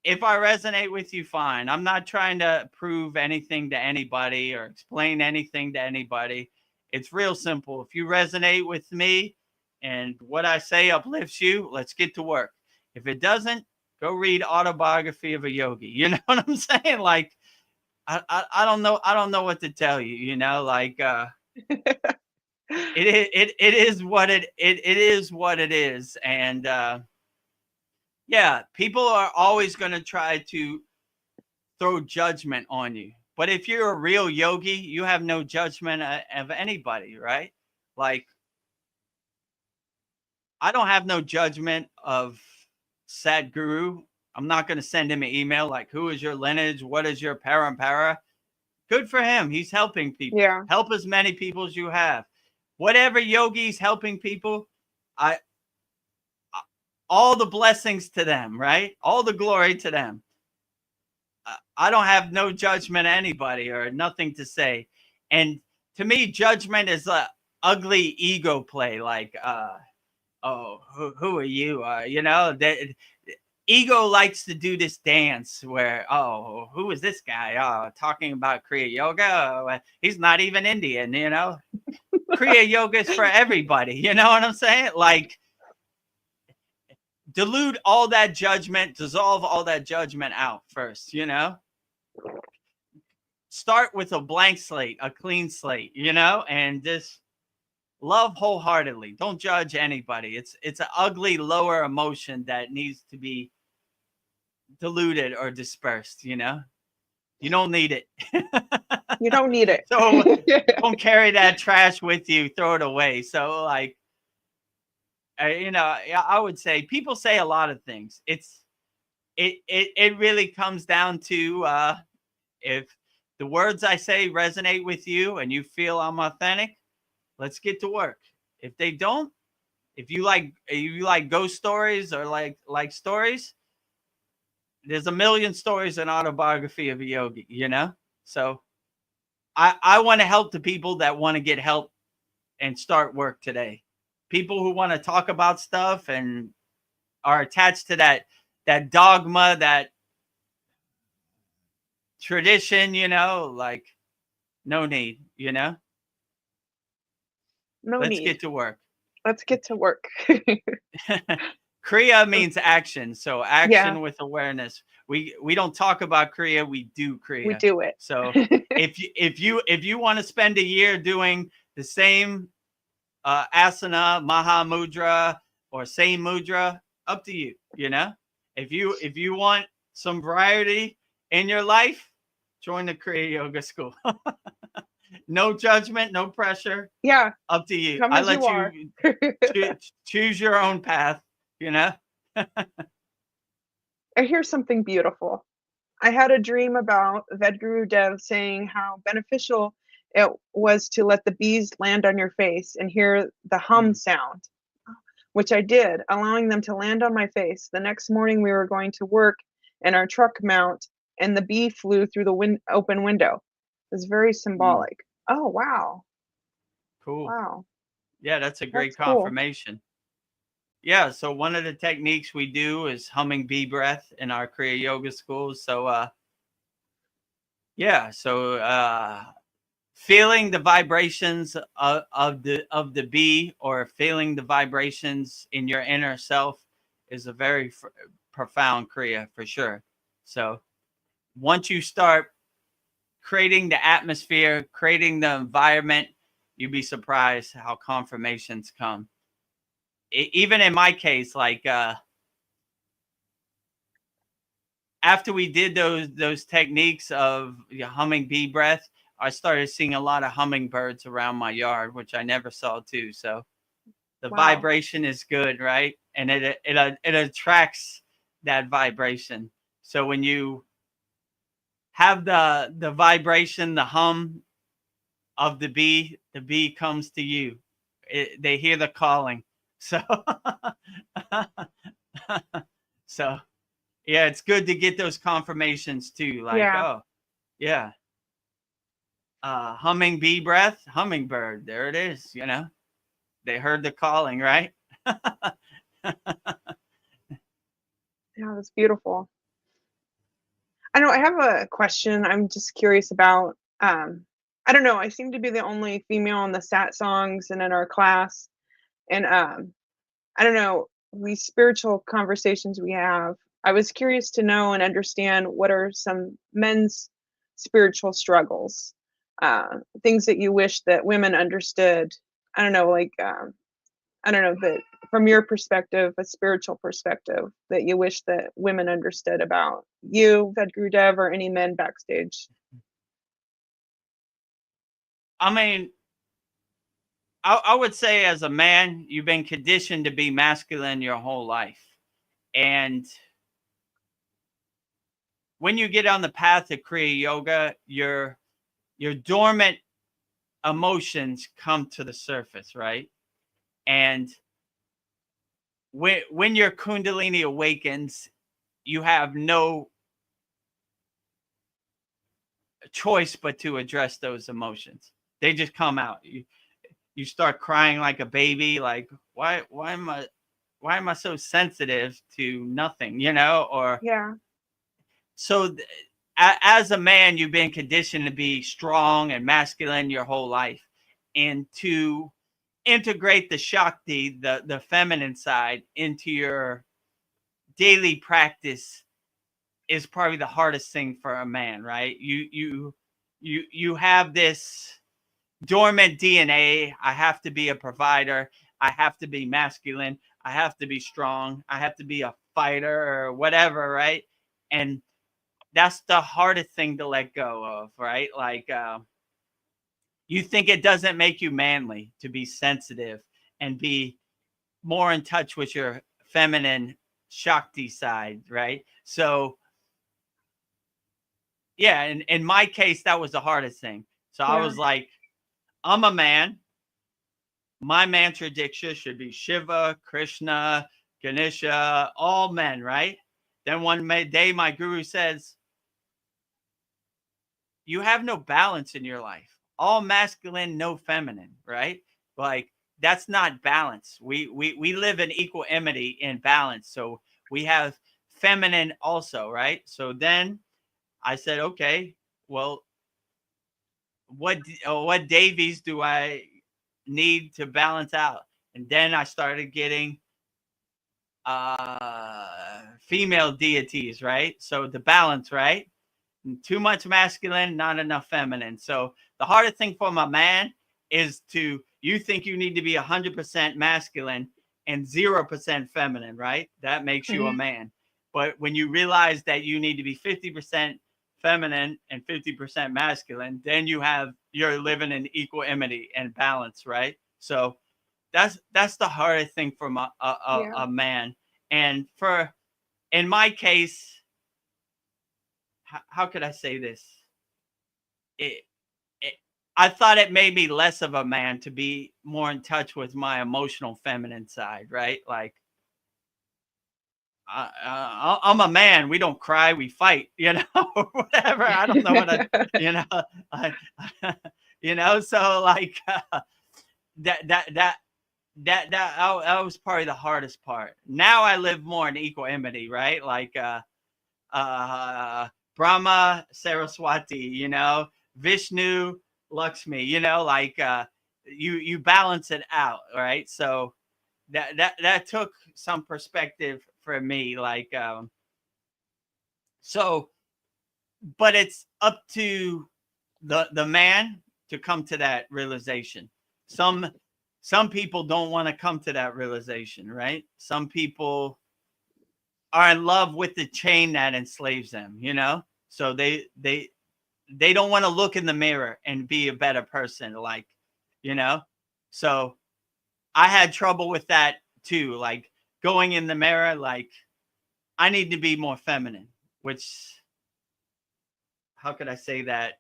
If I resonate with you, fine. I'm not trying to prove anything to anybody or explain anything to anybody. It's real simple. If you resonate with me and what I say uplifts you, let's get to work. If it doesn't, go read Autobiography of a Yogi. You know what I'm saying? Like, I don't know. I don't know what to tell you, you know, like, it is what it is what it is. And, yeah, people are always going to try to throw judgment on you. But if you're a real yogi, you have no judgment of anybody, right? Like, I don't have no judgment of Sadhguru. I'm not going to send him an email like, who is your lineage? What is your parampara? Good for him. He's helping people. Yeah. Help as many people as you have. Whatever yogi's helping people, I all the blessings to them, right? All the glory to them. I don't have no judgment of anybody or nothing to say. And to me, judgment is a ugly ego play. Like, oh, who are you? You know, that ego likes to do this dance where, oh, who is this guy? Oh, talking about Kriya yoga. Oh, he's not even Indian, you know. Kriya yoga is for everybody. You know what I'm saying? Like, dilute all that judgment, dissolve all that judgment out first, you know. Start with a blank slate, a clean slate, you know, and just love wholeheartedly. Don't judge anybody. It's an ugly lower emotion that needs to be diluted or dispersed, you know. You don't need it. You don't need it. So don't carry that trash with you, throw it away. So like, you know, I would say people say a lot of things. It really comes down to if the words I say resonate with you and you feel I'm authentic, let's get to work. If they don't, if you like ghost stories or like stories, there's a million stories in Autobiography of a Yogi, you know? So I want to help the people that want to get help and start work today. People who want to talk about stuff and are attached to that dogma, that tradition, you know, like no need, you know. No Let's need. get to work. Let's get to work. Kriya means action, so action Yeah. with awareness. We don't talk about Kriya, we do Kriya. We do it. So if you want to spend a year doing the same asana, Maha Mudra, or same mudra, up to you. You know, if you want some variety in your life, join the Kriya Yoga School. No judgment, no pressure. Yeah. Up to you. Come I as let you are. choose your own path. You know. I hear something beautiful. I had a dream about Vedagurudev saying how beneficial it was to let the bees land on your face and hear the hum sound, which I did, allowing them to land on my face. The next morning, we were going to work in our truck mount, and the bee flew through the open window. It was very symbolic. Oh, wow. Cool. Wow. Yeah, that's a great That's cool. confirmation. Yeah, so one of the techniques we do is humming bee breath in our Kriya Yoga schools. So feeling the vibrations of the bee, or feeling the vibrations in your inner self, is a very profound Kriya for sure. So once you start creating the atmosphere, creating the environment, you'd be surprised how confirmations come. Even in my case, like after we did those techniques of humming bee breath, I started seeing a lot of hummingbirds around my yard, which I never saw too. So the vibration is good, right? And it attracts that vibration. So when you have the vibration, the hum of the bee comes to you. They hear the calling. So so yeah, it's good to get those confirmations too. Like, oh yeah. Humming bee breath, hummingbird. There it is. You know, they heard the calling, right? Yeah, that's beautiful. I know I have a question. I'm just curious about, I don't know, I seem to be the only female in the Satsangs and in our class. And I don't know, these spiritual conversations we have, I was curious to know and understand what are some men's spiritual struggles, things that you wish that women understood. I don't know, like, I don't know, but from your perspective, a spiritual perspective, that you wish that women understood about you, Vedagurudev, or any men backstage. I mean, I would say as a man, you've been conditioned to be masculine your whole life. And when you get on the path of Kriya Yoga, your dormant emotions come to the surface, right? And when your Kundalini awakens, you have no choice but to address those emotions. They just come out. You start crying like a baby, like why am I so sensitive to nothing, or Yeah. so as a man, you've been conditioned to be strong and masculine your whole life, and to integrate the Shakti, the feminine side, into your daily practice is probably the hardest thing for a man, right? You have this dormant DNA. I have to be a provider. I have to be masculine. I have to be strong. I have to be a fighter or whatever, right? And that's the hardest thing to let go of, right? Like you think it doesn't make you manly to be sensitive and be more in touch with your feminine Shakti side, right? So yeah, in my case, that was the hardest thing. So I Yeah. was like, I'm a man. My mantra diksha should be Shiva, Krishna, Ganesha, all men, right? Then one day my guru says, you have no balance in your life. All masculine, no feminine, right? Like that's not balance. We live in equanimity in balance. So we have feminine also, right? So then I said, okay, well, what Davies do I need to balance out? And then I started getting female deities, right? So the balance, right? Too much masculine, not enough feminine. So the hardest thing for my man is you think you need to be 100% masculine and 0% feminine, right? That makes you a man. But when you realize that you need to be 50% feminine and 50% masculine, then you're living in equanimity and balance, right? So that's the hardest thing for a man. And in my case, how could I say this? It, I thought it made me less of a man to be more in touch with my emotional feminine side, right? Like I'm a man. We don't cry, we fight, whatever. I don't know what I, So like that that was probably the hardest part. Now I live more in equanimity, right? Like Brahma, Saraswati, Vishnu, Lakshmi, like you balance it out, right? So that took some perspective for me, like so, but it's up to the man to come to that realization. Some people don't want to come to that realization, right? Some people are in love with the chain that enslaves them, so they don't want to look in the mirror and be a better person, like, so I had trouble with that too, like going in the mirror, like I need to be more feminine, which, how could I say that,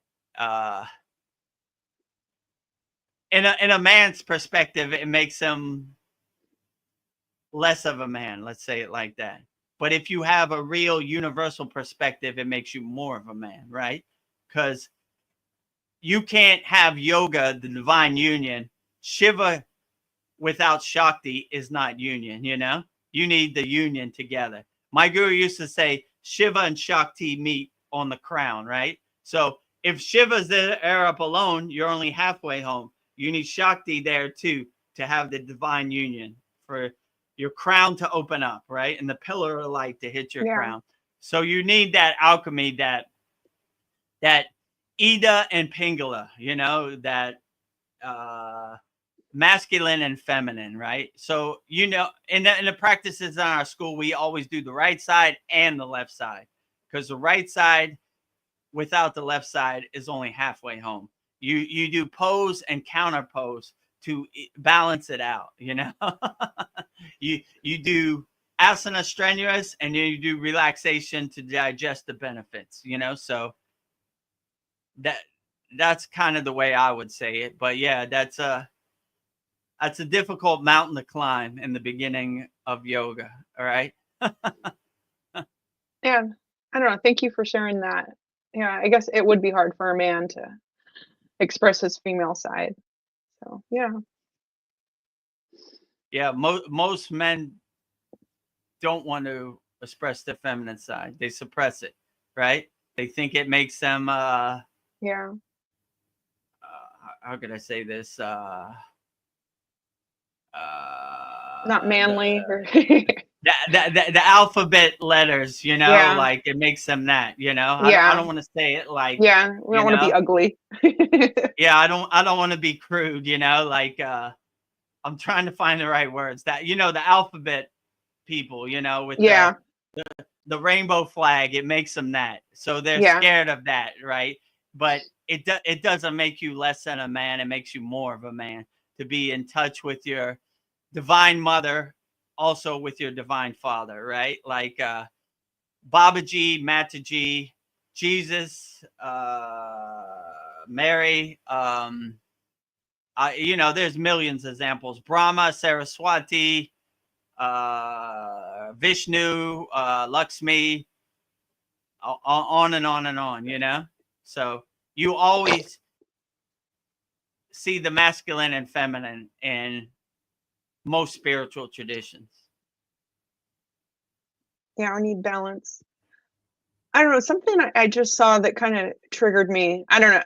in a man's perspective, it makes him less of a man, let's say it like that. But if you have a real universal perspective, it makes you more of a man, right? Because you can't have yoga, the divine union. Shiva without Shakti is not union, You need the union together. My guru used to say Shiva and Shakti meet on the crown, right? So if Shiva's there up alone, you're only halfway home. You need Shakti there too to have the divine union for your crown to open up, right? And the pillar of light to hit your crown. So you need that alchemy, that Ida and Pingala, that masculine and feminine, right? So, in the practices in our school, we always do the right side and the left side, because the right side without the left side is only halfway home. You do pose and counter pose balance it out, you know. You do asana strenuous, and then you do relaxation to digest the benefits, you know. So that's kind of the way I would say it. But yeah, that's a difficult mountain to climb in the beginning of yoga. All right. Yeah, I don't know. Thank you for sharing that. Yeah, I guess it would be hard for a man to express his female side. So yeah. Yeah, most men don't want to express their feminine side. They suppress it, right? They think it makes them Yeah. How could I say this? Not manly or The alphabet letters, you know, yeah. like it makes them that, you know. I Yeah. don't want to say it like, Yeah. We don't you want to be know. ugly. Yeah, I don't want to be crude, you know, like I'm trying to find the right words. That, you know, the alphabet people, you know, with Yeah. the rainbow flag, it makes them that. So they're Yeah. scared of that, right? But it doesn't make you less than a man. It makes you more of a man to be in touch with your divine mother, also with your divine father, right? Like Babaji, Mataji, Jesus, Mary, you know, there's millions of examples. Brahma, Saraswati, Vishnu, Lakshmi, on and on and on, you know? So you always see the masculine and feminine in most spiritual traditions. Yeah, I need balance. I don't know, something I just saw that kind of triggered me. I don't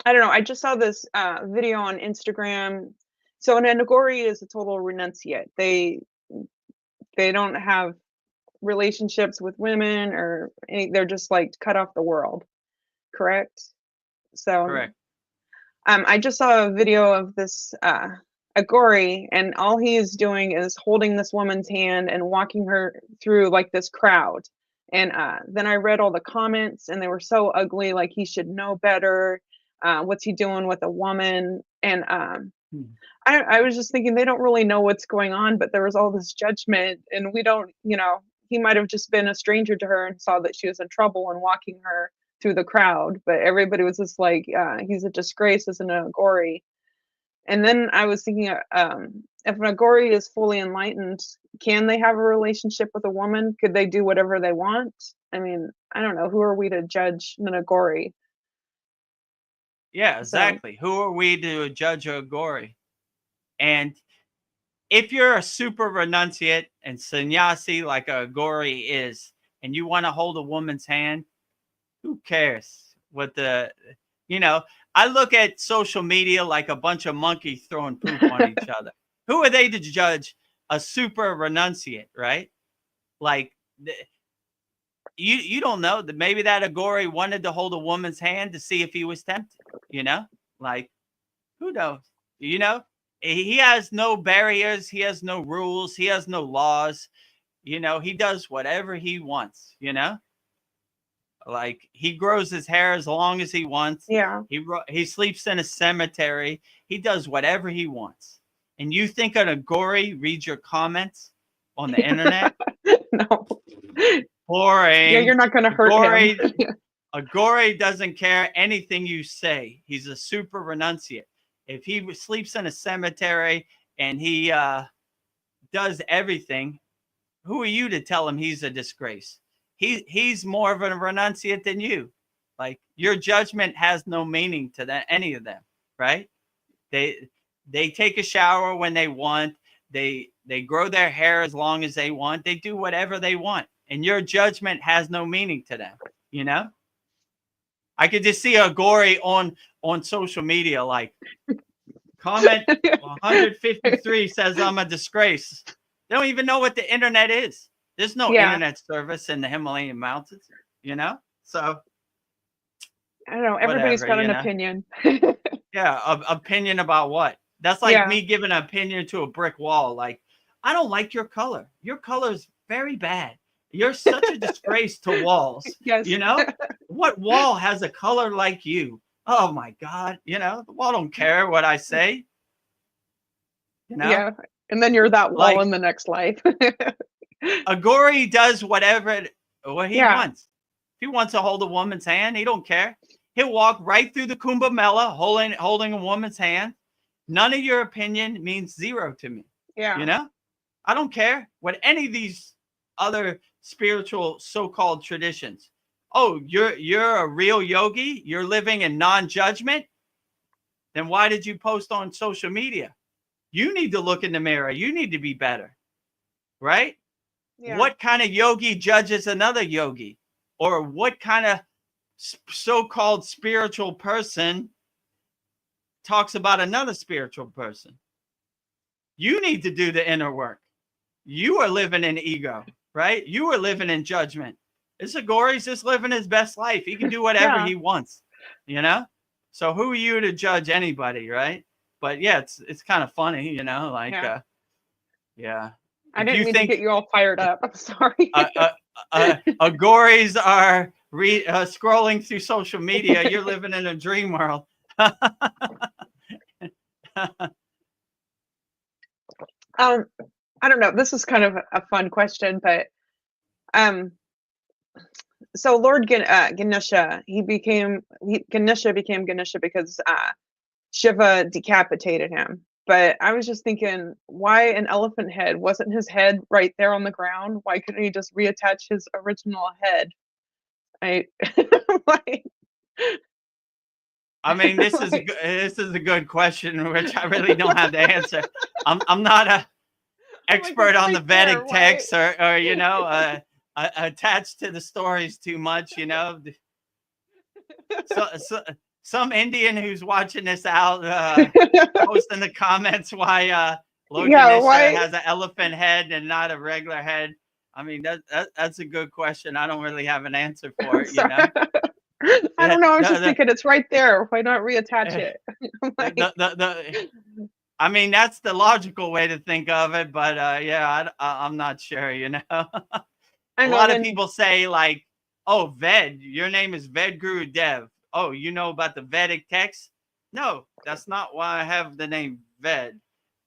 know. I just saw this video on Instagram. So an Anagori is a total renunciate. They don't have relationships with women or they're just like cut off the world. Correct? So Correct. I just saw a video of this Agori, and all he is doing is holding this woman's hand and walking her through like this crowd. And then I read all the comments, and they were so ugly. Like, he should know better. What's he doing with a woman? And I was just thinking they don't really know what's going on, but there was all this judgment, and we don't, you know, he might have just been a stranger to her and saw that she was in trouble and walking her through the crowd. But everybody was just like, he's a disgrace as an Agori. And then I was thinking, if an Agori is fully enlightened, can they have a relationship with a woman? Could they do whatever they want? I mean, I don't know. Who are we to judge an Agori? Yeah, exactly. So, who are we to judge a Agori? And if you're a super renunciate and sannyasi like a Agori is, and you want to hold a woman's hand, who cares what you know, I look at social media like a bunch of monkeys throwing poop on each other. Who are they to judge a super renunciate, right? Like, you don't know that maybe that Agori wanted to hold a woman's hand to see if he was tempted, you know? Like, who knows? You know, he has no barriers. He has no rules. He has no laws. You know, he does whatever he wants, you know? Like, he grows his hair as long as he wants. Yeah. He sleeps in a cemetery. He does whatever he wants. And you think an Agori reads your comments on the internet? No. Boring. Yeah, you're not going to hurt him. Agori doesn't care anything you say. He's a super renunciate. If he sleeps in a cemetery and he does everything, who are you to tell him he's a disgrace? He's more of a renunciate than you. Like, your judgment has no meaning to any of them, right? They take a shower when they want. They grow their hair as long as they want. They do whatever they want, and your judgment has no meaning to them. You know, I could just see Agori on social media, like, comment 153 says I'm a disgrace. They don't even know what the internet is. There's no internet service in the Himalayan mountains, you know? So I don't know. Everybody's got an opinion. Yeah, opinion about what? That's like me giving an opinion to a brick wall. Like, I don't like your color. Your color is very bad. You're such a disgrace to walls. Yes. You know? What wall has a color like you? Oh my God. You know, the wall don't care what I say. You know, Yeah. And then you're that wall like in the next life. Agori does what he Yeah. wants. If he wants to hold a woman's hand, he don't care. He'll walk right through the Kumbh Mela holding a woman's hand. None of your opinion means zero to me. Yeah. You know, I don't care what any of these other spiritual so-called traditions. Oh, you're a real yogi. You're living in non-judgment. Then why did you post on social media? You need to look in the mirror. You need to be better, right? Yeah. What kind of yogi judges another yogi? Or what kind of so-called spiritual person talks about another spiritual person? You need to do the inner work. You are living in ego, right? You are living in judgment. This Agori's just living his best life. He can do whatever Yeah. he wants, you know? So who are you to judge anybody, right? But yeah, it's kind of funny, you know, like, Yeah. yeah. I If didn't you mean to think get you all fired up. I'm sorry. Agoris are scrolling through social media, you're living in a dream world. I don't know. This is kind of a fun question, but um, so Lord Ganesha, Ganesha became Ganesha because Shiva decapitated him. But I was just thinking, why an elephant head? Wasn't his head right there on the ground? Why couldn't he just reattach his original head? I like, I mean, this is like, this is a good question, which I really don't have the answer. I'm not a I'm like, expert it's on the right there. Vedic Why? texts or you know attached to the stories too much. You know, so some Indian who's watching this out post in the comments why Lord Yeah, Ganesha why? has an elephant head and not a regular head. I mean, that's a good question. I don't really have an answer for I'm it. You sorry. know, I don't know. I was just the, thinking it's right there. Why not reattach it? I'm the, like, the I mean, that's the logical way to think of it, but yeah, I'm not sure, you know. I A know. lot of Then people say like, "Oh, Ved, your name is Vedagurudev. Oh, you know about the Vedic text?" No, that's not why I have the name Ved.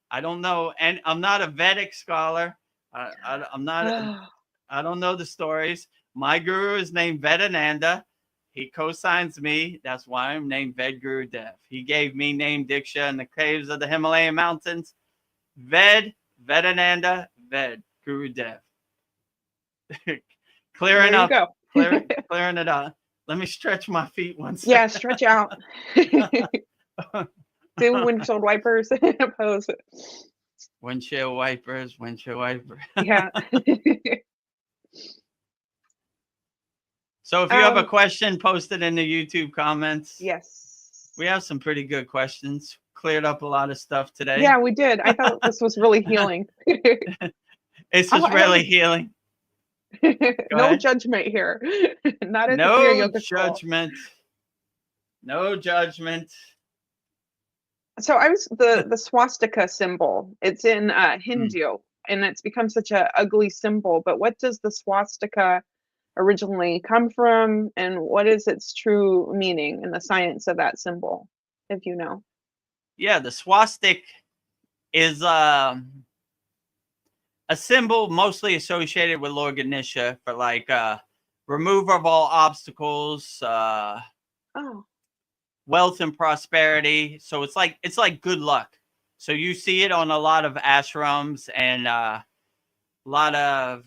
I don't know, and I'm not a Vedic scholar. I'm not. I don't know the stories. My guru is named Vedananda. He co-signs me. That's why I'm named Vedagurudev. He gave me name Diksha in the caves of the Himalayan mountains. Vedananda, Vedagurudev. there you go. Clearing it up. Let me stretch my feet one Yeah, second. stretch out. Do windshield wipers pose. Windshield wipers. Yeah. So if you have a question, post it in the YouTube comments. Yes. We have some pretty good questions. Cleared up a lot of stuff today. Yeah, we did. I thought this was really healing. It's just really healing. No ahead. judgment here. Not at the No Kriya Yoga School. judgment. No judgment. So I was the swastika symbol. It's in Hindu, and it's become such a ugly symbol. But what does the swastika originally come from, and what is its true meaning and the science of that symbol, if you know? Yeah, the swastika is a symbol mostly associated with Lord Ganesha for like removal of all obstacles, Oh, wealth and prosperity. So it's like good luck. So you see it on a lot of ashrams and a lot of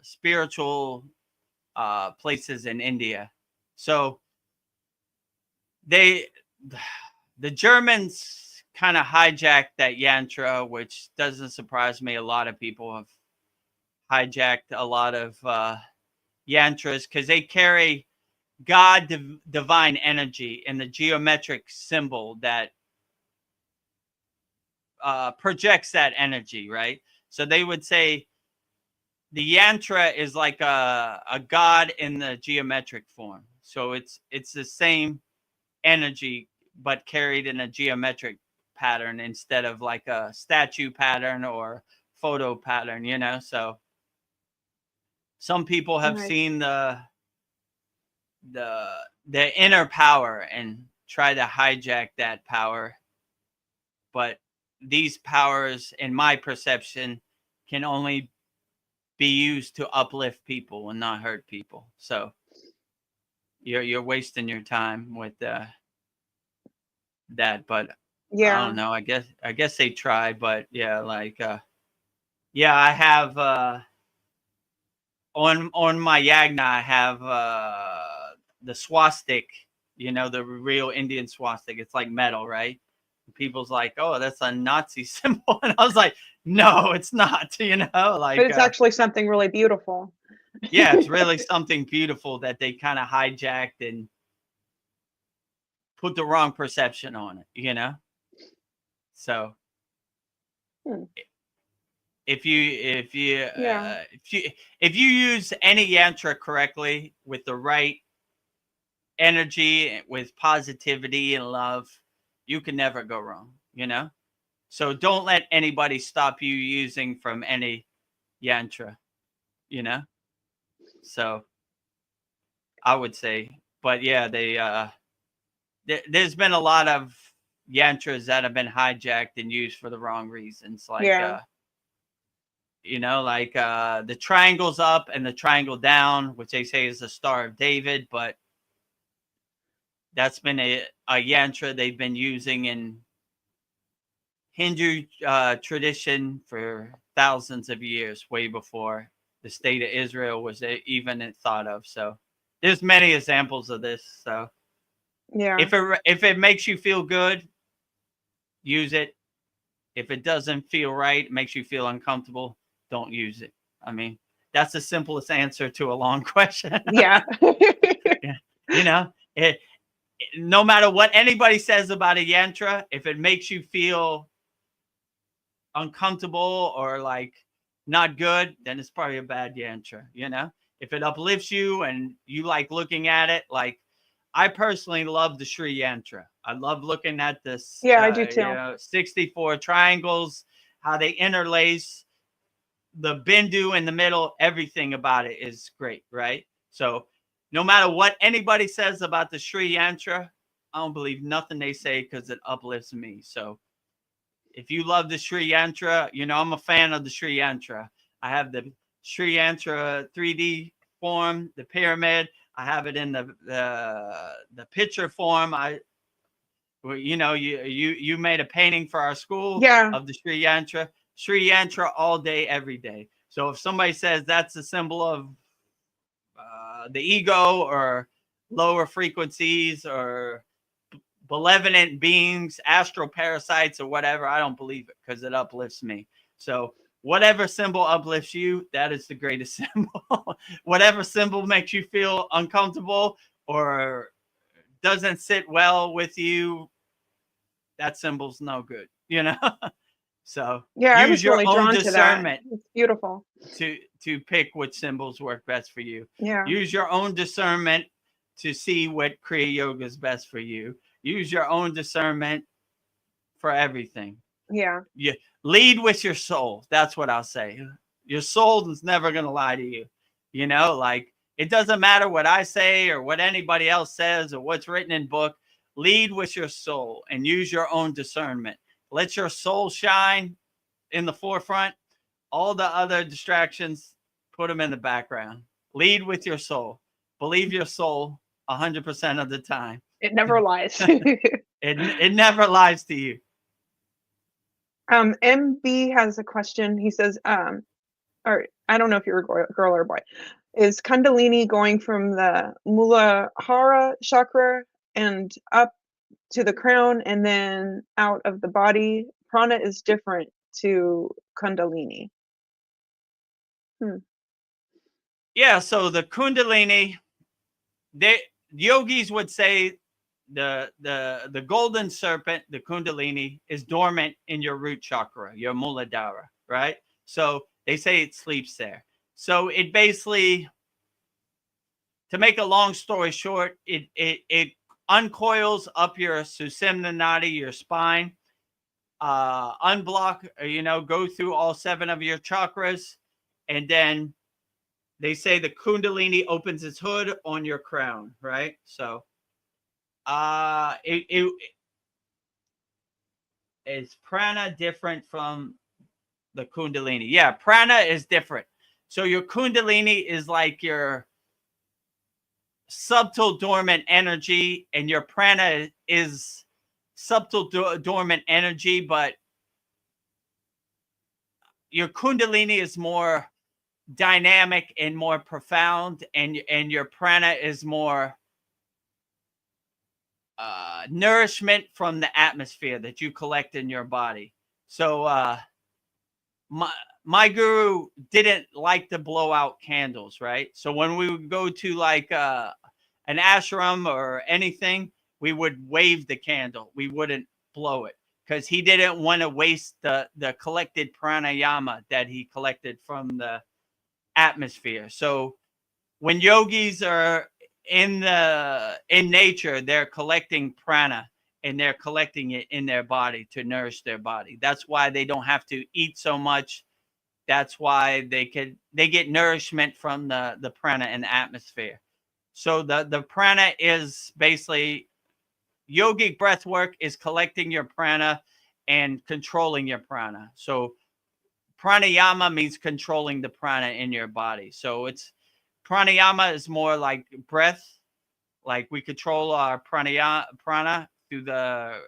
spiritual places in India. So the Germans kind of hijacked that yantra, which doesn't surprise me. A lot of people have hijacked a lot of yantras because they carry God, divine energy, and the geometric symbol that projects that energy, right? So they would say the yantra is like a God in the geometric form. So it's the same energy, but carried in a geometric pattern instead of like a statue pattern or photo pattern, you know? So some people have nice. seen the inner power and try to hijack that power, but these powers, in my perception, can only be used to uplift people and not hurt people. So you're wasting your time with that. But I Yeah. don't know. I guess they try. But yeah, like yeah, I have on my Yagna, I have the swastik. You know, the real Indian swastik. It's like metal, right? People's like, oh, that's a Nazi symbol, and I was like, no, it's not. You know, But like it's actually something really beautiful. yeah, it's really something beautiful that they kind of hijacked and put the wrong perception on it. You know, so Hmm. if you Yeah. if you use any yantra correctly with the right energy, with positivity and love, you can never go wrong. You know, so don't let anybody stop you using from any yantra. You know, so I would say, but yeah, there's been a lot of yantras that have been hijacked and used for the wrong reasons, like Yeah. you know, like the triangles up and the triangle down, which they say is the Star of David, but that's been a yantra they've been using in Hindu tradition for thousands of years, way before the state of Israel was even thought of. So there's many examples of this. So Yeah. if it makes you feel good, use it. If it doesn't feel right, makes you feel uncomfortable, don't use it. I mean, that's the simplest answer to a long question. Yeah. Yeah. You know, no matter what anybody says about a yantra, if it makes you feel uncomfortable or like not good, then it's probably a bad yantra. You know, if it uplifts you and you like looking at it, like I personally love the Sri Yantra. I love looking at this, Yeah, I do too. you know, 64 triangles, how they interlace, the bindu in the middle, everything about it is great, right? So no matter what anybody says about the Sri Yantra, I don't believe nothing they say because it uplifts me. So if you love the Sri Yantra, you know, I'm a fan of the Sri Yantra. I have the Sri Yantra 3D form, the pyramid. I have it in the picture form. You know, you made a painting for our school Yeah. of the Sri Yantra all day, every day. So if somebody says that's a symbol of the ego or lower frequencies or malevolent beings, astral parasites or whatever, I don't believe it because it uplifts me. So whatever symbol uplifts you, that is the greatest symbol. Whatever symbol makes you feel uncomfortable or doesn't sit well with you, that symbol's no good, you know? So Yeah, I use was your really own drawn to that. discernment It's beautiful. to pick which symbols work best for you. Yeah. Use your own discernment to see what Kriya Yoga is best for you. Use your own discernment for everything. Yeah. You lead with your soul. That's what I'll say. Your soul is never going to lie to you. You know, like it doesn't matter what I say or what anybody else says or what's written in book. Lead with your soul and use your own discernment. Let your soul shine in the forefront. All the other distractions, put them in the background. Lead with your soul. Believe your soul 100% of the time. It never lies. It never lies to you. MB has a question. He says, or I don't know if you're a girl or a boy. Is Kundalini going from the Muladhara chakra and up to the crown and then out of the body? Prana is different to Kundalini. Yeah, so the Kundalini, yogis would say the golden serpent, the Kundalini, is dormant in your root chakra, your Muladhara, right? So they say it sleeps there. So it basically, to make a long story short, it uncoils up your Sushumna Nadi, your spine, unblock, you know, go through all 7 of your chakras, and then they say the Kundalini opens its hood on your crown, right? So is prana different from the kundalini? Yeah, prana is different. So your kundalini is like your subtle dormant energy, and your prana is subtle dormant energy, but your kundalini is more dynamic and more profound, and your prana is more nourishment from the atmosphere that you collect in your body. So my guru didn't like to blow out candles, right? So when we would go to like an ashram or anything, we would wave the candle. We wouldn't blow it because he didn't want to waste the collected pranayama that he collected from the atmosphere. So when yogis are in nature, they're collecting prana, and they're collecting it in their body to nourish their body. That's why they don't have to eat so much. That's why they get nourishment from the prana in the atmosphere. So the prana is basically, yogic breath work is collecting your prana and controlling your prana. So pranayama means controlling the prana in your body. So it's pranayama is more like breath, like we control our prana through the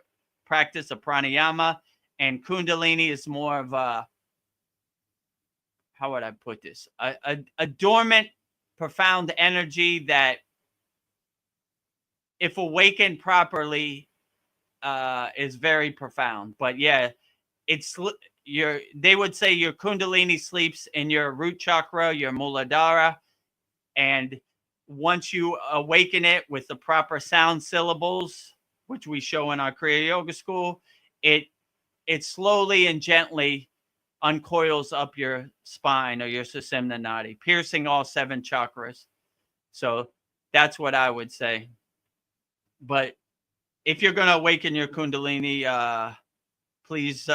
practice of pranayama, and kundalini is more of a, how would I put this, a dormant, profound energy that, if awakened properly, is very profound. But yeah, it's they would say your kundalini sleeps in your root chakra, your muladhara, and once you awaken it with the proper sound syllables, which we show in our Kriya Yoga school, it slowly and gently uncoils up your spine or your sushumna nadi, piercing all 7 chakras. So that's what I would say. But if you're going to awaken your kundalini, please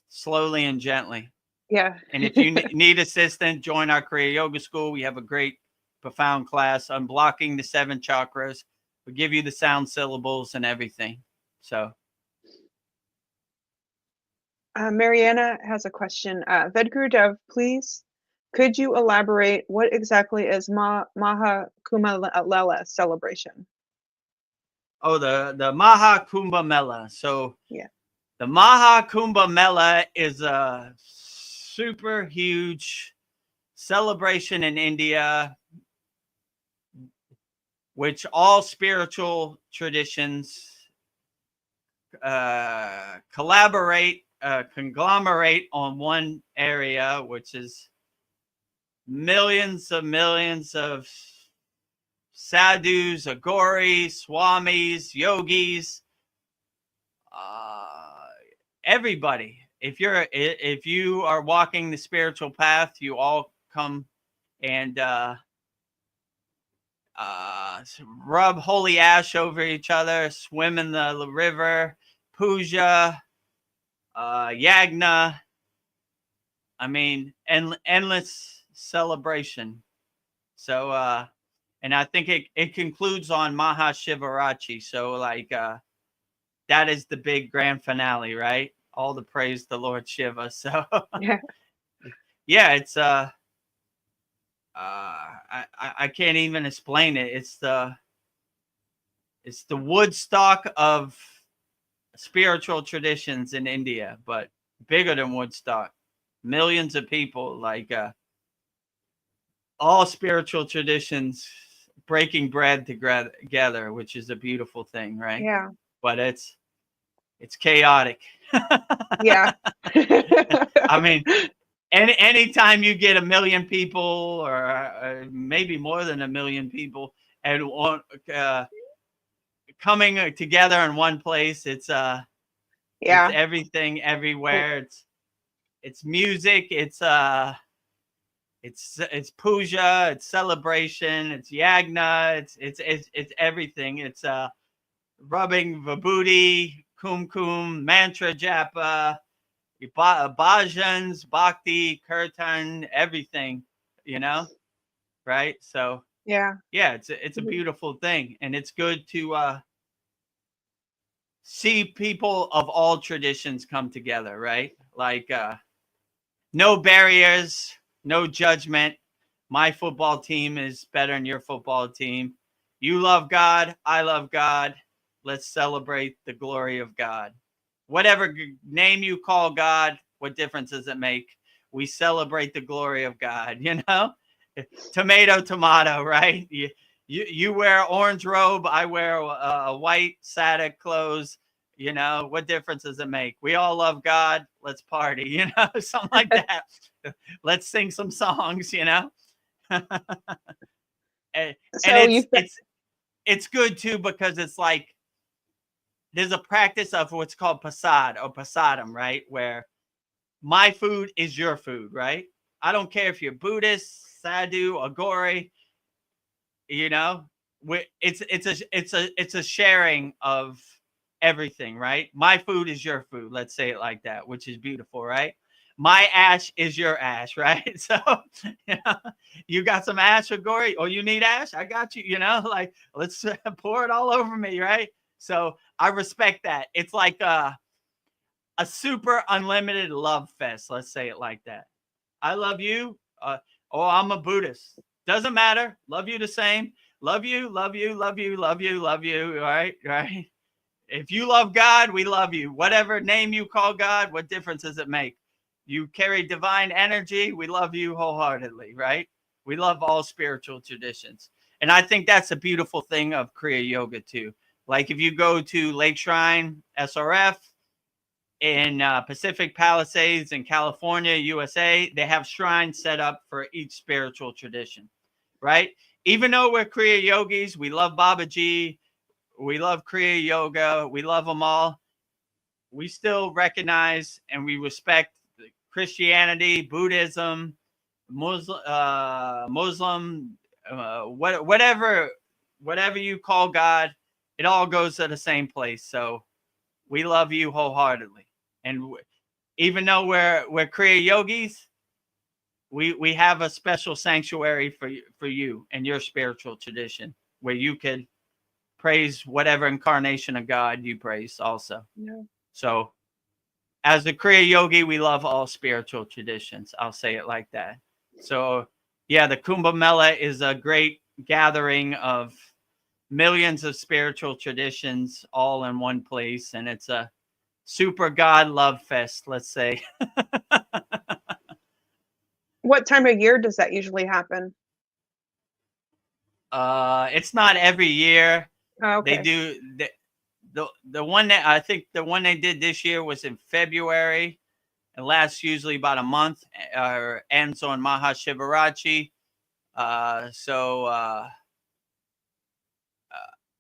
slowly and gently. Yeah. And if you need assistance, join our Kriya Yoga school. We have a great, profound class unblocking the 7 chakras. We give you the sound syllables and everything. So Mariana has a question. Vedagurudev, please, could you elaborate what exactly is Maha Kumbh celebration? Oh, the Maha Kumbh Mela. So yeah, the Maha Kumbh Mela is a super huge celebration in India, which all spiritual traditions conglomerate on one area, which is millions of sadhus, agoris, swamis, yogis, everybody. If you are walking the spiritual path, you all come and rub holy ash over each other, swim in the river, puja, yagna. I mean, endless celebration. So, and I think it concludes on Mahashivarachi. So, like, that is the big grand finale, right? All the praise the Lord Shiva. So, yeah, yeah, it's I can't even explain it. It's the Woodstock of spiritual traditions in India, but bigger than Woodstock. Millions of people, like all spiritual traditions breaking bread together, which is a beautiful thing, right? yeah, But it's chaotic. yeah. I mean, anytime you get 1 million people, or maybe more than 1 million people, and coming together in one place, it's yeah, everything everywhere. It's music, it's puja, it's celebration, it's yagna, it's everything. It's rubbing vibhuti, kumkum, mantra japa, bhajans, bhakti, kirtan, everything, right? So yeah, yeah, it's a beautiful thing, and it's good to see people of all traditions come together, right? Like no barriers, no judgment. My football team is better than your football team. You love God, I love God. Let's celebrate the glory of God. Whatever name you call God, what difference does it make? We celebrate the glory of God, you know? Tomato, tomato, right? You wear orange robe, I wear a white satin clothes. You know, what difference does it make? We all love God. Let's party, you know, something like that. Let's sing some songs, you know. and So it's you've been, it's good too because it's like there's a practice of what's called pasad or pasadum, right? Where my food is your food, right? I don't care if you're Buddhist, Sadhu, Agori, you know. It's a sharing of everything, right? My food is your food. Let's say it like that, which is beautiful, right? My ash is your ash, right? So, you know, you got some ash, Agori, or you need ash? I got you, you know, like let's pour it all over me, right? So I respect that. It's like a super unlimited love fest. Let's say it like that. I love you. Oh, I'm a Buddhist. Doesn't matter. Love you the same. Love you, love you, love you, love you, love you. Right, right. If you love God, we love you. Whatever name you call God, what difference does it make? You carry divine energy. We love you wholeheartedly, right? We love all spiritual traditions. And I think that's a beautiful thing of Kriya Yoga too. Like if you go to Lake Shrine SRF, in Pacific Palisades in California, USA, they have shrines set up for each spiritual tradition, right? Even though we're Kriya yogis, we love Babaji, we love Kriya yoga, we love them all. We still recognize and we respect Christianity, Buddhism, Muslim, whatever you call God, it all goes to the same place. So we love you wholeheartedly. And even though we're Kriya yogis, we have a special sanctuary for you and your spiritual tradition where you could praise whatever incarnation of God you praise also. yeah. So as a Kriya yogi, we love all spiritual traditions. I'll say it like that. So yeah, the Kumbh Mela is a great gathering of millions of spiritual traditions all in one place. And it's a super God love fest, let's say. What time of year does that usually happen? It's not every year. Oh, They okay. do the one that I think the one they did this year was in February. It lasts usually about a month, or ends on Mahashivarachi. So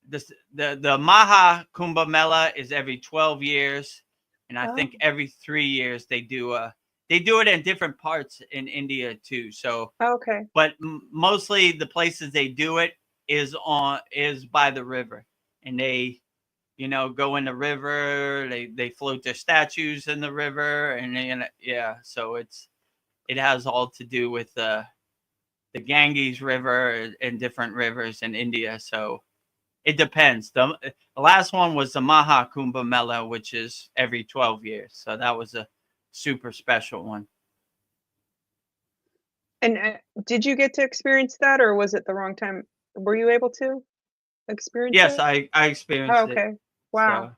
the Maha Kumbh Mela is every 12 years, and I Oh, think every 3 years they do it in different parts in India too. So, okay. but mostly the places they do it is by the river, and they go in the river. They float their statues in the river, and yeah, so it has all to do with the Ganges River and different rivers in India. So it depends. The last one was the Maha Kumbh Mela, which is every 12 years. So that was a super special one. And did you get to experience that, or was it the wrong time? Were you able to experience Yes, it? I Oh, experienced it. okay. Wow. So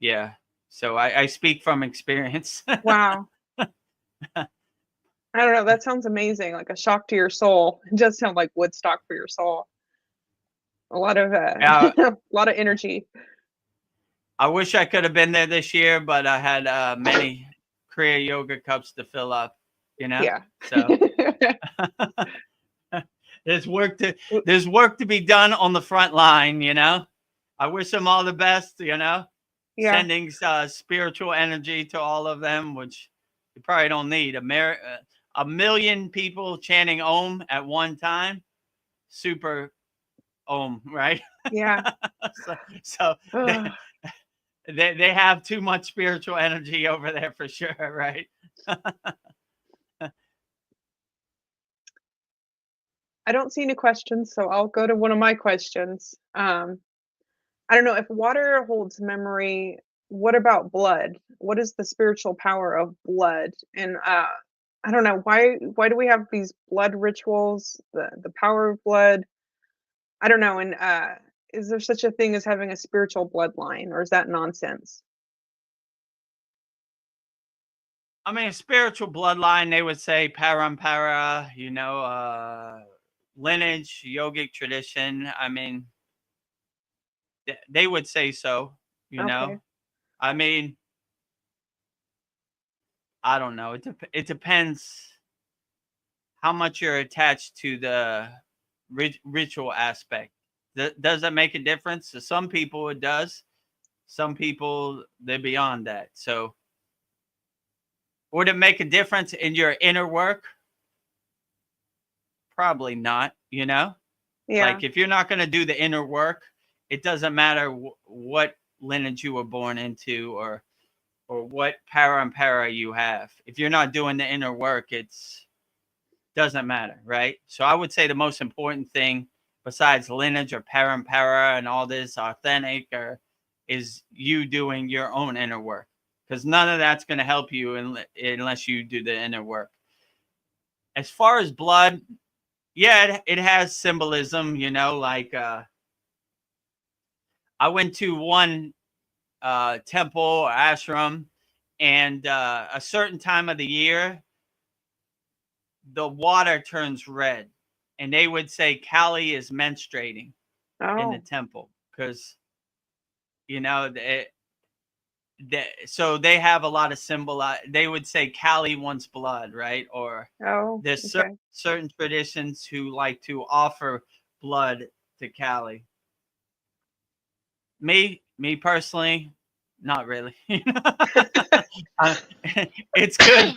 yeah. So I speak from experience. Wow. I don't know. That sounds amazing. Like a shock to your soul. It does sound like Woodstock for your soul. A lot of uh, a lot of energy. I wish I could have been there this year, but I had many Kriya Yoga cups to fill up, Yeah. So there's work to be done on the front line, I wish them all the best, Yeah. sending spiritual energy to all of them, which you probably don't need. A million people chanting Om at one time, super Om, right? Yeah. so Ugh. they have too much spiritual energy over there for sure, right? I don't see any questions, so I'll go to one of my questions. I don't know if water holds memory. What about blood? What is the spiritual power of blood? And I don't know why do we have these blood rituals? The power of blood. I don't know. And is there such a thing as having a spiritual bloodline, or is that nonsense? I mean, spiritual bloodline, they would say parampara, lineage, yogic tradition. I mean, they would say so, you Okay. know. I mean, I don't know. It depends how much you're attached to the ritual aspect. Does that make a difference? To some people, it does. Some people, they're beyond that. So, would it make a difference in your inner work? Probably not, you know? Yeah. Like, if you're not going to do the inner work, it doesn't matter what lineage you were born into or what parampara you have. If you're not doing the inner work, it's doesn't matter, right? So I would say the most important thing besides lineage or parampara and all this authentic is you doing your own inner work, because none of that's going to help you unless you do the inner work. As far as blood, yeah, it has symbolism, like I went to one temple or ashram, and a certain time of the year, the water turns red, and they would say Kali is menstruating in the Oh. temple because so they have a lot of symbol. They would say Kali wants blood, right? Or Oh. there's Okay. certain traditions who like to offer blood to Kali. Me personally, not really. Uh, it's good.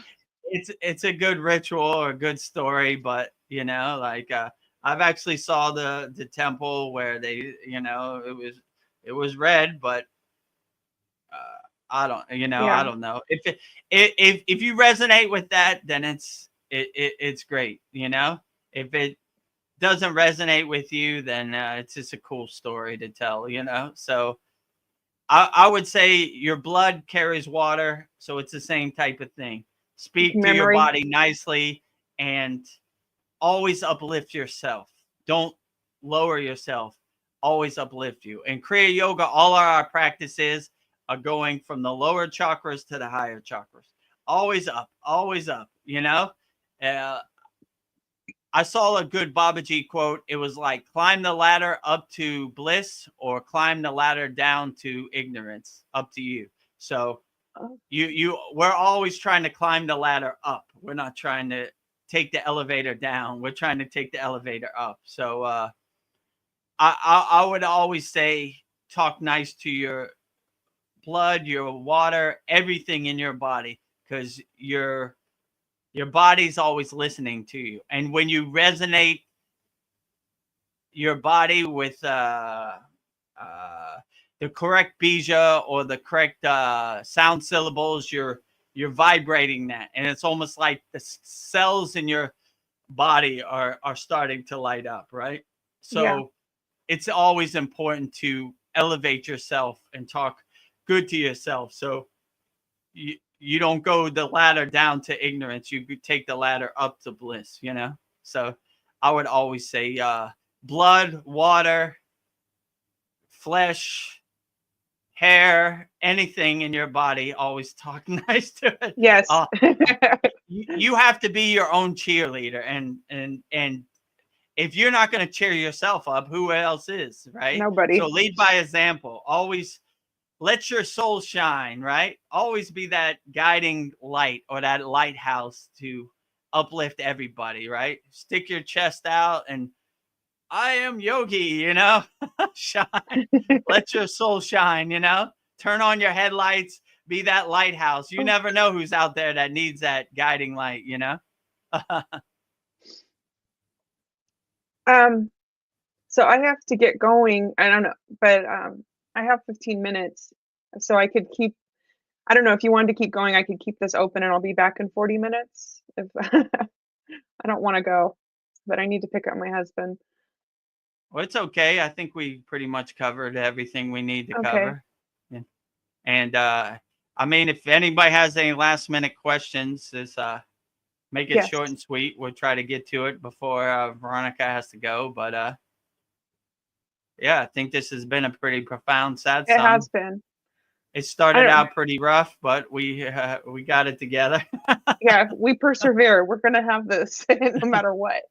It's a good ritual or a good story, but like I've actually saw the temple where they, it was red, but I don't, I Yeah. don't know if you resonate with that, then it's great. If it doesn't resonate with you, then it's just a cool story to tell. So I would say your blood carries water, so it's the same type of thing. Speak to your Memory. body nicely and always uplift yourself. Don't lower yourself. Always uplift you. In Kriya Yoga, all our practices are going from the lower chakras to the higher chakras. Always up, always up, Uh, I saw a good Babaji quote. It was like, climb the ladder up to bliss or climb the ladder down to ignorance. Up to you. So Oh. we're always trying to climb the ladder up. We're not trying to take the elevator down. We're trying to take the elevator up. So I would always say talk nice to your blood, your water, everything in your body, because your body's always listening to you. And when you resonate your body with the correct bija or the correct sound syllables, you're vibrating that, and it's almost like the cells in your body are starting to light up, right? Yeah. So it's always important to elevate yourself and talk good to yourself, so you don't go the ladder down to ignorance. You could take the ladder up to bliss. So I would always say blood, water, flesh, hair, anything in your body, always talk nice to it. Yes. You have to be your own cheerleader, and if you're not going to cheer yourself up, who else is, right? So Nobody. lead by example. Always let your soul shine, right? Always be that guiding light or that lighthouse to uplift everybody, right? Stick your chest out and I am yogi, shine. Let your soul shine, turn on your headlights, be that lighthouse. You Oh. never know who's out there that needs that guiding light. So I have to get going. I don't know, but I have 15 minutes, so I could keep. I don't know if you wanted to keep going. I could keep this open, and I'll be back in 40 minutes. If I don't want to go, but I need to pick up my husband. Well, it's okay. I think we pretty much covered everything we need to Okay. cover. And I mean, if anybody has any last minute questions, is make it Yes, short and sweet. We'll try to get to it before Veronica has to go. But yeah, I think this has been a pretty profound it has satsang. been. It I started don't. out pretty rough, but we got it together. Yeah, we persevere. We're gonna have this no matter what.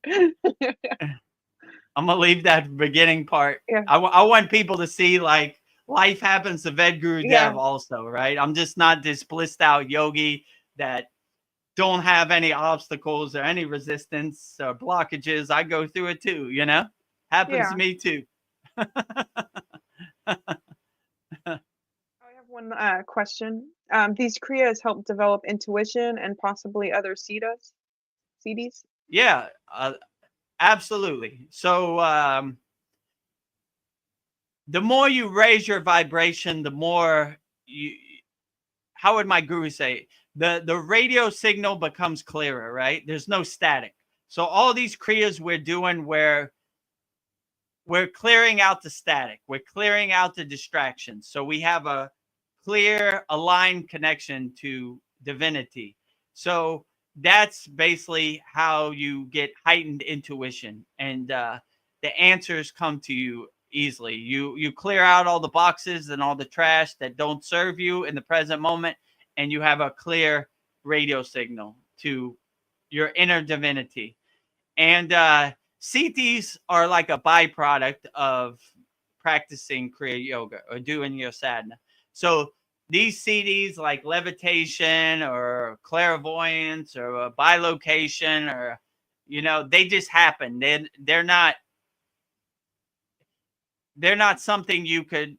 I'm gonna leave that beginning part. Yeah, I want people to see like life happens to Vedagurudev yeah, also, right? I'm just not this blissed out yogi that don't have any obstacles or any resistance or blockages. I go through it too, you know? Happens to yeah. me too. I have one question. These kriyas help develop intuition and possibly other siddhas, CDs. Yeah, absolutely. So the more you raise your vibration, the more you, how would my guru say, the radio signal becomes clearer, right? There's no static. So all these kriyas we're doing where we're clearing out the static, we're clearing out the distractions, so we have a clear aligned connection to divinity. So that's basically how you get heightened intuition, and the answers come to you easily. You clear out all the boxes and all the trash that don't serve you in the present moment, and you have a clear radio signal to your inner divinity. And CTs are like a byproduct of practicing Kriya yoga or doing your sadhana. So these CDs like levitation or clairvoyance or bilocation or, you know, they just happen. They're not something you could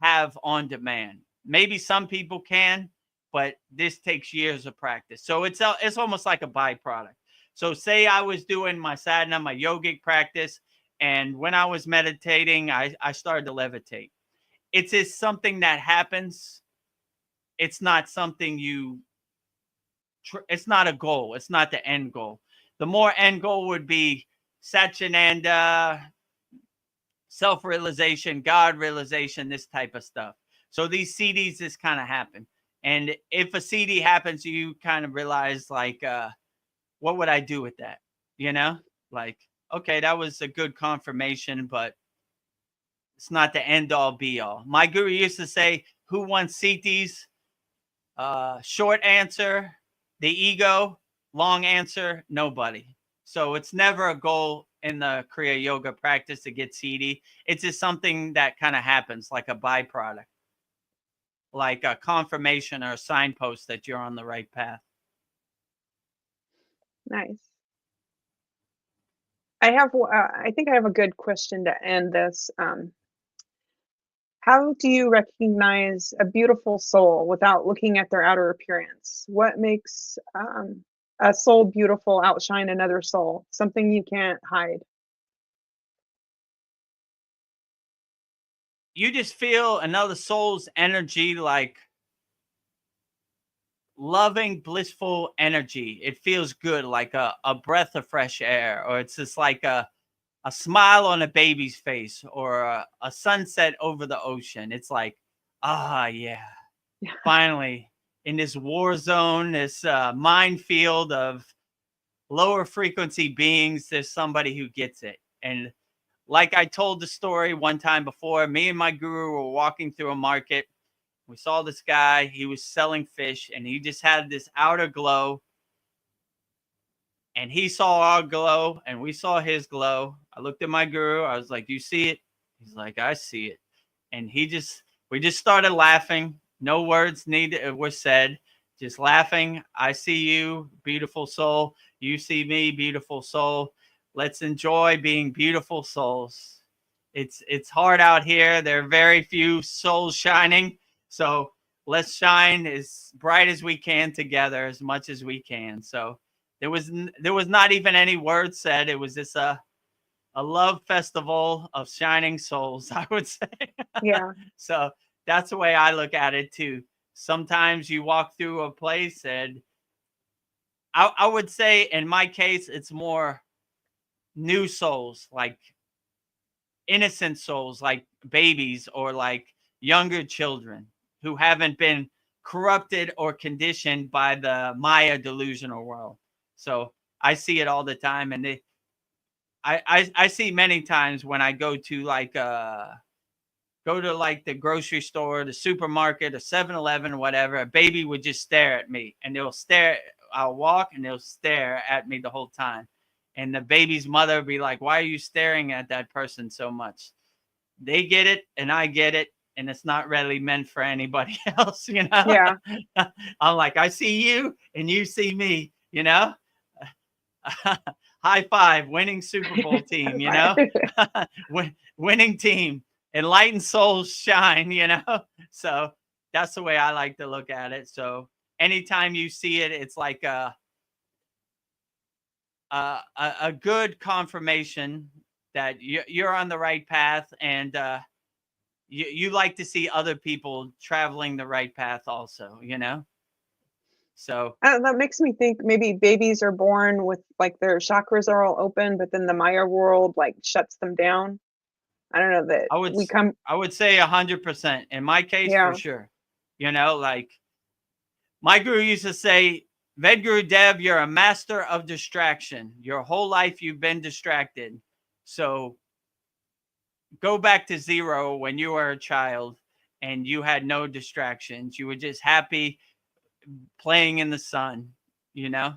have on demand. Maybe some people can, but this takes years of practice. So it's almost like a byproduct. So say I was doing my sadhana, my yogic practice, and when I was meditating, I started to levitate. It's just something that happens. It's not something it's not a goal. It's not the end goal. The more end goal would be Satchinanda, self-realization, God realization, this type of stuff. So these CDs just kind of happen. And if a CD happens, you kind of realize like, what would I do with that? You know, like, okay, that was a good confirmation, but it's not the end all be all. My guru used to say, who wants CDs? Short answer, the ego. Long answer, nobody. So it's never a goal in the Kriya yoga practice to get CD. It's just something that kind of happens, like a byproduct, like a confirmation or a signpost that you're on the right path. Nice. I think I have a good question to end this. How do you recognize a beautiful soul without looking at their outer appearance? What makes a soul beautiful outshine another soul? Something you can't hide. You just feel another soul's energy, like loving, blissful energy. It feels good, like a breath of fresh air, or it's just like a smile on a baby's face, or a sunset over the ocean. It's like, ah, yeah, finally in this war zone, this minefield of lower frequency beings, there's somebody who gets it. And like I told the story one time before, me and my guru were walking through a market. We saw this guy, he was selling fish, and he just had this outer glow. And he saw our glow, and we saw his glow. I looked at my guru. I was like, "Do you see it?" He's like, "I see it." And we just started laughing. No words were said. Just laughing. I see you, beautiful soul. You see me, beautiful soul. Let's enjoy being beautiful souls. It's hard out here. There are very few souls shining. So let's shine as bright as we can together, as much as we can. So there was not even any words said. It was just a love festival of shining souls, I would say. Yeah, So that's the way I look at it too. Sometimes you walk through a place, and I would say in my case, it's more new souls, like innocent souls, like babies or like younger children who haven't been corrupted or conditioned by the Maya delusional world. So I see it all the time, and I see many times when I go to like the grocery store, the supermarket, a 7-Eleven, whatever, a baby would just stare at me, and they'll stare. I'll walk and they'll stare at me the whole time. And the baby's mother would be like, "Why are you staring at that person so much?" They get it and I get it. And it's not really meant for anybody else, you know? Yeah. I'm like, I see you and you see me, you know? High five, winning Super Bowl team, you know? Winning team, enlightened souls shine, you know? So that's the way I like to look at it. So anytime you see it, it's like a good confirmation that you're on the right path, and you like to see other people traveling the right path also, you know? So That makes me think maybe babies are born with like their chakras are all open, but then the Maya world like shuts them down. I don't know that I would we come. I would say 100%. In my case, for Yeah. sure. You know, like my guru used to say, Vedagurudev, you're a master of distraction. Your whole life you've been distracted. So go back to zero when you were a child and you had no distractions. You were just happy playing in the sun, you know?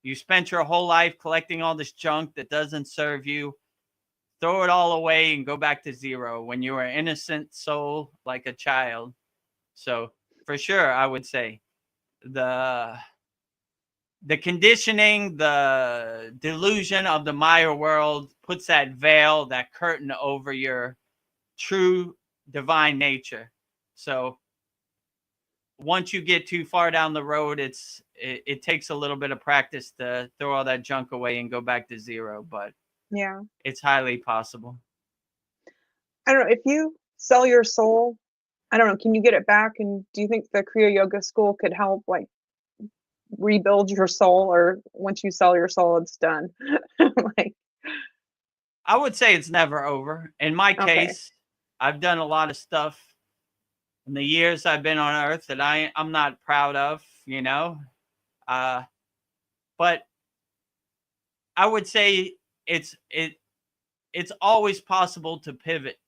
You spent your whole life collecting all this junk that doesn't serve you. Throw it all away and go back to zero when you were an innocent soul like a child. So for sure, I would say the conditioning, the delusion of the Maya world puts that veil, that curtain over your true divine nature. So once you get too far down the road, it takes a little bit of practice to throw all that junk away and go back to zero, but Yeah. it's highly possible. I don't know if you sell your soul. I don't know. Can you get it back? And do you think the Kriya Yoga School could help like rebuild your soul, or once you sell your soul, it's done? Like, I would say it's never over. In my okay. case, I've done a lot of stuff in the years I've been on earth that I'm not proud of, you know. But I would say it's always possible to pivot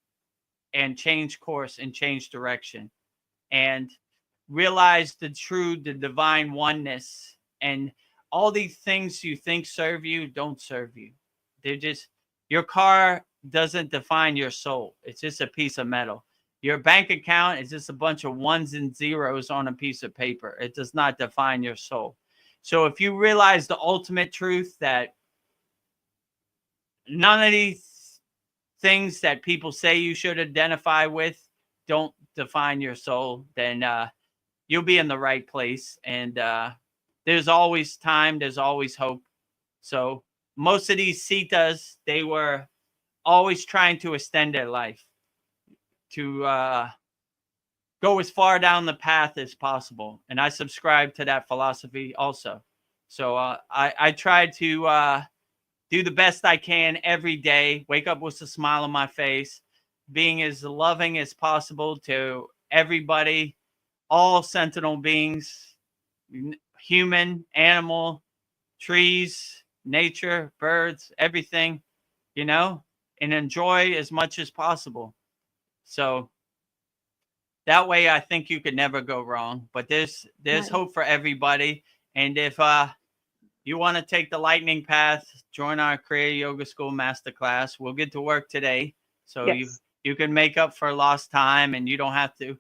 and change course and change direction and realize the divine oneness, and all these things you think serve you don't serve you. They're just, your car doesn't define your soul. It's just a piece of metal. Your bank account is just a bunch of ones and zeros on a piece of paper. It does not define your soul. So if you realize the ultimate truth that none of these things that people say you should identify with don't define your soul, then you'll be in the right place. And there's always time. There's always hope. So most of these sitas, they were always trying to extend their life, to go as far down the path as possible. And I subscribe to that philosophy also. So I try to do the best I can every day, wake up with a smile on my face, being as loving as possible to everybody, all sentinel beings, human, animal, trees, nature, birds, everything, you know, and enjoy as much as possible. So that way I think you could never go wrong. But there's Nice. hope for everybody. And if you want to take the lightning path, join our Kriya Yoga School Masterclass. We'll get to work today. So Yes. you can make up for lost time, and you don't have to.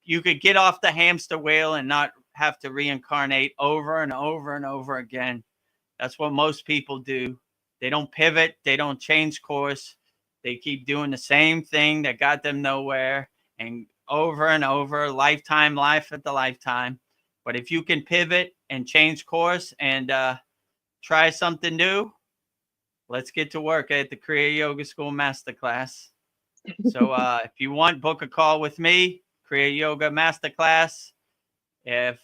You could get off the hamster wheel and not have to reincarnate over and over and over again. That's what most people do. They don't pivot. They don't change course. They keep doing the same thing that got them nowhere, and over, lifetime, life at the lifetime. But if you can pivot and change course and try something new, let's get to work at the Kriya Yoga School Masterclass. So if you want, book a call with me, Kriya Yoga Masterclass. If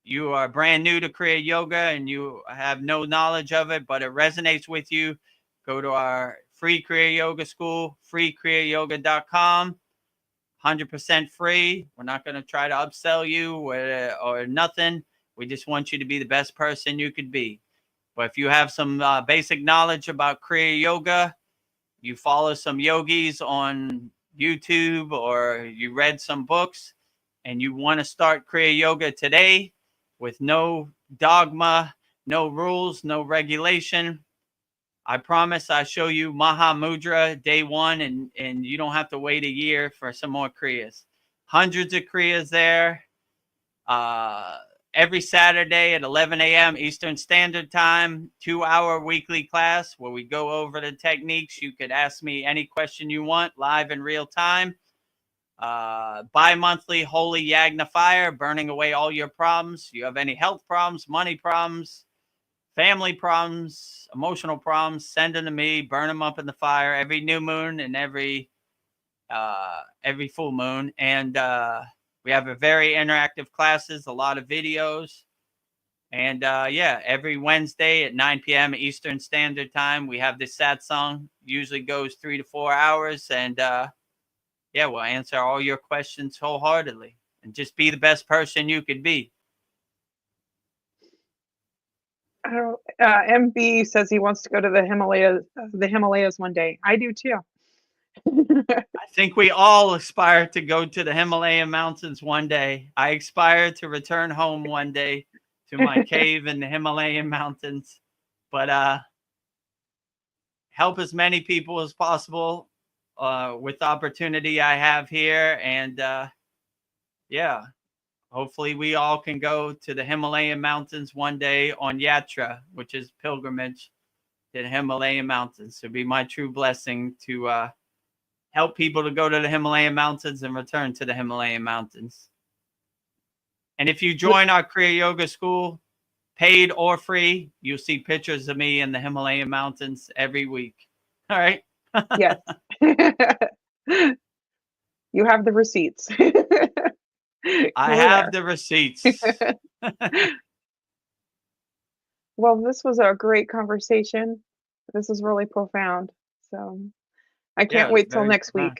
you are brand new to Kriya Yoga and you have no knowledge of it, but it resonates with you, go to our free Kriya Yoga School, free kriyayogashop.com. 100% free. We're not going to try to upsell you or nothing. We just want you to be the best person you could be. But if you have some basic knowledge about Kriya Yoga, you follow some yogis on YouTube, or you read some books, and you want to start Kriya Yoga today with no dogma, no rules, no regulation, I promise I show you Maha Mudra day one, and you don't have to wait a year for some more Kriyas. Hundreds of Kriyas there. Every Saturday at 11 a.m. Eastern Standard Time, 2-hour weekly class where we go over the techniques. You could ask me any question you want live in real time. Bi-monthly Holy Yagna Fire, burning away all your problems. You have any health problems, money problems, family problems, emotional problems, send them to me, burn them up in the fire every new moon and every full moon. And we have a very interactive classes, a lot of videos. And yeah, every Wednesday at 9 p.m. Eastern Standard Time, we have this Satsang. Usually goes 3 to 4 hours. And yeah, we'll answer all your questions wholeheartedly. And just be the best person you could be. MB says he wants to go to the Himalayas one day. I do too. I think we all aspire to go to the Himalayan mountains one day. I aspire to return home one day to my cave in the Himalayan mountains. But help as many people as possible with the opportunity I have here. And yeah, hopefully we all can go to the Himalayan mountains one day on Yatra, which is pilgrimage to the Himalayan mountains. It'd be my true blessing to help people to go to the Himalayan mountains and return to the Himalayan mountains. And if you join our Kriya Yoga School, paid or free, you'll see pictures of me in the Himalayan mountains every week. All right. Yes. You have the receipts. I have the receipts. Well, this was a great conversation. This is really profound. So I can't wait till next week.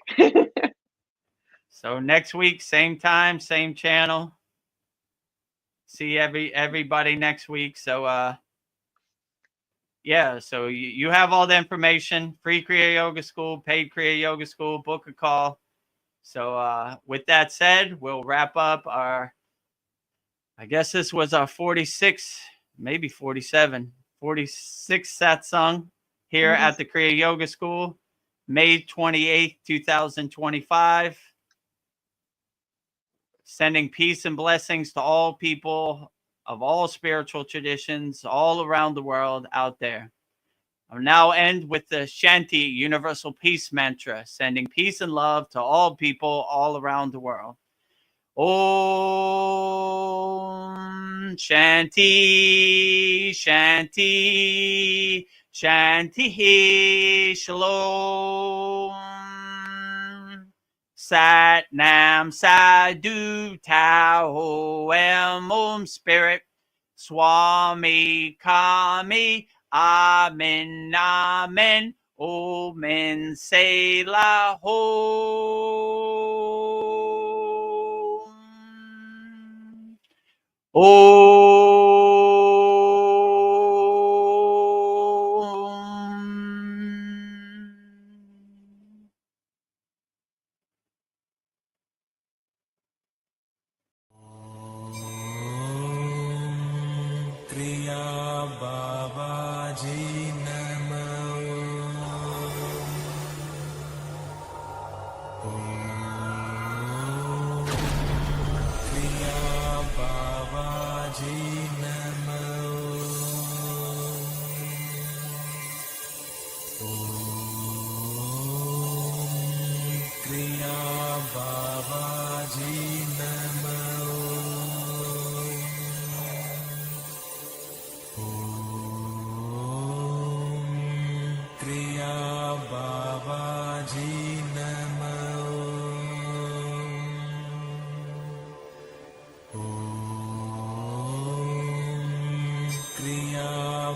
So next week, same time, same channel. See everybody next week. So yeah, so you have all the information. Free Kriya Yoga School, paid Kriya Yoga School, book a call. So with that said, we'll wrap up I guess this was our 46, maybe 46 satsang here at the Kriya Yoga School, May 28th, 2025. Sending peace and blessings to all people of all spiritual traditions all around the world out there. I'll now end with the Shanti Universal Peace Mantra, sending peace and love to all people all around the world. Om Shanti, Shanti, Shanti, Shalom. Sat Nam Sadhu Tao Om Spirit Swami Kami Amen Amen Omen Selah Kriya Babaji Kriya